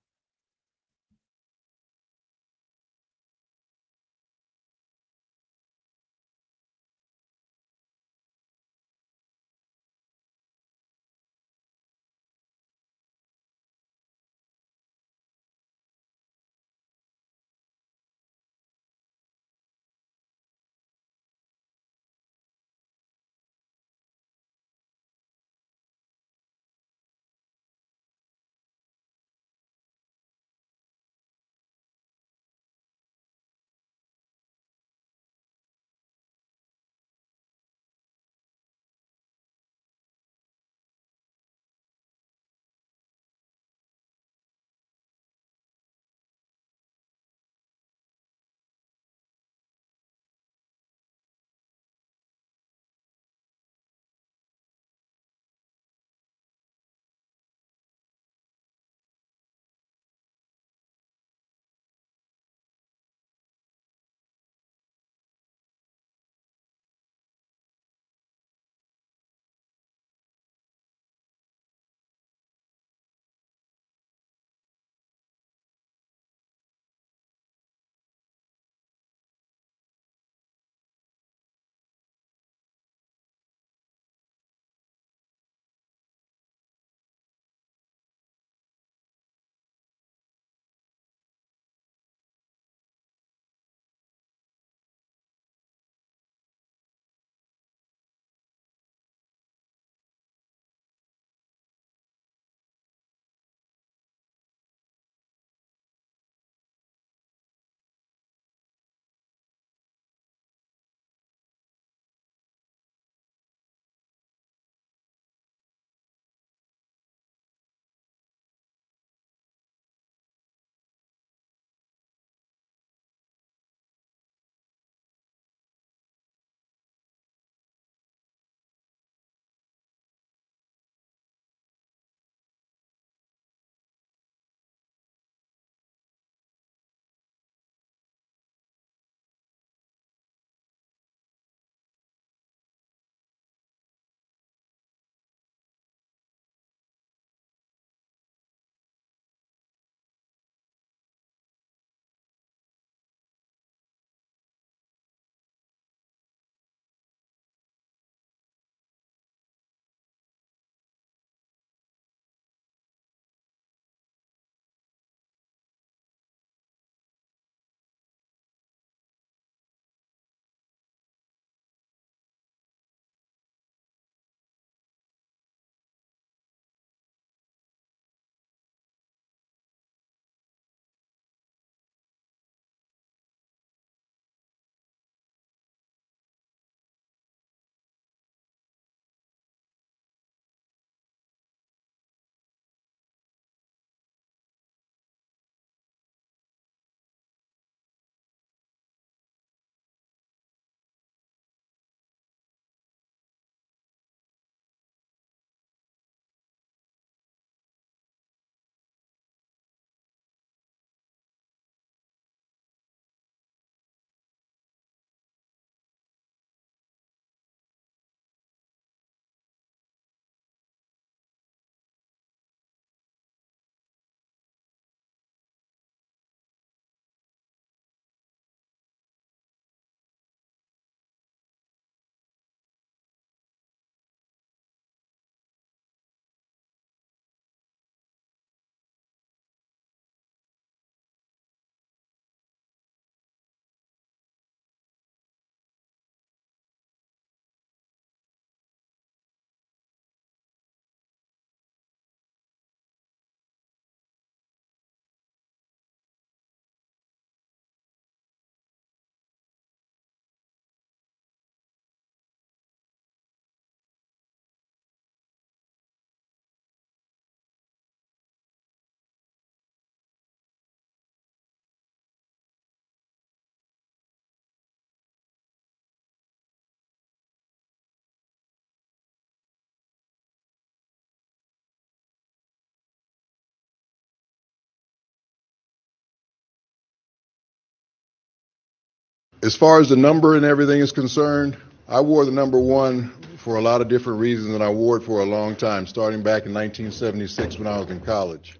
as far as the number and everything is concerned, I wore the number 1 for a lot of different reasons, and I wore it for a long time, starting back in 1976 when I was in college.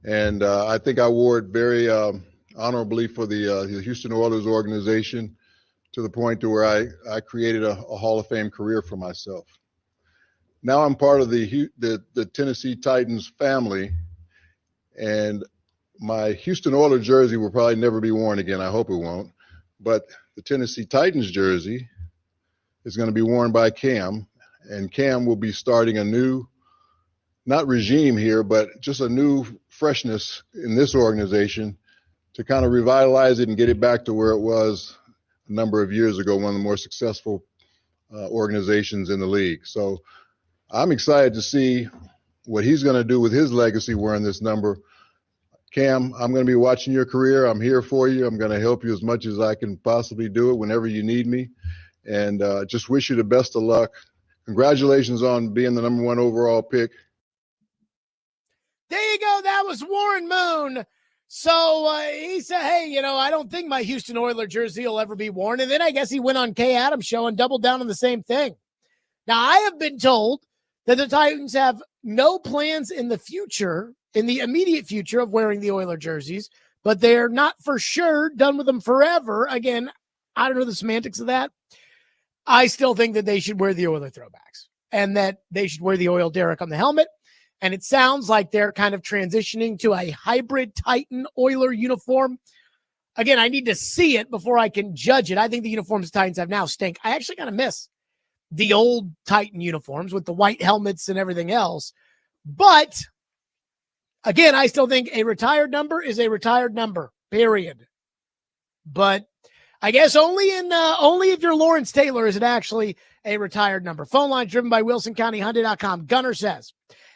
And I think I wore it very honorably for the Houston Oilers organization, to the point to where I created a Hall of Fame career for myself. Now I'm part of the Tennessee Titans family, and my Houston Oilers jersey will probably never be worn again. I hope it won't. But the Tennessee Titans jersey is going to be worn by Cam, and Cam will be starting a new, not regime here, but just a new freshness in this organization to kind of revitalize it and get it back to where it was a number of years ago, one of the more successful organizations in the league. So I'm excited to see what he's going to do with his legacy wearing this number. Cam, I'm going to be watching your career. I'm here for you. I'm going to help you as much as I can possibly do it whenever you need me. And just wish you the best of luck. Congratulations on being the number 1 overall pick. There you go. That was Warren Moon. So he said, hey, I don't think my Houston Oilers jersey will ever be worn. And then I guess he went on Kay Adams' show and doubled down on the same thing. Now, I have been told that the Titans have no plans in the future, in the immediate future, of wearing the Oilers jerseys, but they're not for sure done with them forever. Again, I don't know the semantics of that. I still think that they should wear the Oilers throwbacks and that they should wear the oil derrick on the helmet. And it sounds like they're kind of transitioning to a hybrid Titan Oiler uniform. Again, I need to see it before I can judge it. I think the uniforms the Titans have now stink. I actually kind of miss the old Titan uniforms with the white helmets and everything else. But again, I still think a retired number is a retired number, period. But I guess only if you're Lawrence Taylor is it actually a retired number. Phone line driven by WilsonCountyHyundai.com. Gunner says,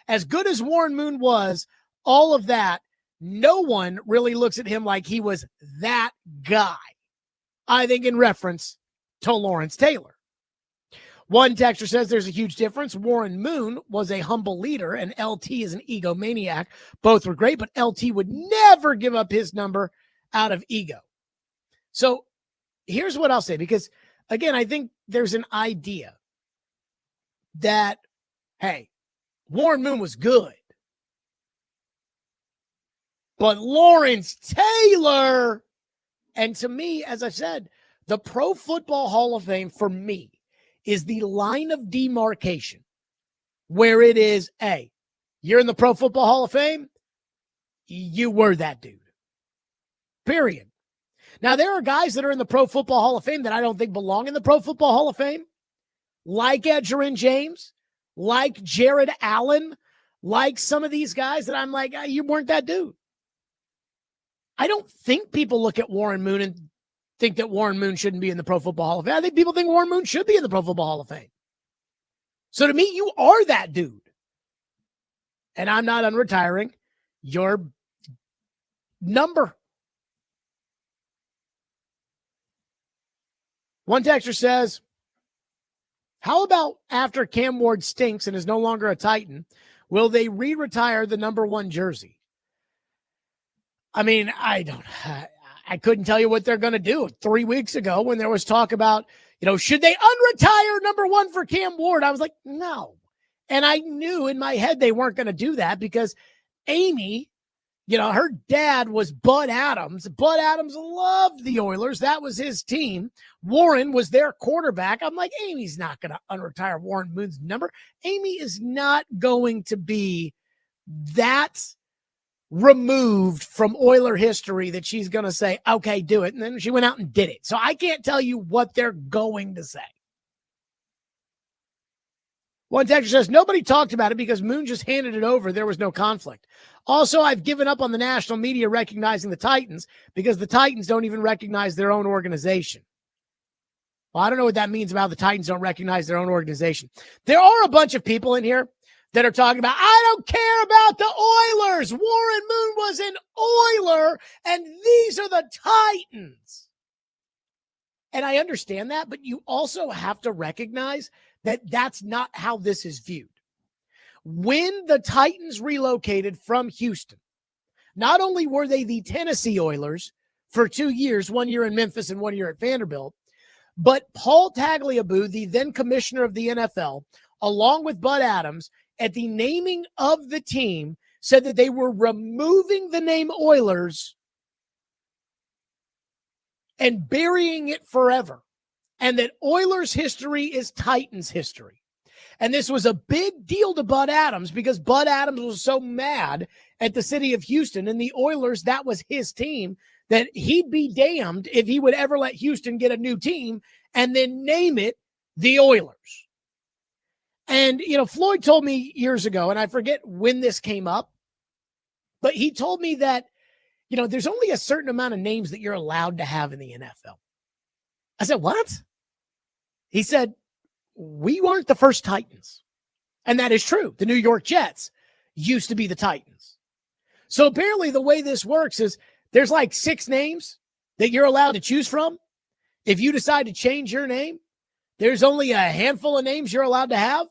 as good as Warren Moon was, all of that, no one really looks at him like he was that guy. I think in reference to Lawrence Taylor. One texter says there's a huge difference. Warren Moon was a humble leader and LT is an egomaniac. Both were great, but LT would never give up his number out of ego. So here's what I'll say, because again, I think there's an idea that, hey, Warren Moon was good, but Lawrence Taylor, and to me, as I said, the Pro Football Hall of Fame for me is the line of demarcation where it is, hey, you're in the Pro Football Hall of Fame, you were that dude. Period. Now, there are guys that are in the Pro Football Hall of Fame that I don't think belong in the Pro Football Hall of Fame, like Edgerrin James, like Jared Allen, like some of these guys that I'm like, you weren't that dude. I don't think people look at Warren Moon and think that Warren Moon shouldn't be in the Pro Football Hall of Fame. I think people think Warren Moon should be in the Pro Football Hall of Fame. So to me, you are that dude. And I'm not unretiring your number. One texter says, how about after Cam Ward stinks and is no longer a Titan, will they re-retire the number 1 jersey? I mean, I couldn't tell you what they're going to do. 3 weeks ago when there was talk about, should they unretire number 1 for Cam Ward? I was like, no. And I knew in my head they weren't going to do that because Amy, her dad was Bud Adams. Bud Adams loved the Oilers. That was his team. Warren was their quarterback. I'm like, Amy's not going to unretire Warren Moon's number. Amy is not going to be that removed from Oiler history that she's going to say, okay, do it. And then she went out and did it. So I can't tell you what they're going to say. One texter says, nobody talked about it because Moon just handed it over. There was no conflict. Also, I've given up on the national media recognizing the Titans because the Titans don't even recognize their own organization. Well, I don't know what that means about the Titans don't recognize their own organization. There are a bunch of people in here that are talking about, I don't care about the Oilers. Warren Moon was an Oiler, and these are the Titans. And I understand that, but you also have to recognize that that's not how this is viewed. When the Titans relocated from Houston, not only were they the Tennessee Oilers for 2 years, 1 year in Memphis and 1 year at Vanderbilt. But Paul Tagliabue, the then commissioner of the NFL, along with Bud Adams, at the naming of the team, said that they were removing the name Oilers and burying it forever, and that Oilers history is Titans history. And this was a big deal to Bud Adams because Bud Adams was so mad at the city of Houston and the Oilers, that was his team, that he'd be damned if he would ever let Houston get a new team and then name it the Oilers. And, Floyd told me years ago, and I forget when this came up, but he told me that, there's only a certain amount of names that you're allowed to have in the NFL. I said, what? He said, we weren't the first Titans. And that is true. The New York Jets used to be the Titans. So apparently the way this works is there's like 6 names that you're allowed to choose from. If you decide to change your name, there's only a handful of names you're allowed to have.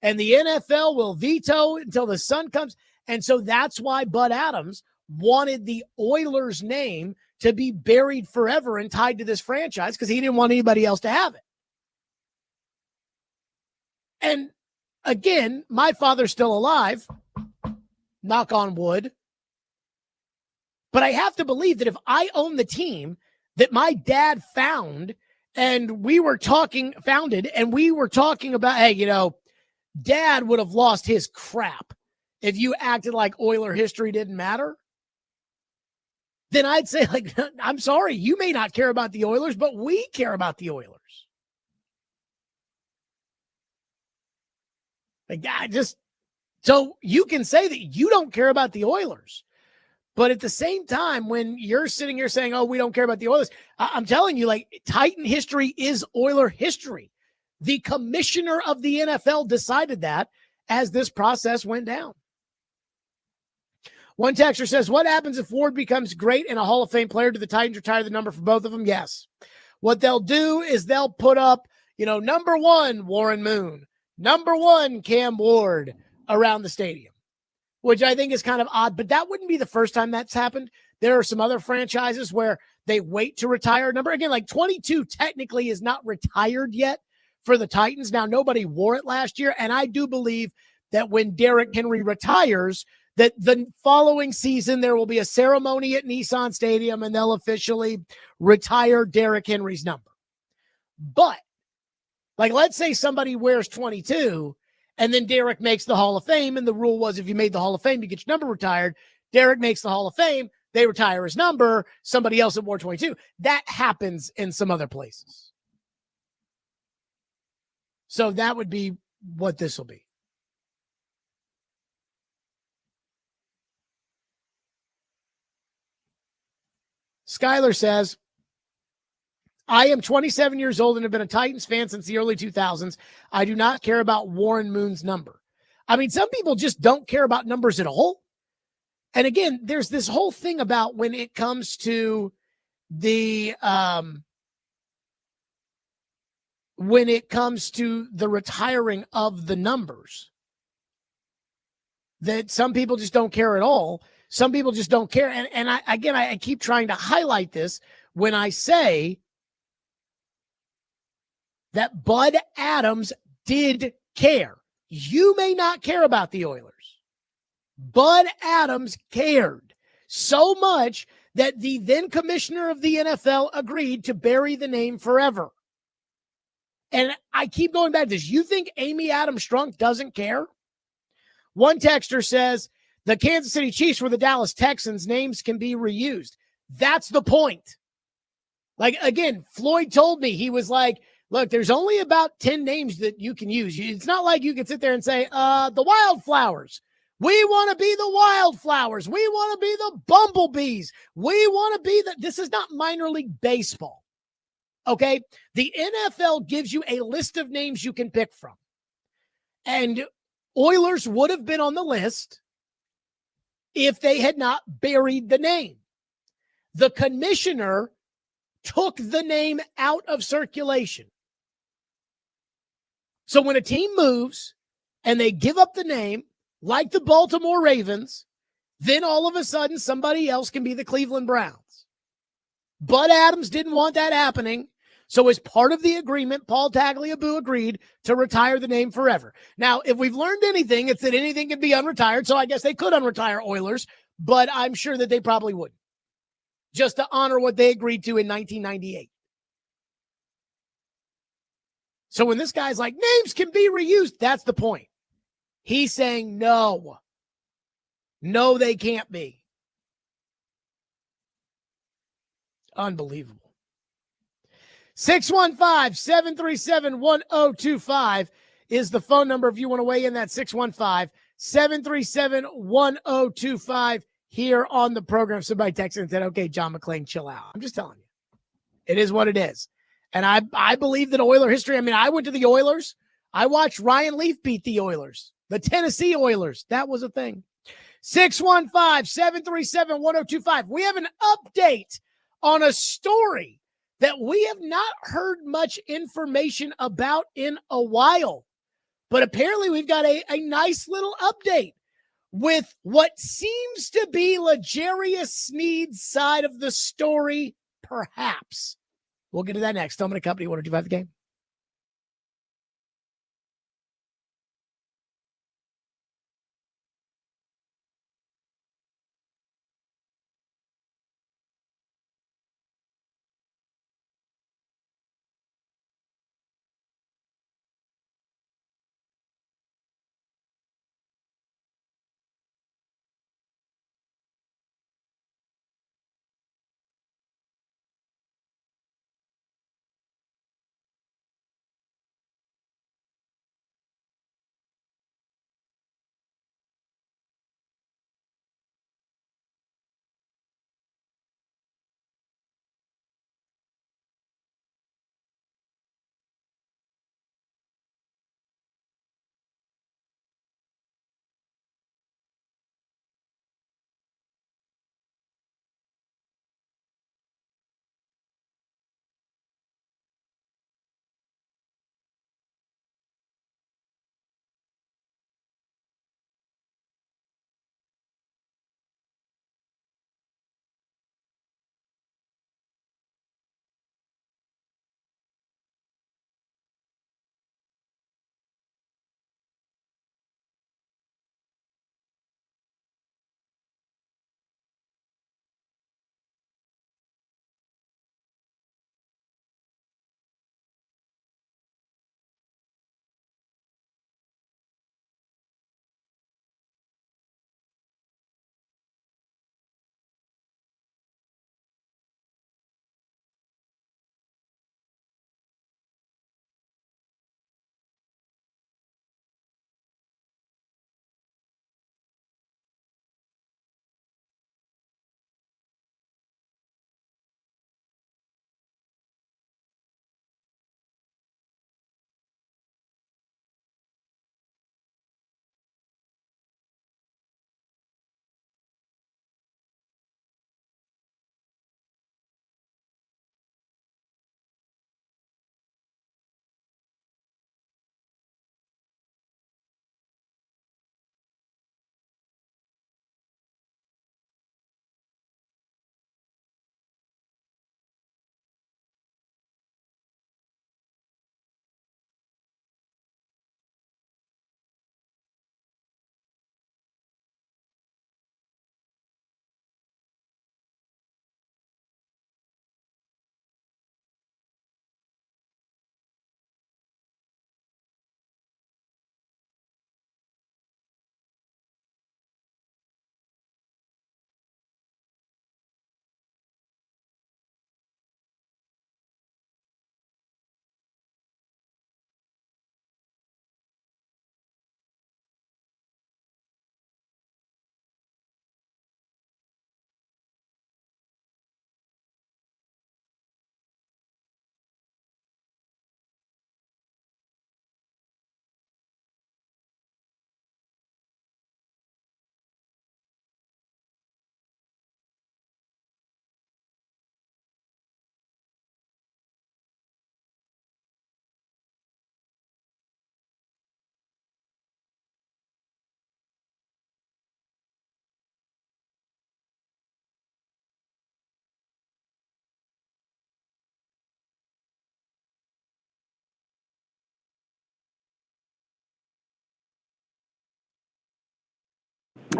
And the NFL will veto until the sun comes. And so that's why Bud Adams wanted the Oilers name to be buried forever and tied to this franchise because he didn't want anybody else to have it. And again, my father's still alive, knock on wood. But I have to believe that if I own the team that my dad founded and we were talking about, hey, Dad would have lost his crap if you acted like Oiler history didn't matter. Then I'd say, I'm sorry, you may not care about the Oilers, but we care about the Oilers. So you can say that you don't care about the Oilers. But at the same time, when you're sitting here saying, oh, we don't care about the Oilers, I'm telling you, Titan history is Oiler history. The commissioner of the NFL decided that as this process went down. One texter says, what happens if Ward becomes great and a Hall of Fame player? Do the Titans retire the number for both of them? Yes. What they'll do is they'll put up, number 1, Warren Moon, number 1, Cam Ward around the stadium, which I think is kind of odd, but that wouldn't be the first time that's happened. There are some other franchises where they wait to retire a number. Again, 22 technically is not retired yet for the Titans. Now, nobody wore it last year, and I do believe that when Derrick Henry retires, that the following season there will be a ceremony at Nissan Stadium, and they'll officially retire Derrick Henry's number. But, let's say somebody wears 22, and then Derrick makes the Hall of Fame, and the rule was if you made the Hall of Fame, you get your number retired. Derrick makes the Hall of Fame, they retire his number, somebody else that wore 22. That happens in some other places. So that would be what this will be. Skylar says, I am 27 years old and have been a Titans fan since the early 2000s. I do not care about Warren Moon's number. I mean, some people just don't care about numbers at all. And again, there's this whole thing about when it comes to the retiring of the numbers, that some people just don't care at all. Some people just don't care. And I keep trying to highlight this when I say that Bud Adams did care. You may not care about the Oilers. Bud Adams cared so much that the then commissioner of the NFL agreed to bury the name forever. And I keep going back to this. You think Amy Adams Strunk doesn't care? One texter says, the Kansas City Chiefs were the Dallas Texans. Names can be reused. That's the point. Again, Floyd told me, he was like, look, there's only about 10 names that you can use. It's not like you can sit there and say, the Wildflowers. We want to be the Wildflowers. We want to be the Bumblebees. We want to be this is not minor league baseball. Okay? The NFL gives you a list of names you can pick from. And Oilers would have been on the list if they had not buried the name. The commissioner took the name out of circulation. So when a team moves and they give up the name, like the Baltimore Ravens, then all of a sudden somebody else can be the Cleveland Browns. Bud Adams didn't want that happening. So as part of the agreement, Paul Tagliabue agreed to retire the name forever. Now, if we've learned anything, it's that anything can be unretired. So I guess they could unretire Oilers, but I'm sure that they probably wouldn't, just to honor what they agreed to in 1998. So when this guy's like, names can be reused, that's the point. He's saying no. No, they can't be. Unbelievable. 615-737-1025 is the phone number if you want to weigh in. That 615-737-1025 here on the program. Somebody texted and said, okay, John McClain, chill out. I'm just telling you. It is what it is. And I believe that Oiler history, I mean, I went to the Oilers. I watched Ryan Leaf beat the Oilers, the Tennessee Oilers. That was a thing. 615-737-1025. We have an update on a story that we have not heard much information about in a while. But apparently we've got a nice little update with what seems to be L'Jarius Sneed's side of the story, perhaps. We'll get to that next. Tillman & Company, 102.5 The Game.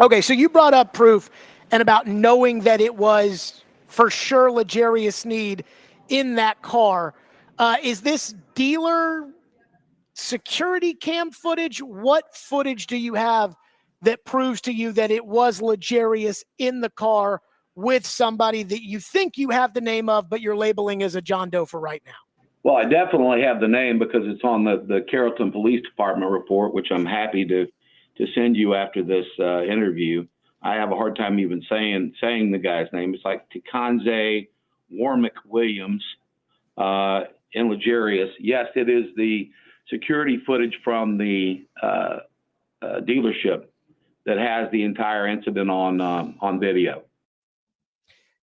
Okay, so you brought up proof and about knowing that it was for sure L'Jarius Sneed in that car. Is this dealer security cam footage? What footage do you have that proves to you that it was L'Jarius in the car with somebody that you think you have the name of, but you're labeling as a John Doe for right now? Well, I definitely have the name because it's on the Carrollton Police Department report, which I'm happy to send you after this interview. I have a hard time even saying the guy's name. It's like Tikanze Warmick Williams in L'Jarius. Yes, it is the security footage from the dealership that has the entire incident on video.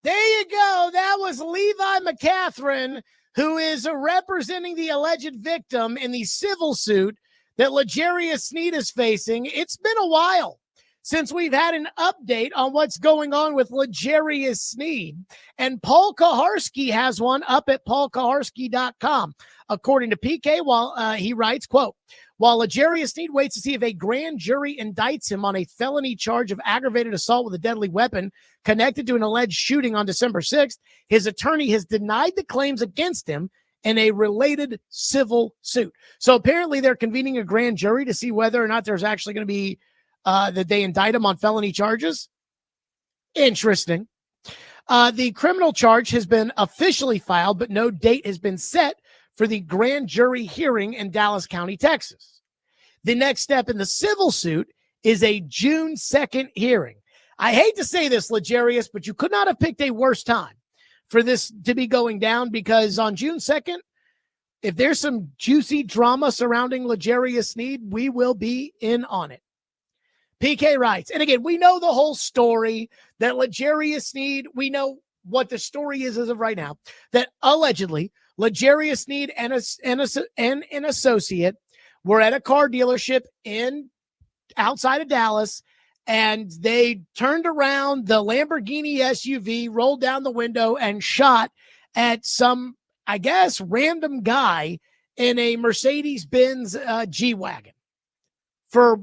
There you go. That was Levi McCatherine, who is representing the alleged victim in the civil suit that L'Jarius Sneed is facing. It's been a while since we've had an update on what's going on with L'Jarius Sneed. And Paul Kaharski has one up at paulkaharski.com. According to PK, while he writes, quote, while L'Jarius Sneed waits to see if a grand jury indicts him on a felony charge of aggravated assault with a deadly weapon connected to an alleged shooting on December 6th, his attorney has denied the claims against him in a related civil suit. So apparently they're convening a grand jury to see whether or not there's actually going to be that they indict him on felony charges. Interesting. The criminal charge has been officially filed, but no date has been set for the grand jury hearing in Dallas County, Texas. The next step in the civil suit is a June 2nd hearing. I hate to say this, L'Jarius, but you could not have picked a worse time for this to be going down, because on June 2nd, if there's some juicy drama surrounding L'Jarius Sneed, we will be in on it. PK writes, and again, we know the whole story that L'Jarius Sneed, we know what the story is as of right now, that allegedly L'Jarius Sneed and an associate were at a car dealership outside of Dallas, and they turned around the Lamborghini SUV, rolled down the window, and shot at some, I guess, random guy in a Mercedes-Benz G-Wagon, for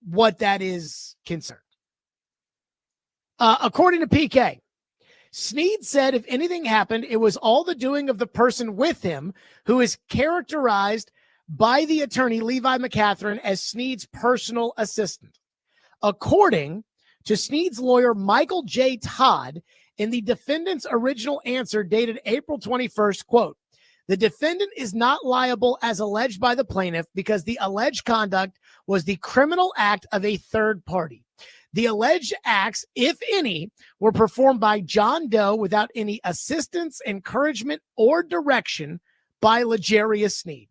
what that is concerned. According to PK, Sneed said if anything happened, it was all the doing of the person with him, who is characterized by the attorney Levi McCatherine as Sneed's personal assistant. According to Sneed's lawyer, Michael J. Todd, in the defendant's original answer dated April 21st, quote, the defendant is not liable as alleged by the plaintiff because the alleged conduct was the criminal act of a third party. The alleged acts, if any, were performed by John Doe without any assistance, encouragement, or direction by L'Jarius Sneed.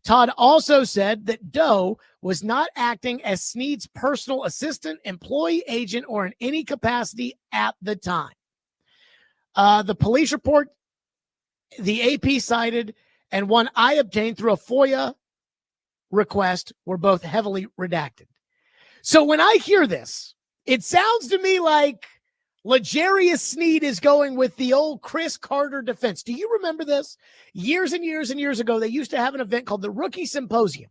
Todd also said that Doe was not acting as Sneed's personal assistant, employee, agent, or in any capacity at the time. The police report the AP cited and one I obtained through a FOIA request were both heavily redacted. So when I hear this, it sounds to me like L'Jarius Sneed is going with the old Chris Carter defense. Do you remember this? Years and years and years ago, they used to have an event called the Rookie Symposium,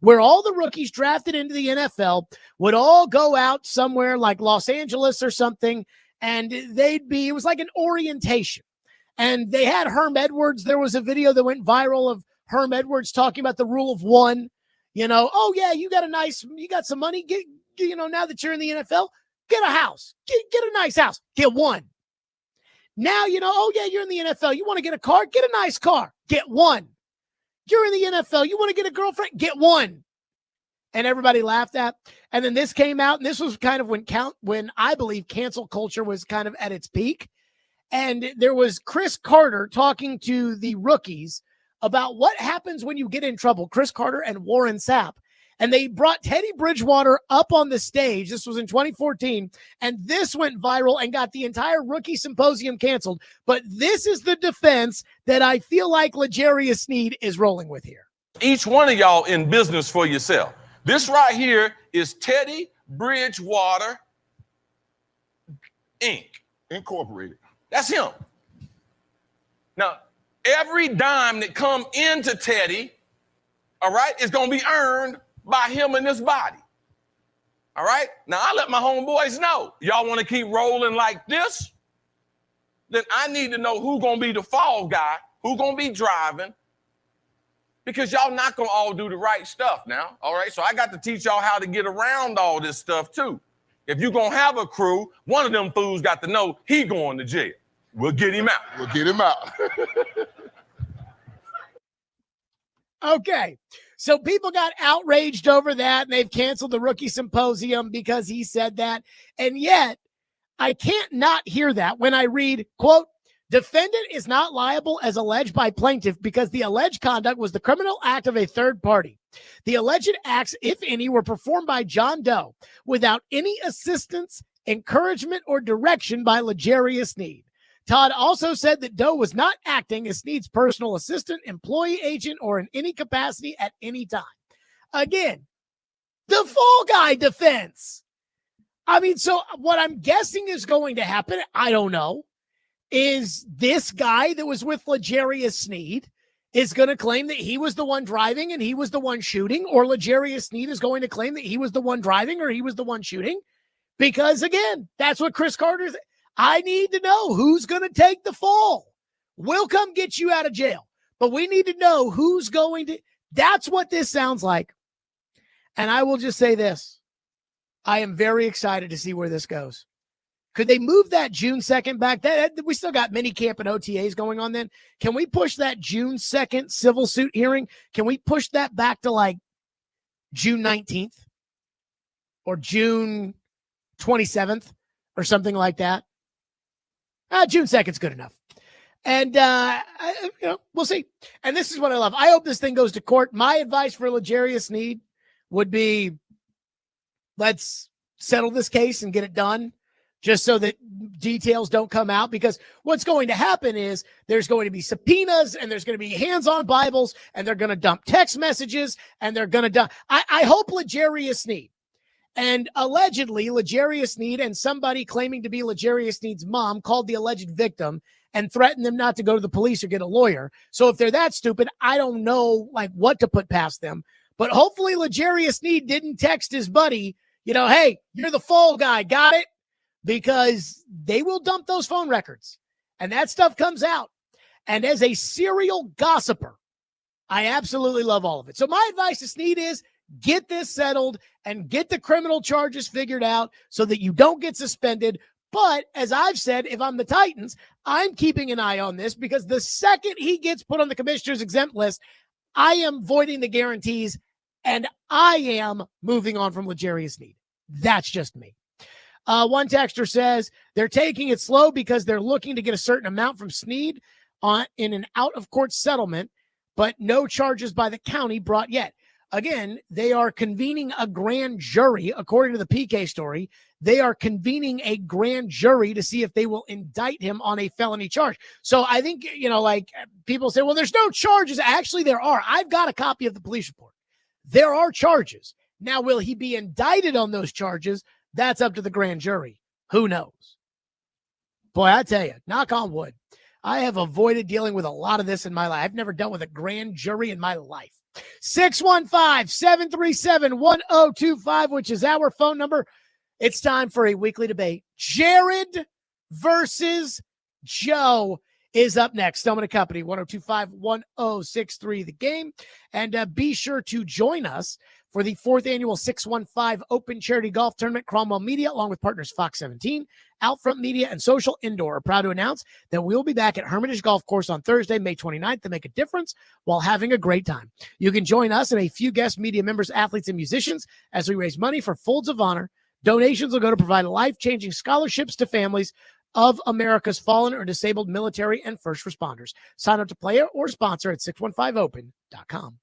where all the rookies drafted into the NFL would all go out somewhere like Los Angeles or something, and it was like an orientation. And they had Herm Edwards. There was a video that went viral of Herm Edwards talking about the rule of one. Oh yeah, you got some money. Now that you're in the NFL, get a house, get a nice house, get one. Now, oh yeah, you're in the NFL. You want to get a car, get a nice car, get one. You're in the NFL. You want to get a girlfriend, get one. And everybody laughed at. And then this came out, and this was kind of when I believe cancel culture was kind of at its peak. And there was Chris Carter talking to the rookies about what happens when you get in trouble. Chris Carter and Warren Sapp. And they brought Teddy Bridgewater up on the stage. This was in 2014. And this went viral and got the entire Rookie Symposium canceled. But this is the defense that I feel like L'Jarius Sneed is rolling with here. Each one of y'all in business for yourself. This right here is Teddy Bridgewater, Inc. Incorporated. That's him. Now, every dime that come into Teddy, all right, is going to be earned by him and his body. All right? Now, I let my homeboys know. Y'all want to keep rolling like this? Then I need to know who's going to be the fall guy, who's going to be driving, because y'all not going to all do the right stuff now. All right? So I got to teach y'all how to get around all this stuff, too. If you're going to have a crew, one of them fools got to know he going to jail. We'll get him out. We'll get him out. Okay. So people got outraged over that, and they've canceled the rookie symposium because he said that. And yet, I can't not hear that when I read, quote, defendant is not liable as alleged by plaintiff because the alleged conduct was the criminal act of a third party. The alleged acts, if any, were performed by John Doe without any assistance, encouragement, or direction by L'Jarius Sneed. Todd also said that Doe was not acting as Sneed's personal assistant, employee, agent, or in any capacity at any time. Again, the fall guy defense. I mean, so what I'm guessing is going to happen, I don't know, is this guy that was with L'Jarius Sneed is going to claim that he was the one driving and he was the one shooting, or L'Jarius Sneed is going to claim that he was the one driving or he was the one shooting. Because, again, that's what Chris Carter's. I need to know who's going to take the fall. We'll come get you out of jail. But we need to know who's going to. That's what this sounds like. And I will just say this. I am very excited to see where this goes. Could they move that June 2nd back? We still got mini camp and OTAs going on then. Can we push that June 2nd civil suit hearing? Can we push that back to like June 19th or June 27th or something like that? June 2nd is good enough. And, we'll see. And this is what I love. I hope this thing goes to court. My advice for L'Jarius Sneed would be, let's settle this case and get it done just so that details don't come out, because what's going to happen is there's going to be subpoenas and there's going to be hands-on Bibles and they're going to dump text messages and they're going to dump. I hope L'Jarius Sneed, and allegedly L'Jarius Sneed and somebody claiming to be L'Jarius Sneed's mom called the alleged victim and threatened them not to go to the police or get a lawyer. So if they're that stupid, I don't know what to put past them. But hopefully L'Jarius Sneed didn't text his buddy, hey, you're the fall guy, got it? Because they will dump those phone records and that stuff comes out. And as a serial gossiper, I absolutely love all of it. So my advice to Sneed is get this settled and get the criminal charges figured out so that you don't get suspended. But as I've said, if I'm the Titans, I'm keeping an eye on this, because the second he gets put on the commissioner's exempt list, I am voiding the guarantees and I am moving on from L'Jarius Sneed. That's just me. One texter says they're taking it slow because they're looking to get a certain amount from Sneed in an out-of-court settlement, but no charges by the county brought yet. Again, they are convening a grand jury, according to the PK story. They are convening a grand jury to see if they will indict him on a felony charge. So I think, people say, well, there's no charges. Actually, there are. I've got a copy of the police report. There are charges. Now, will he be indicted on those charges? That's up to the grand jury. Who knows? Boy, I tell you, knock on wood, I have avoided dealing with a lot of this in my life. I've never dealt with a grand jury in my life. 615-737-1025, which is our phone number. It's time for a weekly debate. Jared versus Joe is up next. Stillman & Company, 1025-1063, the game. And be sure to join us for the 4th annual 615 Open Charity Golf Tournament. Cromwell Media, along with partners Fox 17, Outfront Media, and Social Indoor, are proud to announce that we'll be back at Hermitage Golf Course on Thursday, May 29th, to make a difference while having a great time. You can join us and a few guest media members, athletes, and musicians as we raise money for Folds of Honor. Donations will go to provide life-changing scholarships to families of America's fallen or disabled military and first responders. Sign up to play or sponsor at 615open.com.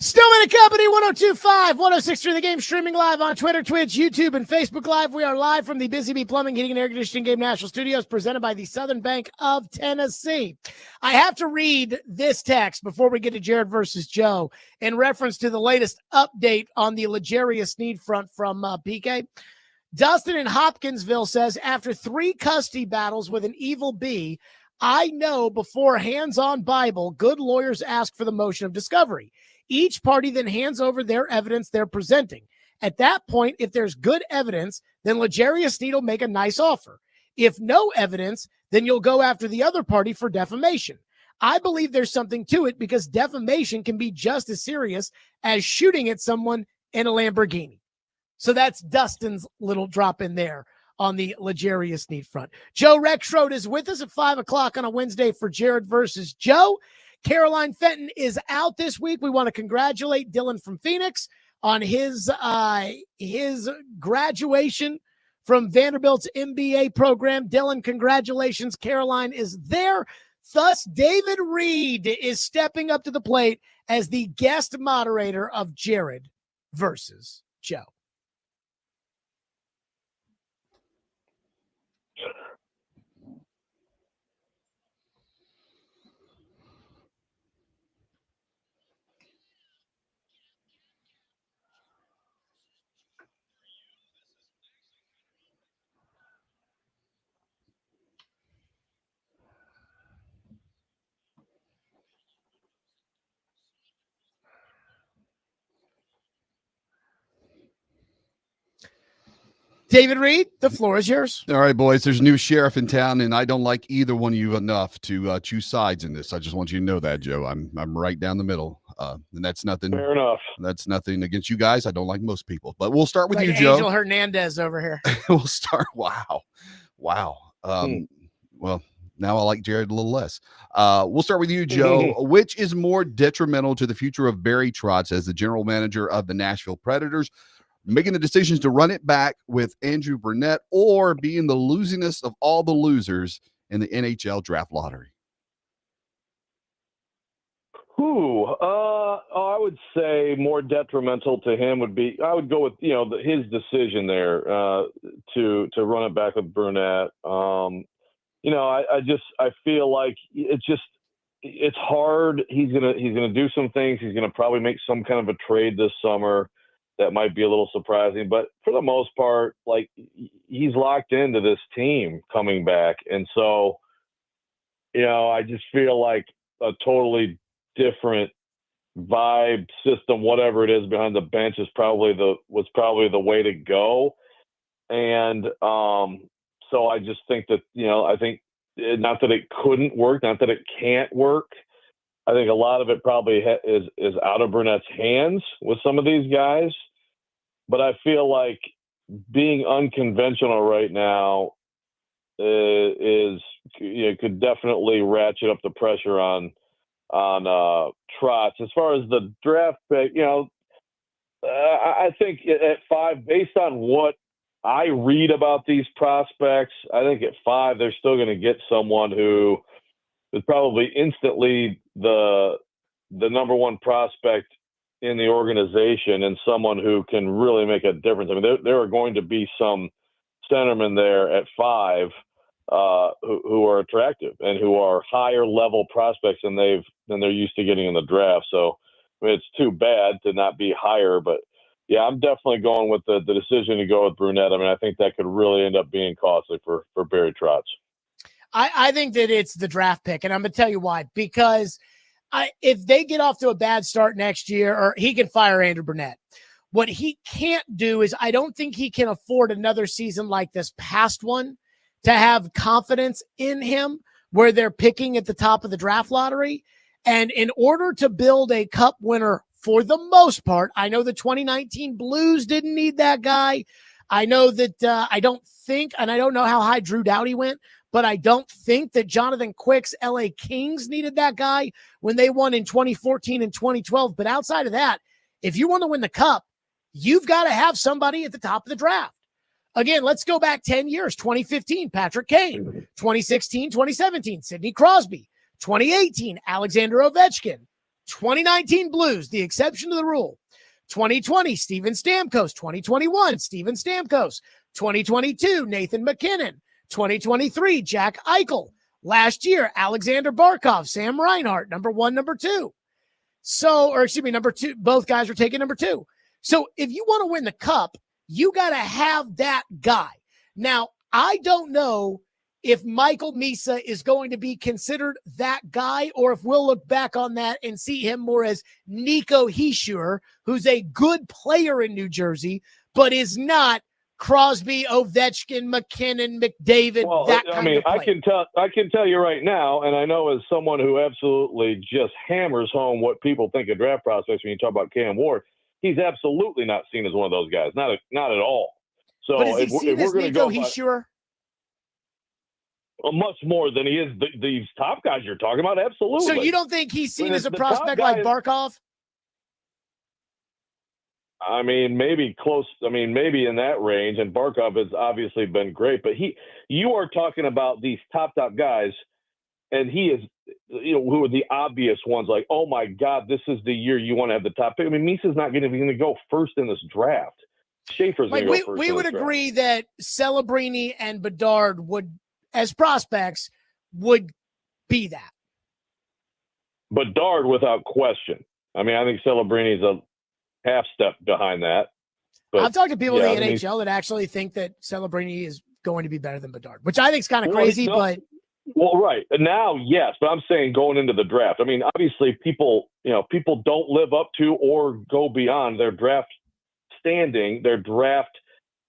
Stillman and Company, 1025, 1063 The Game, streaming live on Twitter, Twitch, YouTube, and Facebook Live. We are live from the Busy Bee Plumbing, Heating, and Air Conditioning Game National Studios, presented by the Southern Bank of Tennessee. I have to read this text before we get to Jared versus Joe in reference to the latest update on the L'Jarius Sneed front from PK. Dustin in Hopkinsville says, after 3 custody battles with an evil bee, I know before hands-on Bible, good lawyers ask for the motion of discovery. Each party then hands over their evidence they're presenting. At that point, if there's good evidence, then L'Jarius Sneed will make a nice offer. If no evidence, then you'll go after the other party for defamation. I believe there's something to it because defamation can be just as serious as shooting at someone in a Lamborghini. So that's Dustin's little drop in there on the L'Jarius Sneed front. Joe Rexrode is with us at 5 o'clock on a Wednesday for Jared versus Joe. Caroline Fenton is out this week. We want to congratulate Dylan from Phoenix on his graduation from Vanderbilt's MBA program. Dylan, congratulations. Caroline is there. Thus, David Reed is stepping up to the plate as the guest moderator of Jared versus Joe. David Reed, the floor is yours. All right, boys, there's a new sheriff in town, and I don't like either one of you enough to choose sides in this. I just want you to know that, Joe. I'm right down the middle, and that's nothing. Fair enough. That's nothing against you guys. I don't like most people, but we'll start with Like you, Angel Joe. Hernandez over here. We'll start. Wow. Well, now I like Jared a little less. We'll start with you, Joe. Which is more detrimental to the future of Barry Trotz as the general manager of the Nashville Predators? Making the decisions to run it back with Andrew Burnett, or being the losingest of all the losers in the NHL draft lottery? I would say more detrimental to him would be, I would go with, his decision there to run it back with Burnett. I feel like it's hard. He's gonna do some things. He's gonna probably make some kind of a trade this summer that might be a little surprising, but for the most part, like, he's locked into this team coming back. And so, I just feel like a totally different vibe, system, whatever it is behind the bench was probably the way to go. And so I just think that, I think not that it couldn't work, not that it can't work. I think a lot of it probably is out of Burnett's hands with some of these guys. But I feel like being unconventional right now could definitely ratchet up the pressure on Trotz. As far as the draft pick, I think at 5, based on what I read about these prospects, I think at 5 they're still going to get someone who is probably instantly the number 1 prospect in the organization, and someone who can really make a difference. I mean, there are going to be some centermen there at 5 who are attractive and who are higher level prospects than they're used to getting in the draft. So I mean, it's too bad to not be higher, but yeah, I'm definitely going with the decision to go with Burnett. I mean, I think that could really end up being costly for Barry Trotz. I think that it's the draft pick, and I'm going to tell you why. Because if they get off to a bad start next year, or he can fire Andrew Burnett. What he can't do is, I don't think he can afford another season like this past one to have confidence in him where they're picking at the top of the draft lottery. And in order to build a cup winner, for the most part, I know the 2019 Blues didn't need that guy. I know that I don't think, and I don't know how high Drew Doughty went, but I don't think that Jonathan Quick's LA Kings needed that guy when they won in 2014 and 2012. But outside of that, if you want to win the cup, you've got to have somebody at the top of the draft. Again, let's go back 10 years. 2015, Patrick Kane. 2016, 2017, Sidney Crosby. 2018, Alexander Ovechkin. 2019 Blues, the exception to the rule. 2020, Steven Stamkos. 2021, Steven Stamkos. 2022, Nathan McKinnon. 2023, Jack Eichel. Last year, Alexander Barkov, Sam Reinhart, number 1, number 2. So, or excuse me, number 2, both guys are taking number 2. So if you want to win the cup, you got to have that guy. Now, I don't know if Michael Misa is going to be considered that guy, or if we'll look back on that and see him more as Nico Hischier, who's a good player in New Jersey, but is not Crosby, Ovechkin, McKinnon, McDavid, that kind of player. I can tell you right now, and I know as someone who absolutely just hammers home what people think of draft prospects when you talk about Cam Ward, he's absolutely not seen as one of those guys, not at all. So but is he seen as Nico Hischier? Much more than he is these top guys you're talking about. Absolutely. So you don't think he's seen as a prospect like Barkov? I mean, maybe close. I mean, maybe in that range. And Barkov has obviously been great, but you are talking about these top guys, and he is, who are the obvious ones. Like, oh my God, this is the year you want to have the top pick. I mean, Misa's not going to go first in this draft. Schaefer's going to go first. We would agree that Celebrini and Bedard would, as prospects, would be that. Bedard, without question. I mean, I think Celebrini's a half step behind that. But I've talked to people in the NHL that actually think that Celebrini is going to be better than Bedard, which I think is kind of crazy, but. Well, right. Now, yes, but I'm saying going into the draft. I mean, obviously people don't live up to or go beyond their draft standing, their draft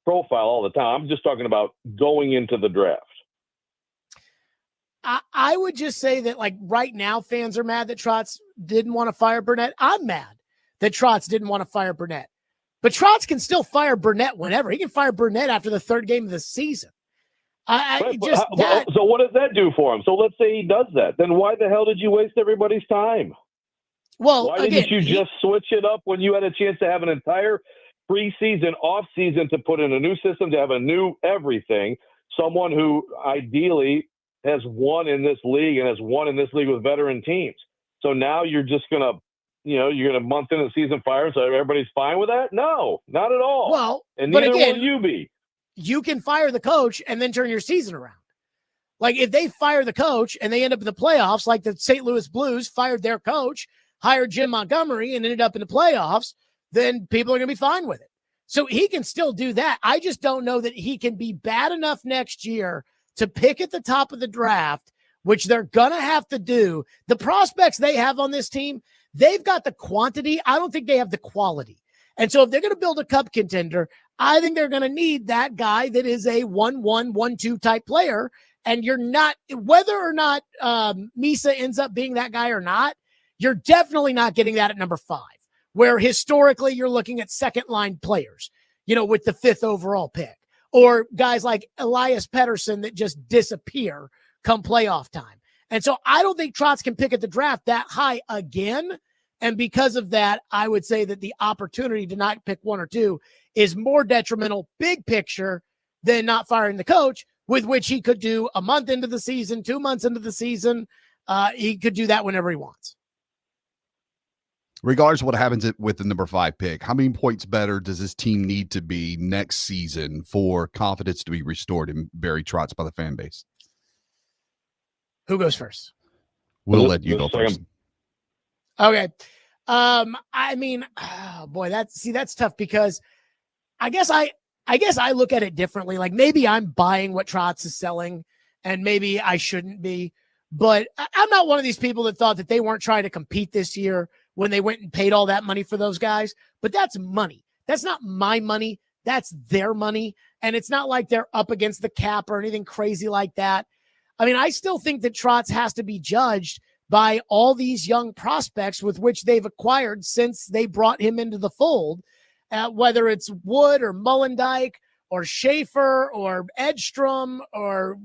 profile all the time. I'm just talking about going into the draft. I would just say that, like, right now, fans are mad that Trotz didn't want to fire Burnett. I'm mad that Trotz didn't want to fire Burnett. But Trotz can still fire Burnett whenever. He can fire Burnett after the 3rd game of the season. So what does that do for him? So let's say he does that. Then why the hell did you waste everybody's time? Well, why didn't you just switch it up when you had a chance to have an entire preseason, off season, to put in a new system, to have a new everything? Someone who ideally has won in this league and has won in this league with veteran teams. So now you're just going to, you're going to month into the season fire, so everybody's fine with that? No, not at all. Well, and but neither again, will you be. You can fire the coach and then turn your season around. Like, if they fire the coach and they end up in the playoffs, like the St. Louis Blues fired their coach, hired Jim Montgomery, and ended up in the playoffs, then people are going to be fine with it. So he can still do that. I just don't know that he can be bad enough next year to pick at the top of the draft, which they're going to have to do. The prospects they have on this team, they've got the quantity. I don't think they have the quality. And so if they're going to build a cup contender, I think they're going to need that guy that is a 1-1, 1-2 type player. And you're not, whether or not Misa ends up being that guy or not, you're definitely not getting that at number 5, where historically you're looking at second line players, with the 5th overall pick, or guys like Elias Pettersson that just disappear come playoff time. And so I don't think Trotz can pick at the draft that high again. And because of that, I would say that the opportunity to not pick 1 or 2 is more detrimental, big picture, than not firing the coach, with which he could do a month into the season, 2 months into the season. He could do that whenever he wants. Regardless of what happens with the number 5 pick, how many points better does this team need to be next season for confidence to be restored in Barry Trotz by the fan base? Who goes first? We'll let you go first. Okay. I mean, oh boy, that's tough, because I guess I look at it differently. Like, maybe I'm buying what Trotz is selling, and maybe I shouldn't be, but I'm not one of these people that thought that they weren't trying to compete this year when they went and paid all that money for those guys. But that's money. That's not my money. That's their money. And it's not like they're up against the cap or anything crazy like that. I mean, I still think that Trotz has to be judged by all these young prospects with which they've acquired since they brought him into the fold, whether it's Wood or Mullendijk or Schaefer or Edstrom or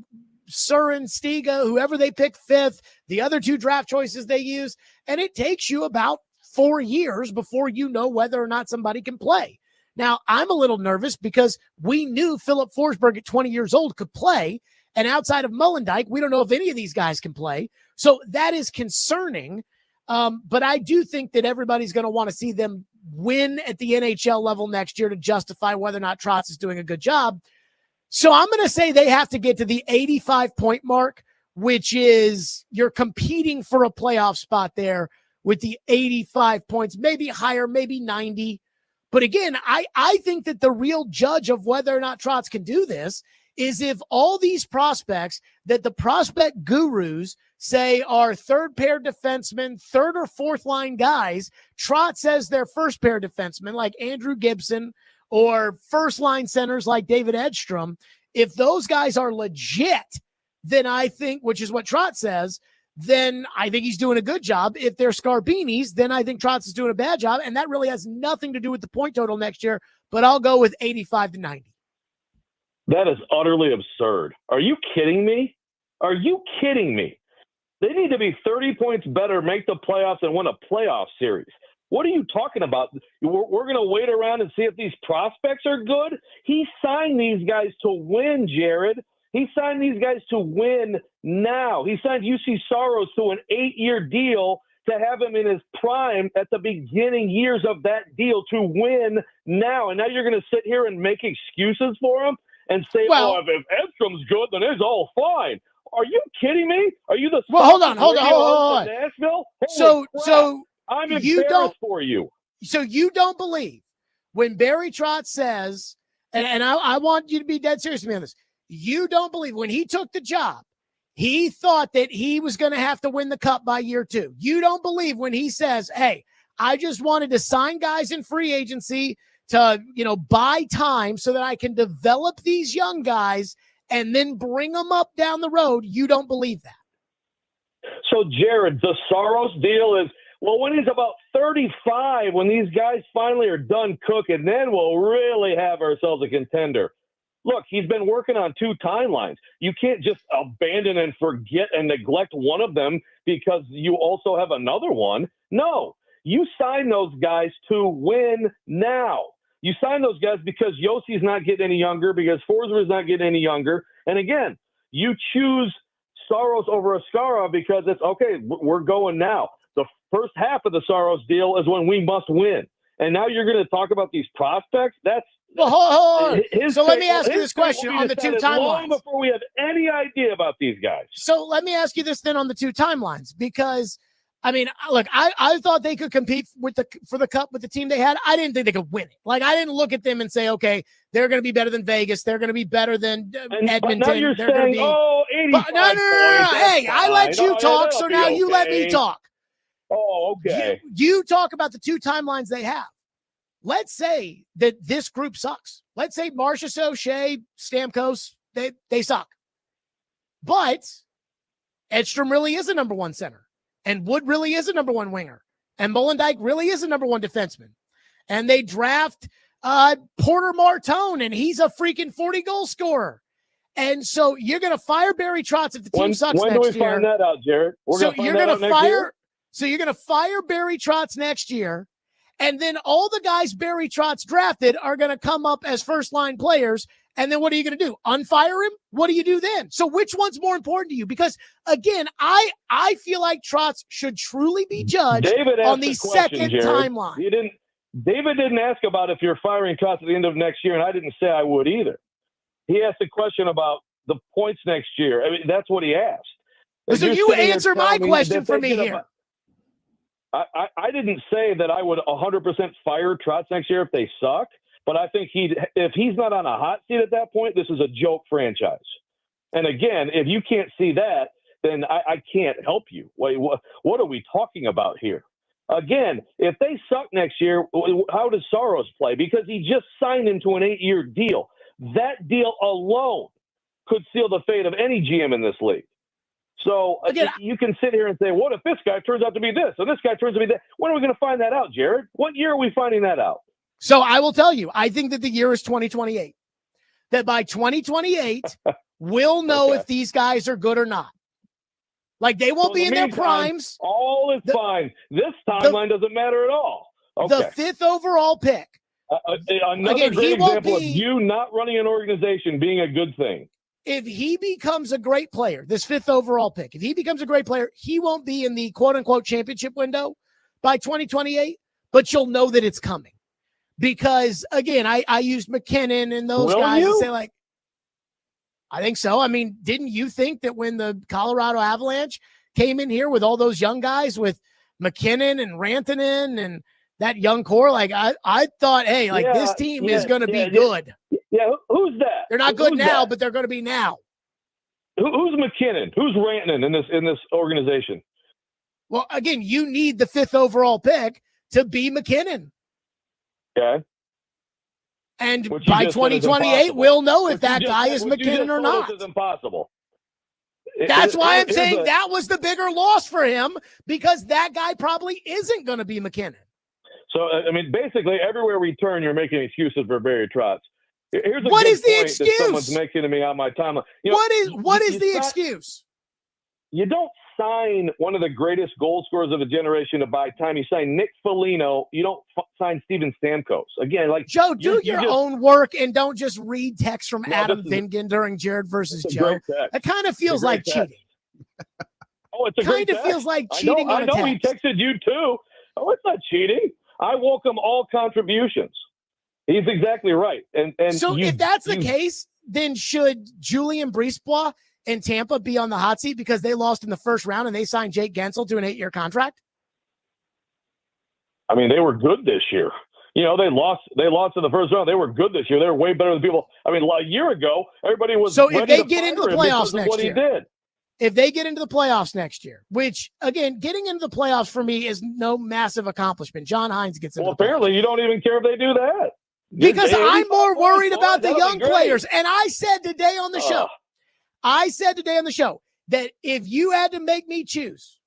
Surin, Stiga, whoever they pick 5th, the other 2 draft choices they use. And it takes you about 4 years before you know whether or not somebody can play. Now, I'm a little nervous because we knew Philip Forsberg at 20 years old could play. And outside of Mullendijk, we don't know if any of these guys can play. So that is concerning. But I do think that everybody's going to want to see them win at the NHL level next year to justify whether or not Trotz is doing a good job. So I'm going to say they have to get to the 85-point mark, which is you're competing for a playoff spot there with the 85 points, maybe higher, maybe 90. But again, I think that the real judge of whether or not Trotz can do this is if all these prospects that the prospect gurus say are third pair defensemen, third or fourth line guys, Trotz says they're first pair defensemen like Andrew Gibson or first line centers like David Edstrom. If those guys are legit, then I think, which is what Trotz says, then I think he's doing a good job. If they're Scarbinis, then I think Trotz is doing a bad job. And that really has nothing to do with the point total next year, but I'll go with 85 to 90. That is utterly absurd. Are you kidding me? Are you kidding me? They need to be 30 points better, make the playoffs, and win a playoff series. What are you talking about? We're going to wait around and see if these prospects are good? He signed these guys to win, Jared. He signed these guys to win now. He signed UC Saros to an 8-year deal to have him in his prime at the beginning years of that deal to win now. And now you're going to sit here and make excuses for him and say, well, if Edstrom's good, then it's all fine. Are you kidding me? Are you the hold on. Nashville? So I'm embarrassed for you. So you don't believe when Barry Trotz says, and I want you to be dead serious with me on this. You don't believe when he took the job, he thought that he was going to have to win the cup by year 2. You don't believe when he says, hey, I just wanted to sign guys in free agency to, buy time so that I can develop these young guys and then bring them up down the road. You don't believe that. So, Jared, the Saros deal is, well, when he's about 35, when these guys finally are done cooking, then we'll really have ourselves a contender. Look, he's been working on 2 timelines. You can't just abandon and forget and neglect one of them because you also have another one. No, you sign those guys to win now. You sign those guys because Yossi's not getting any younger, because Forsberg's not getting any younger. And again, you choose Saros over Ascara because it's, okay, we're going now. The first half of the Saros deal is when we must win. And now you're going to talk about these prospects? That's hold on. So let me ask you this question on the 2 timelines. Long before we have any idea about these guys. So let me ask you this then on the 2 timelines, because look, I thought they could compete for the cup with the team they had. I didn't think they could win it. Like, I didn't look at them and say, okay, they're going to be better than Vegas. They're going to be better than Edmonton. But now you're saying, 85 no. Hey, I let you talk, so now you let me talk. Oh, okay. You talk about the 2 timelines they have. Let's say that this group sucks. Let's say Marchessault, Shea, Stamkos, they suck. But Edstrom really is a number 1 center. And Wood really is a number 1 winger. And Molendyk really is a number 1 defenseman. And they draft Porter Martone, and he's a freaking 40-goal scorer. And so you're going to fire Barry Trotz if the team sucks next year. When do we find that out, Jared? So you're going to fire Barry Trotz next year, and then all the guys Barry Trotz drafted are going to come up as first-line players. And then what are you going to do? Unfire him? What do you do then? So which one's more important to you? Because, again, I feel like Trotz should truly be judged on the second timeline. David didn't ask about if you're firing Trotz at the end of next year, and I didn't say I would either. He asked a question about the points next year. I mean, that's what he asked. So you answer my question for me here. I didn't say that I would 100% fire Trotz next year if they suck. But I think if he's not on a hot seat at that point, this is a joke franchise. And again, if you can't see that, then I can't help you. What are we talking about here? Again, if they suck next year, how does Saros play? Because he just signed him to an 8-year deal. That deal alone could seal the fate of any GM in this league. So again, you can sit here and say, what if this guy turns out to be this and this guy turns out to be that? When are we going to find that out, Jared? What year are we finding that out? So I will tell you, I think that the year is 2028. That by 2028, we'll know if these guys are good or not. Like, they won't be in their primes. All is fine. This timeline doesn't matter at all. Okay. The 5th overall pick. Another great example of you not running an organization being a good thing. if he becomes a great player, this 5th overall pick, if he becomes a great player, he won't be in the quote unquote championship window by 2028, but you'll know that it's coming. Because again, I used McKinnon and those guys to say, like, I think so. I mean, didn't you think that when the Colorado Avalanche came in here with all those young guys with McKinnon and Rantanen and that young core, like I thought, hey, like this team is going to be good. Yeah, who's that? They're not good Who's now, that? but they're going to be now. Who's McKinnon? Who's Rantanen in this organization? Well, again, you need the 5th overall pick to be McKinnon. Okay. And by 2028, we'll know if that guy is McKinnon or not. This is impossible. That's why I'm saying that was the bigger loss for him, because that guy probably isn't going to be McKinnon. So, I mean, basically, everywhere we turn, you're making excuses for Barry Trotz. Here's What is the point excuse? that someone's making to me on my timeline. What is the excuse? You don't sign one of the greatest goal scorers of a generation to buy time. You sign Nick Foligno. You don't sign Steven Stamkos. Again, like Joe, do your own work and don't just read text from Adam Vingan during Jared versus Joe. That kind of feels like cheating. Oh, it's a great text. Kind of feels like cheating on a text. I know he texted you too. Oh, it's not cheating. I welcome all contributions. He's exactly right. And so if that's the case, then should Julian Brisebois and Tampa be on the hot seat because they lost in the first round and they signed Jake Gensel to an 8-year contract? I mean, they were good this year. You know, they lost in the first round. They were good this year. They were way better than people. I mean, a year ago, everybody was so if ready they to get into the fire him playoffs because of next what year. he did. If they get into the playoffs next year, which again, getting into the playoffs for me is no massive accomplishment. John Hines gets into the playoffs. Apparently you don't even care if they do that. Because I'm more worried about the young players. And I said today on the show, that if you had to make me choose,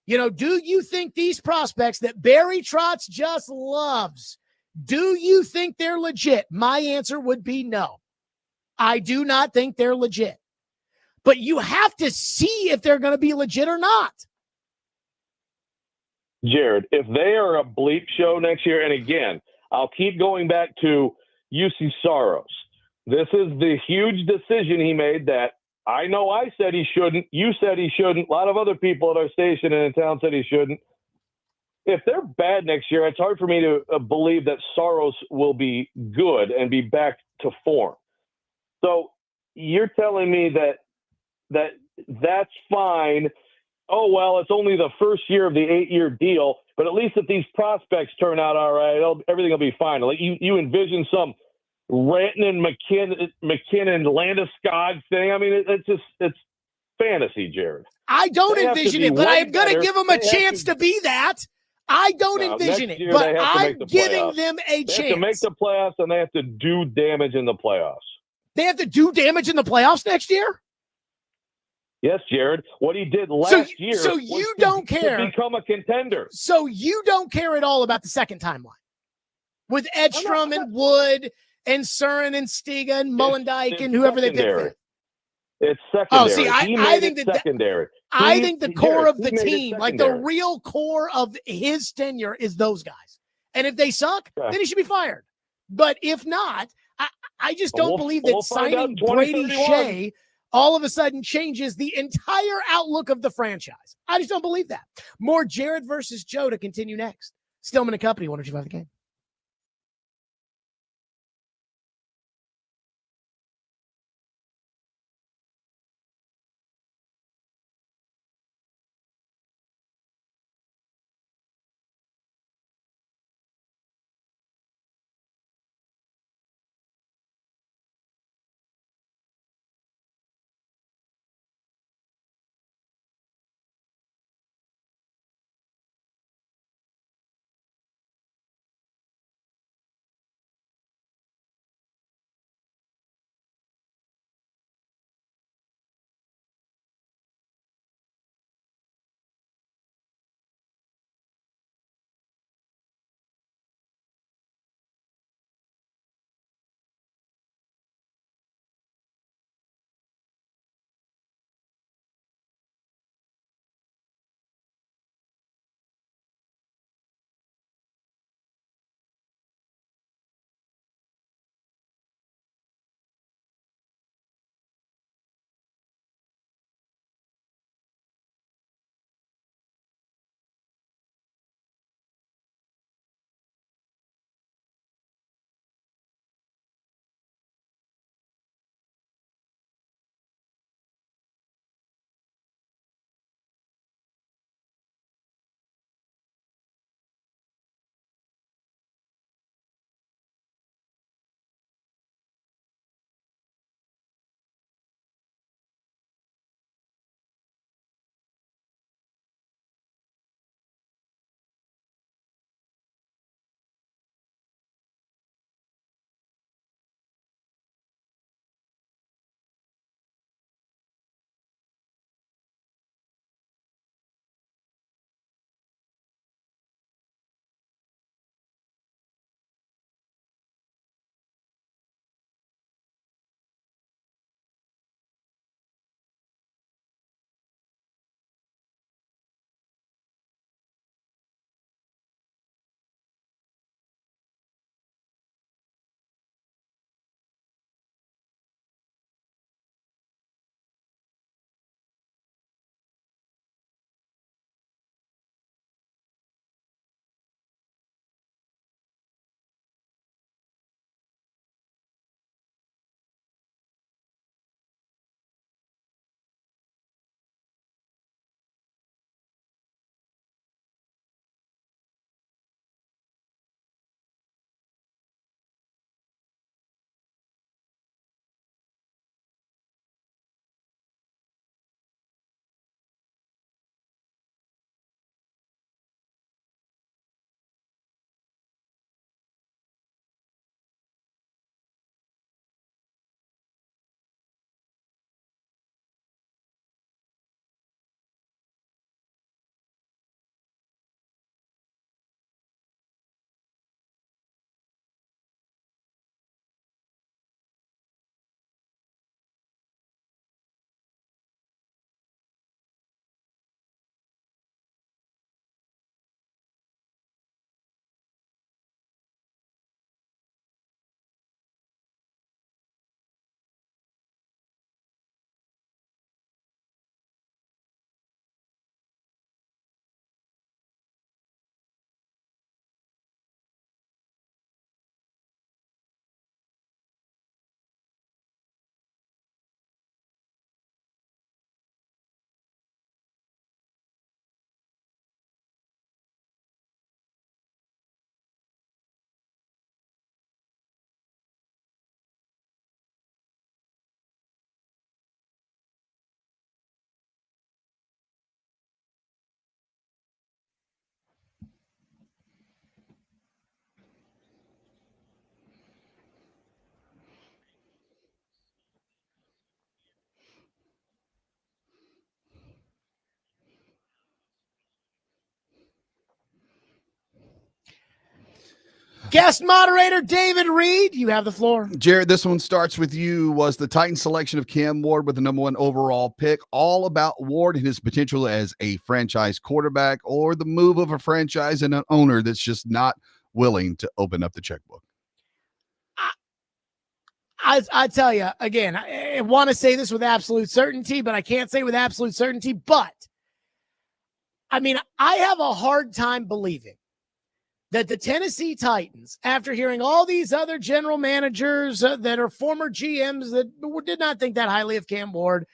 you know, do you think these prospects that Barry Trotz just loves, do you think they're legit? My answer would be no. I do not think they're legit. But you have to see if they're going to be legit or not. Jared, if they are a bleep show next year, and again, I'll keep going back to UC Saros. This is the huge decision he made that I know I said he shouldn't. You said he shouldn't. A lot of other people at our station and in town said he shouldn't. If they're bad next year, it's hard for me to believe that Saros will be good and be back to form. So you're telling me that's fine. Oh, well, it's only the first year of the 8-year deal, but at least if these prospects turn out all right, everything will be fine. Like you envision some Rantanen, McKinnon, Landeskog thing. I mean, it's fantasy, Jared. I don't envision it, but I'm going to give them a chance to be that. I don't envision it, but I'm giving them a chance. They have to make the playoffs, and they have to do damage in the playoffs. They have to do damage in the playoffs next year? Yes, Jared. What he did last year. So you don't care to become a contender. So you don't care at all about the second timeline with Edstrom and Wood and Surin and Stiga and Mullendijk and whoever they pick fifth. It's secondary. Oh, see, I think that secondary. I think the core of the team, like the real core of his tenure, is those guys. And if they suck, then he should be fired. But if not, I just don't believe that signing Brady Shea all of a sudden changes the entire outlook of the franchise. I just don't believe that. More Jared versus Joe to continue next. Stillman and Company, 102.5 The Game. Guest moderator David Reed, you have the floor. Jared, this one starts with you. Was the Titans selection of Cam Ward with the number 1 overall pick all about Ward and his potential as a franchise quarterback, or the move of a franchise and an owner that's just not willing to open up the checkbook? I tell you, again, I want to say this with absolute certainty, but I can't say with absolute certainty. But, I mean, I have a hard time believing that the Tennessee Titans, after hearing all these other general managers that are former GMs that did not think that highly of Cam Ward,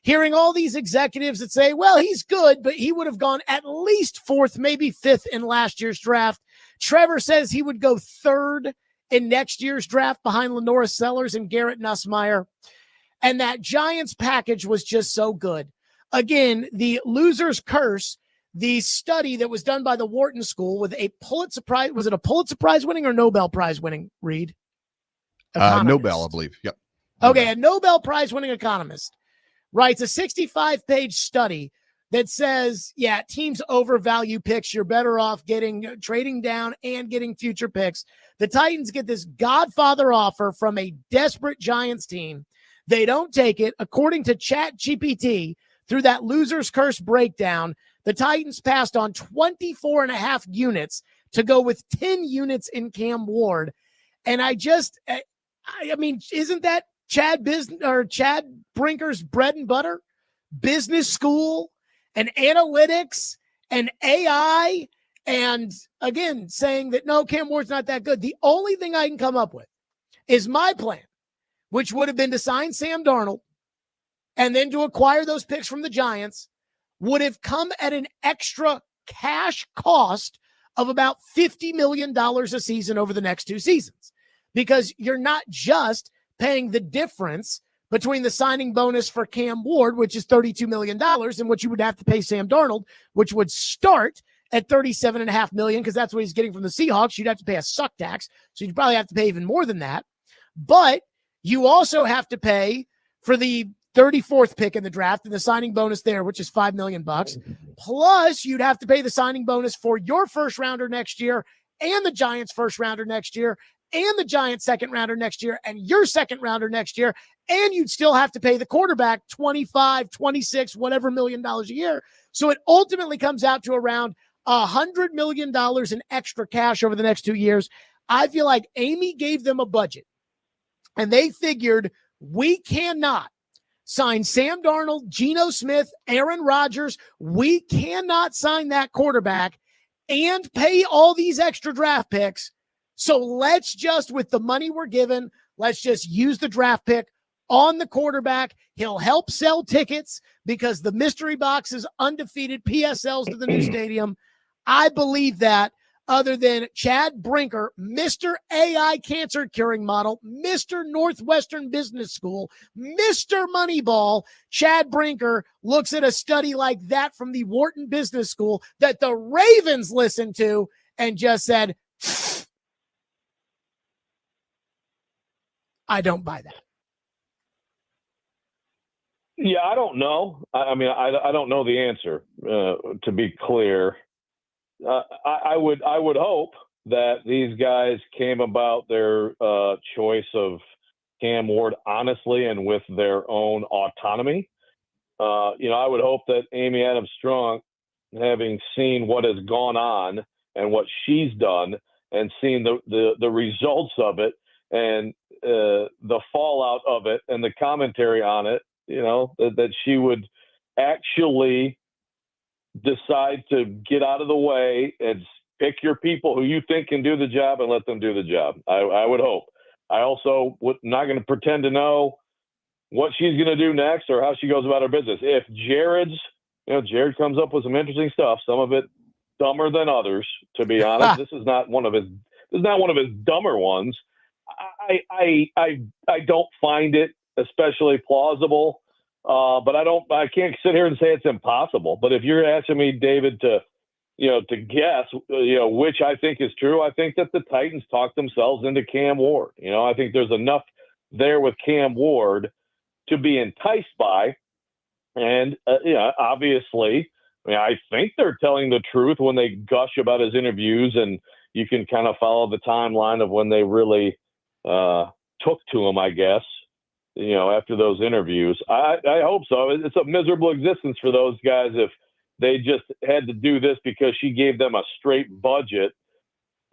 hearing all these executives that say, well, he's good, but he would have gone at least 4th, maybe 5th in last year's draft. Trevor says he would go 3rd in next year's draft behind Lenora Sellers and Garrett Nussmeier. And that Giants package was just so good. Again, the loser's curse, the study that was done by the Wharton School with a Pulitzer Prize, was it a Pulitzer Prize winning or Nobel Prize winning, Reed? Nobel, I believe. Yep. Okay, a Nobel Prize winning economist writes a 65-page study that says, yeah, teams overvalue picks. You're better off trading down and getting future picks. The Titans get this Godfather offer from a desperate Giants team. They don't take it. According to ChatGPT, through that loser's curse breakdown, the Titans passed on 24 and a half units to go with 10 units in Cam Ward. And I mean, isn't that Chad Brinker's bread and butter? Business school and analytics and AI, and again, saying that no, Cam Ward's not that good. The only thing I can come up with is my plan, which would have been to sign Sam Darnold and then to acquire those picks from the Giants, would have come at an extra cash cost of about $50 million a season over the next 2 seasons, because you're not just paying the difference between the signing bonus for Cam Ward, which is $32 million, and what you would have to pay Sam Darnold, which would start at $37.5 million, because that's what he's getting from the Seahawks. You'd have to pay a suck tax, so you'd probably have to pay even more than that. But you also have to pay for the 34th pick in the draft and the signing bonus there, which is $5 million. Plus, you'd have to pay the signing bonus for your first rounder next year and the Giants' first rounder next year and the Giants' second rounder next year and your second rounder next year. And you'd still have to pay the quarterback 25, 26, whatever million dollars a year. So it ultimately comes out to around $100 million in extra cash over the next 2 years. I feel like Amy gave them a budget and they figured we cannot sign Sam Darnold, Geno Smith, Aaron Rodgers. We cannot sign that quarterback and pay all these extra draft picks. So let's just, with the money we're given, let's just use the draft pick on the quarterback. He'll help sell tickets because the mystery box is undefeated PSLs to the new stadium. I believe that, other than Chad Brinker, Mr. AI cancer curing model, Mr. Northwestern Business School, Mr. Moneyball, Chad Brinker looks at a study like that from the Wharton Business School that the Ravens listened to and just said, I don't buy that. Yeah, I don't know. I mean, I don't know the answer, to be clear. I would hope that these guys came about their choice of Cam Ward honestly and with their own autonomy. I would hope that Amy Adams Strong, having seen what has gone on and what she's done and seen the results of it and the fallout of it and the commentary on it, that she would actually decide to get out of the way and pick your people who you think can do the job and let them do the job. I would hope. I also not going to pretend to know what she's going to do next or how she goes about her business. If Jared comes up with some interesting stuff, some of it dumber than others, to be honest. This is not one of his dumber ones. I don't find it especially plausible. But I can't sit here and say it's impossible. But if you're asking me, David, to guess, which I think is true, I think that the Titans talked themselves into Cam Ward. I think there's enough there with Cam Ward to be enticed by. And, obviously, I think they're telling the truth when they gush about his interviews and you can kind of follow the timeline of when they really took to him, I guess, after those interviews. I hope so. It's a miserable existence for those guys if they just had to do this because she gave them a straight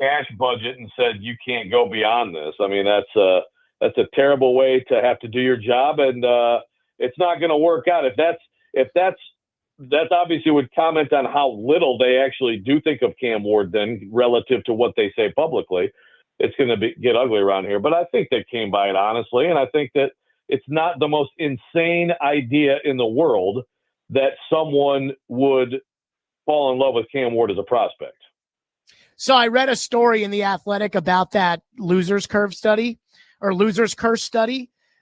cash budget, and said, you can't go beyond this. I mean, that's a terrible way to have to do your job, and it's not going to work out. If that's obviously would comment on how little they actually do think of Cam Ward then relative to what they say publicly. It's going to get ugly around here. But I think they came by it honestly, and I think that it's not the most insane idea in the world that someone would fall in love with Cam Ward as a prospect. So I read a story in The Athletic about that losers curse study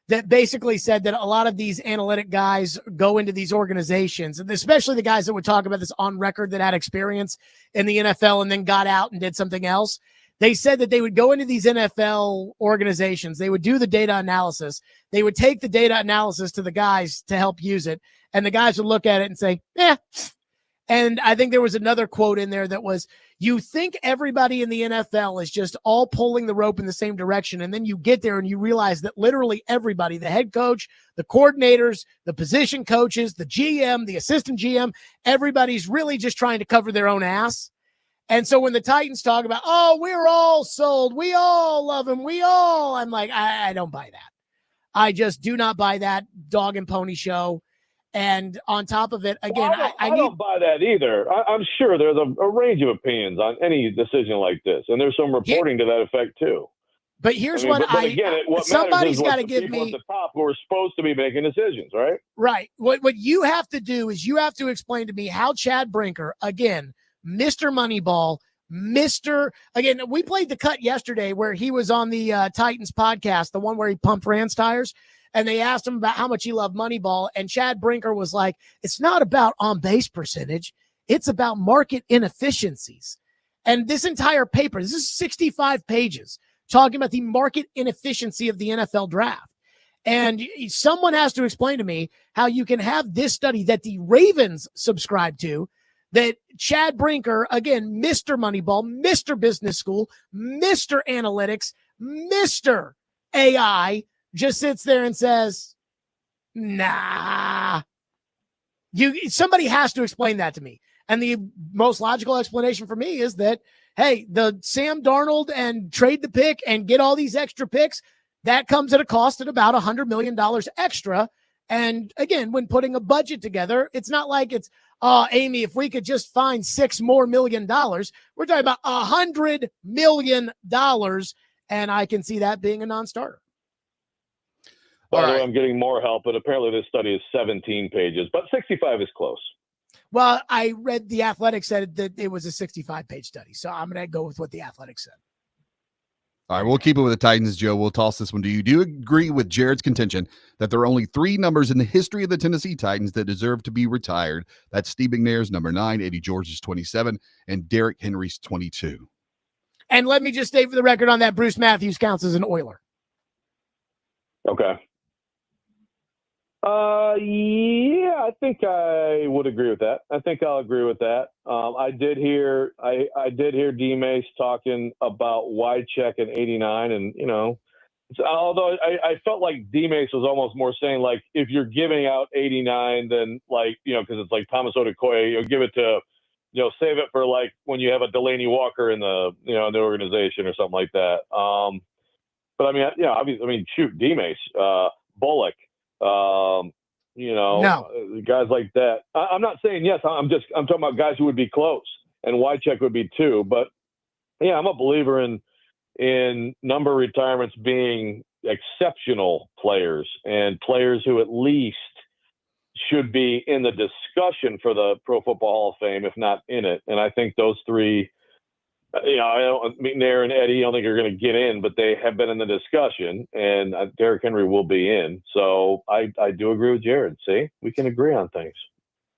that basically said that a lot of these analytic guys go into these organizations, and especially the guys that would talk about this on record that had experience in the NFL and then got out and did something else. They said that they would go into these NFL organizations. They would do the data analysis. They would take the data analysis to the guys to help use it. And the guys would look at it and say, yeah. And I think there was another quote in there that was, you think everybody in the NFL is just all pulling the rope in the same direction. And then you get there and you realize that literally everybody, the head coach, the coordinators, the position coaches, the GM, the assistant GM, everybody's really just trying to cover their own ass. And so when the Titans talk about, oh, we're all sold, we all love him, I'm like, I don't buy that. I just do not buy that dog and pony show. And on top of it, again, I don't buy that either. I'm sure there's a range of opinions on any decision like this, and there's some reporting to that effect too. But here's what somebody's got to give me at the top who are supposed to be making decisions, right? Right. What you have to do is you have to explain to me how Chad Brinker, again, Mr. Moneyball, again, we played the cut yesterday where he was on the Titans podcast, the one where he pumped Rand's tires. And they asked him about how much he loved Moneyball. And Chad Brinker was like, it's not about on-base percentage. It's about market inefficiencies. And this entire paper, this is 65 pages, talking about the market inefficiency of the NFL draft. And someone has to explain to me how you can have this study that the Ravens subscribe to, that Chad Brinker, again, Mr. Moneyball, Mr. Business School, Mr. Analytics, Mr. AI, just sits there and says, nah. Somebody has to explain that to me. And the most logical explanation for me is that, hey, the Sam Darnold and trade the pick and get all these extra picks, that comes at a cost at about $100 million extra. And again, when putting a budget together, it's not like it's, Amy, if we could just find $6 more million, we're talking about $100 million. And I can see that being a non-starter. By the way, I'm getting more help, but apparently this study is 17 pages, but 65 is close. Well, I read The Athletic said that it was a 65-page study, so I'm going to go with what The Athletic said. All right, we'll keep it with the Titans, Joe. We'll toss this one to you. Do you agree with Jared's contention that there are only 3 numbers in the history of the Tennessee Titans that deserve to be retired? That's Steve McNair's number 9, Eddie George's 27, and Derrick Henry's 22. And let me just state for the record on that, Bruce Matthews counts as an Oiler. Okay. Yeah, I think I would agree with that. I think I'll agree with that. I did hear D Mace talking about Wycheck in '89, and although I felt like D Mace was almost more saying like if you're giving out '89, then like because it's like Thomas Odukoye, give it to save it for like when you have a Delaney Walker in the in the organization or something like that. But I mean, obviously, shoot, D Mace, Bullock. Guys like that. I'm not saying yes. I'm talking about guys who would be close, and Wycheck would be too. But yeah, I'm a believer in number retirements being exceptional players and players who at least should be in the discussion for the Pro Football Hall of Fame, if not in it. And I think those 3. McNair and Eddie, I don't think are going to get in, but they have been in the discussion, and Derrick Henry will be in. So I do agree with Jared. See, we can agree on things.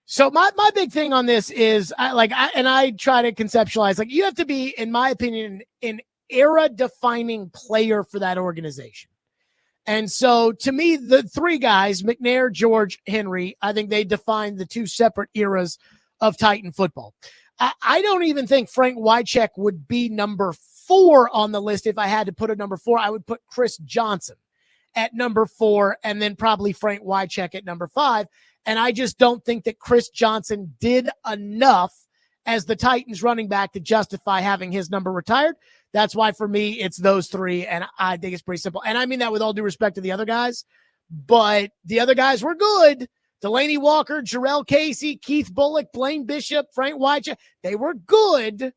So my big thing on this is I try to conceptualize, like, you have to be, in my opinion, an era-defining player for that organization. And so to me, the 3 guys, McNair, George, Henry, I think they define the 2 separate eras of Titan football. I don't even think Frank Wycheck would be number 4 on the list. If I had to put a number 4, I would put Chris Johnson at number 4 and then probably Frank Wycheck at number 5. And I just don't think that Chris Johnson did enough as the Titans running back to justify having his number retired. That's why for me, it's those 3. And I think it's pretty simple. And I mean that with all due respect to the other guys, but the other guys were good. Delaney Walker, Jarrell Casey, Keith Bullock, Blaine Bishop, Frank Wycheck, they were good,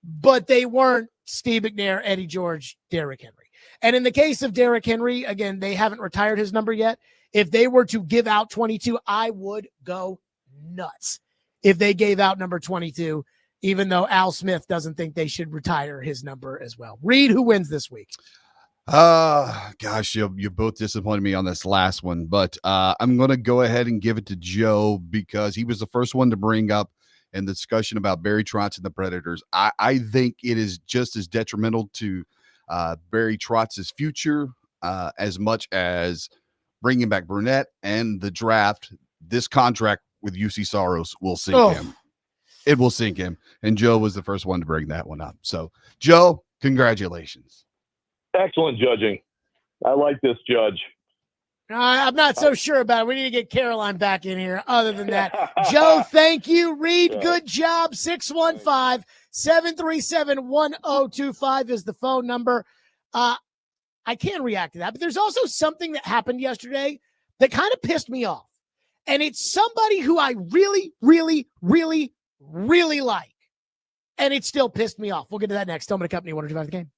but they weren't Steve McNair, Eddie George, Derrick Henry. And in the case of Derrick Henry, again, they haven't retired his number yet. If they were to give out 22, I would go nuts if they gave out number 22, even though Al Smith doesn't think they should retire his number as well. Reed, who wins this week? Gosh, you both disappointed me on this last one, but I'm going to go ahead and give it to Joe because he was the first one to bring up in the discussion about Barry Trotz and the Predators. I think it is just as detrimental to Barry Trotz's future as much as bringing back Burnett and the draft. This contract with UC Soros will sink him. It will sink him. And Joe was the first one to bring that one up. So, Joe, congratulations. Excellent judging. I like this judge. I'm not so sure about it. We need to get Caroline back in here. Other than that, Joe, thank you. Reed, good job. 615-737-1025 is the phone number. I can react to that, but there's also something that happened yesterday that kind of pissed me off. And it's somebody who I really, really, really, really like. And it still pissed me off. We'll get to that next. Tillman Company, 105 The Game.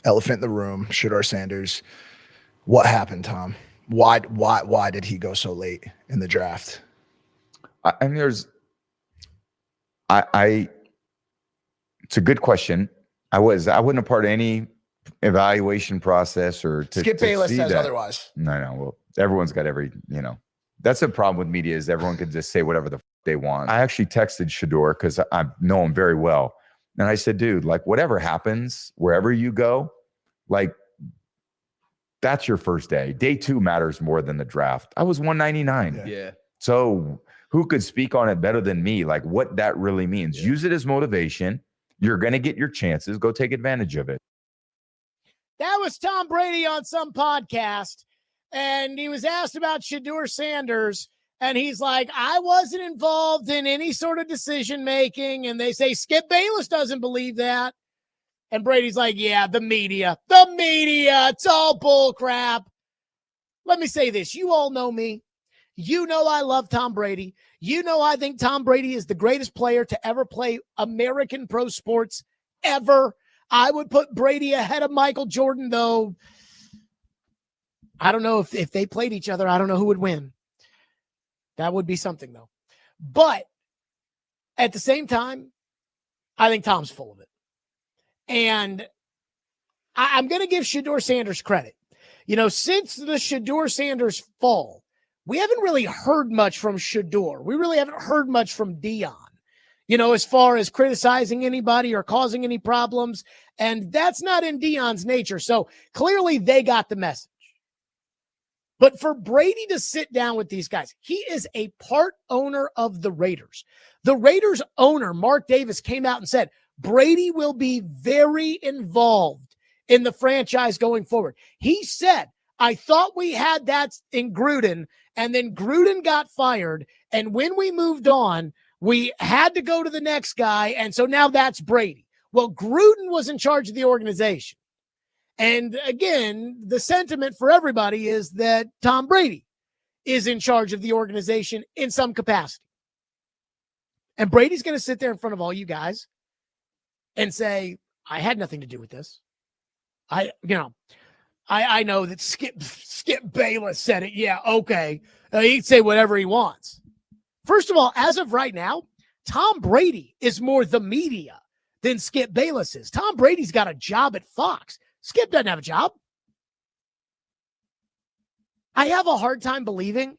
Elephant in the room, Shador Sanders. What happened, Tom? Why did he go so late in the draft? I mean, it's a good question. I wasn't a part of any evaluation process or Skip Bayless see says that. otherwise. No. Well, everyone's got that's the problem with media is everyone can just say whatever the they want. I actually texted Shador because I know him very well. And I said, dude, like whatever happens, wherever you go, like that's your first day. Day 2 matters more than the draft. I was 199. Yeah. So who could speak on it better than me? Like what that really means. Yeah. Use it as motivation. You're going to get your chances. Go take advantage of it. That was Tom Brady on some podcast. And he was asked about Shador Sanders. And he's like, I wasn't involved in any sort of decision making. And they say Skip Bayless doesn't believe that. And Brady's like, yeah, the media, it's all bull crap. Let me say this. You all know me. You know I love Tom Brady. You know I think Tom Brady is the greatest player to ever play American pro sports ever. I would put Brady ahead of Michael Jordan, though. I don't know if they played each other. I don't know who would win. That would be something, though. But at the same time, I think Tom's full of it. And I'm going to give Shador Sanders credit. You know, since the Shador Sanders fall, we haven't really heard much from Shador. We really haven't heard much from Dion, you know, as far as criticizing anybody or causing any problems. And that's not in Dion's nature. So clearly they got the message. But for Brady to sit down with these guys, he is a part owner of the Raiders. The Raiders owner, Mark Davis, came out and said, Brady will be very involved in the franchise going forward. He said, I thought we had that in Gruden, and then Gruden got fired. And when we moved on, we had to go to the next guy. And so now that's Brady. Well, Gruden was in charge of the organization. And again, the sentiment for everybody is that Tom Brady is in charge of the organization in some capacity. And Brady's going to sit there in front of all you guys and say, I had nothing to do with this. I know that Skip Bayless said it. Yeah, okay. He'd say whatever he wants. First of all, as of right now, Tom Brady is more the media than Skip Bayless is. Tom Brady's got a job at Fox. Skip doesn't have a job. I have a hard time believing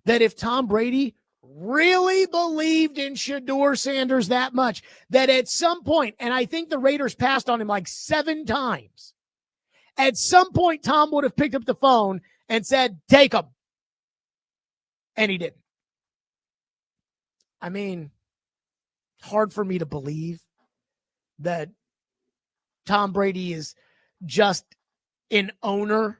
that if Tom Brady really believed in Shador Sanders that much, that at some point, and I think the Raiders passed on him like 7 times, at some point Tom would have picked up the phone and said, take him. And he didn't. I mean, hard for me to believe that Tom Brady is just an owner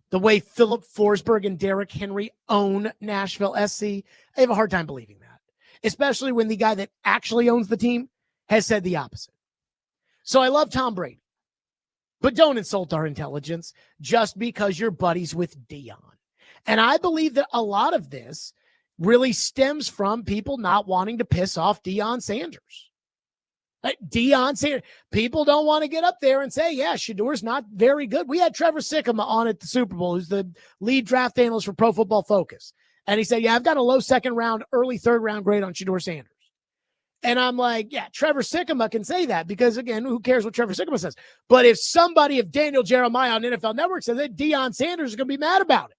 the way Philip Forsberg and Derrick Henry own Nashville SC. I have a hard time believing that, especially when the guy that actually owns the team has said the opposite. So I love Tom Brady, but don't insult our intelligence just because you're buddies with Dion. And I believe that a lot of this really stems from people not wanting to piss off Deion Sanders. Deion Sanders, people don't want to get up there and say, yeah, Shador's not very good. We had Trevor Sikkema on at the Super Bowl, who's the lead draft analyst for Pro Football Focus. And he said, yeah, I've got a low second round, early third round grade on Shador Sanders. And I'm like, yeah, Trevor Sikkema can say that because, again, who cares what Trevor Sikkema says? But if Daniel Jeremiah on NFL Network says that, Deion Sanders is going to be mad about it.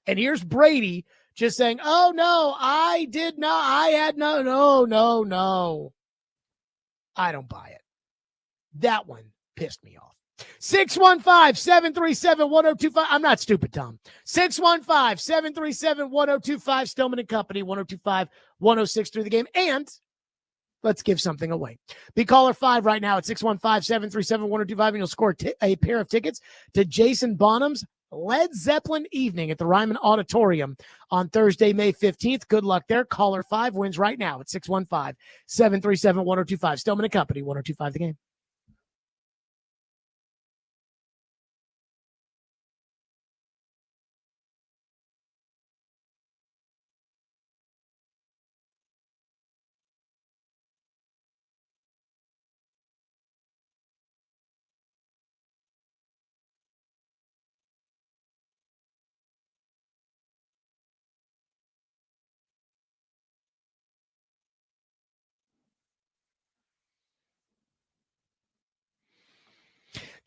And here's Brady just saying, oh, no, I did not. I had no. I don't buy it. That one pissed me off. 615-737-1025. I'm not stupid, Tom. 615-737-1025. Stillman and Company, 1025-1063 the game. And let's give something away. Be caller 5 right now at 615-737-1025, and you'll score a pair of tickets to Jason Bonham's Led Zeppelin evening at the Ryman Auditorium on Thursday, May 15th. Good luck there. Caller 5 wins right now at 615-737-1025. Stillman and Company, 1025 the game.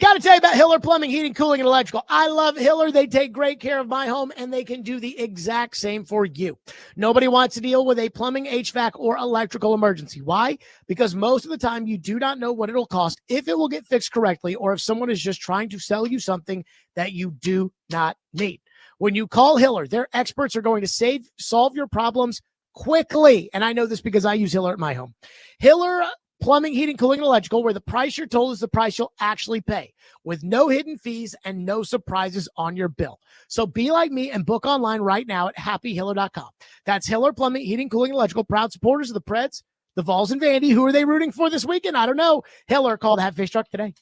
Got to tell you about Hiller Plumbing, Heating, Cooling, and Electrical. I love Hiller. They take great care of my home, and they can do the exact same for you. Nobody wants to deal with a plumbing, HVAC, or electrical emergency. Why? Because most of the time, you do not know what it'll cost, if it will get fixed correctly, or if someone is just trying to sell you something that you do not need. When you call Hiller, their experts are going to solve your problems quickly. And I know this because I use Hiller at my home. Hiller Plumbing, Heating, Cooling, and Electrical, where the price you're told is the price you'll actually pay, with no hidden fees and no surprises on your bill. So be like me and book online right now at happyhiller.com. That's Hiller Plumbing, Heating, Cooling, and Electrical, proud supporters of the Preds, the Vols, and Vandy. Who are they rooting for this weekend? I don't know. Hiller called Have Fish Truck today.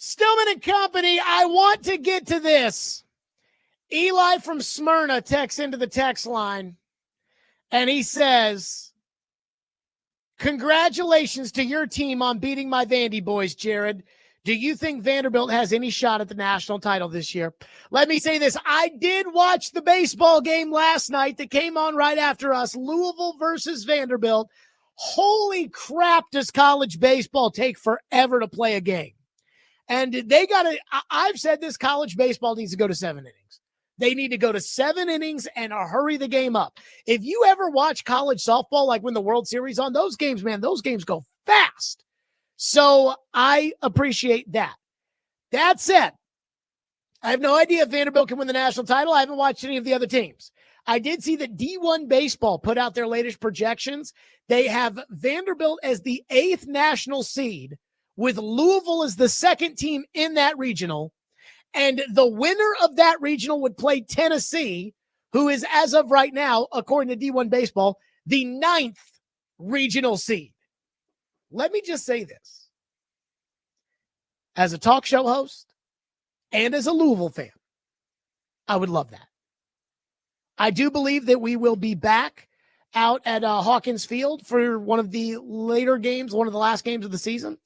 Stillman and Company, I want to get to this. Eli from Smyrna texts into the text line, and he says, congratulations to your team on beating my Vandy boys, Jared. Do you think Vanderbilt has any shot at the national title this year? Let me say this. I did watch the baseball game last night that came on right after us, Louisville versus Vanderbilt. Holy crap, does college baseball take forever to play a game? And I've said this, college baseball needs to go to 7 innings. They need to go to 7 innings and hurry the game up. If you ever watch college softball, like when the World Series on, those games, man, those games go fast. So I appreciate that. That said, I have no idea if Vanderbilt can win the national title. I haven't watched any of the other teams. I did see that D1 Baseball put out their latest projections. They have Vanderbilt as the 8th national seed, with Louisville as the 2nd team in that regional. And the winner of that regional would play Tennessee, who is, as of right now, according to D1 Baseball, the 9th regional seed. Let me just say this. As a talk show host and as a Louisville fan, I would love that. I do believe that we will be back out at Hawkins Field for one of the later games, one of the last games of the season.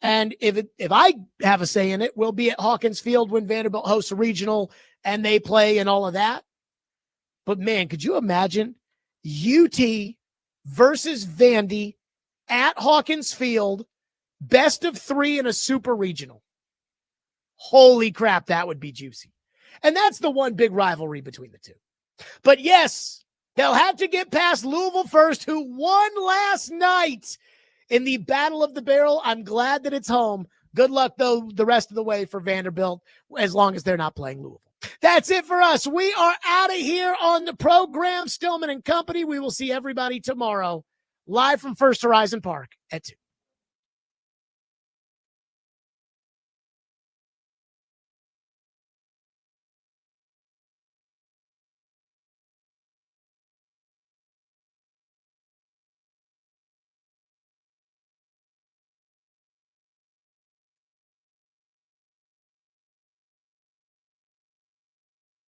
And if I have a say in it, we'll be at Hawkins Field when Vanderbilt hosts a regional and they play and all of that. But man, could you imagine UT versus Vandy at Hawkins Field, best of 3 in a super regional? Holy crap, that would be juicy. And that's the one big rivalry between the two. But yes, they'll have to get past Louisville first, who won last night in the Battle of the Barrel. I'm glad that it's home. Good luck, though, the rest of the way for Vanderbilt, as long as they're not playing Louisville. That's it for us. We are out of here on the program. Stillman and Company. We will see everybody tomorrow, live from First Horizon Park at 2.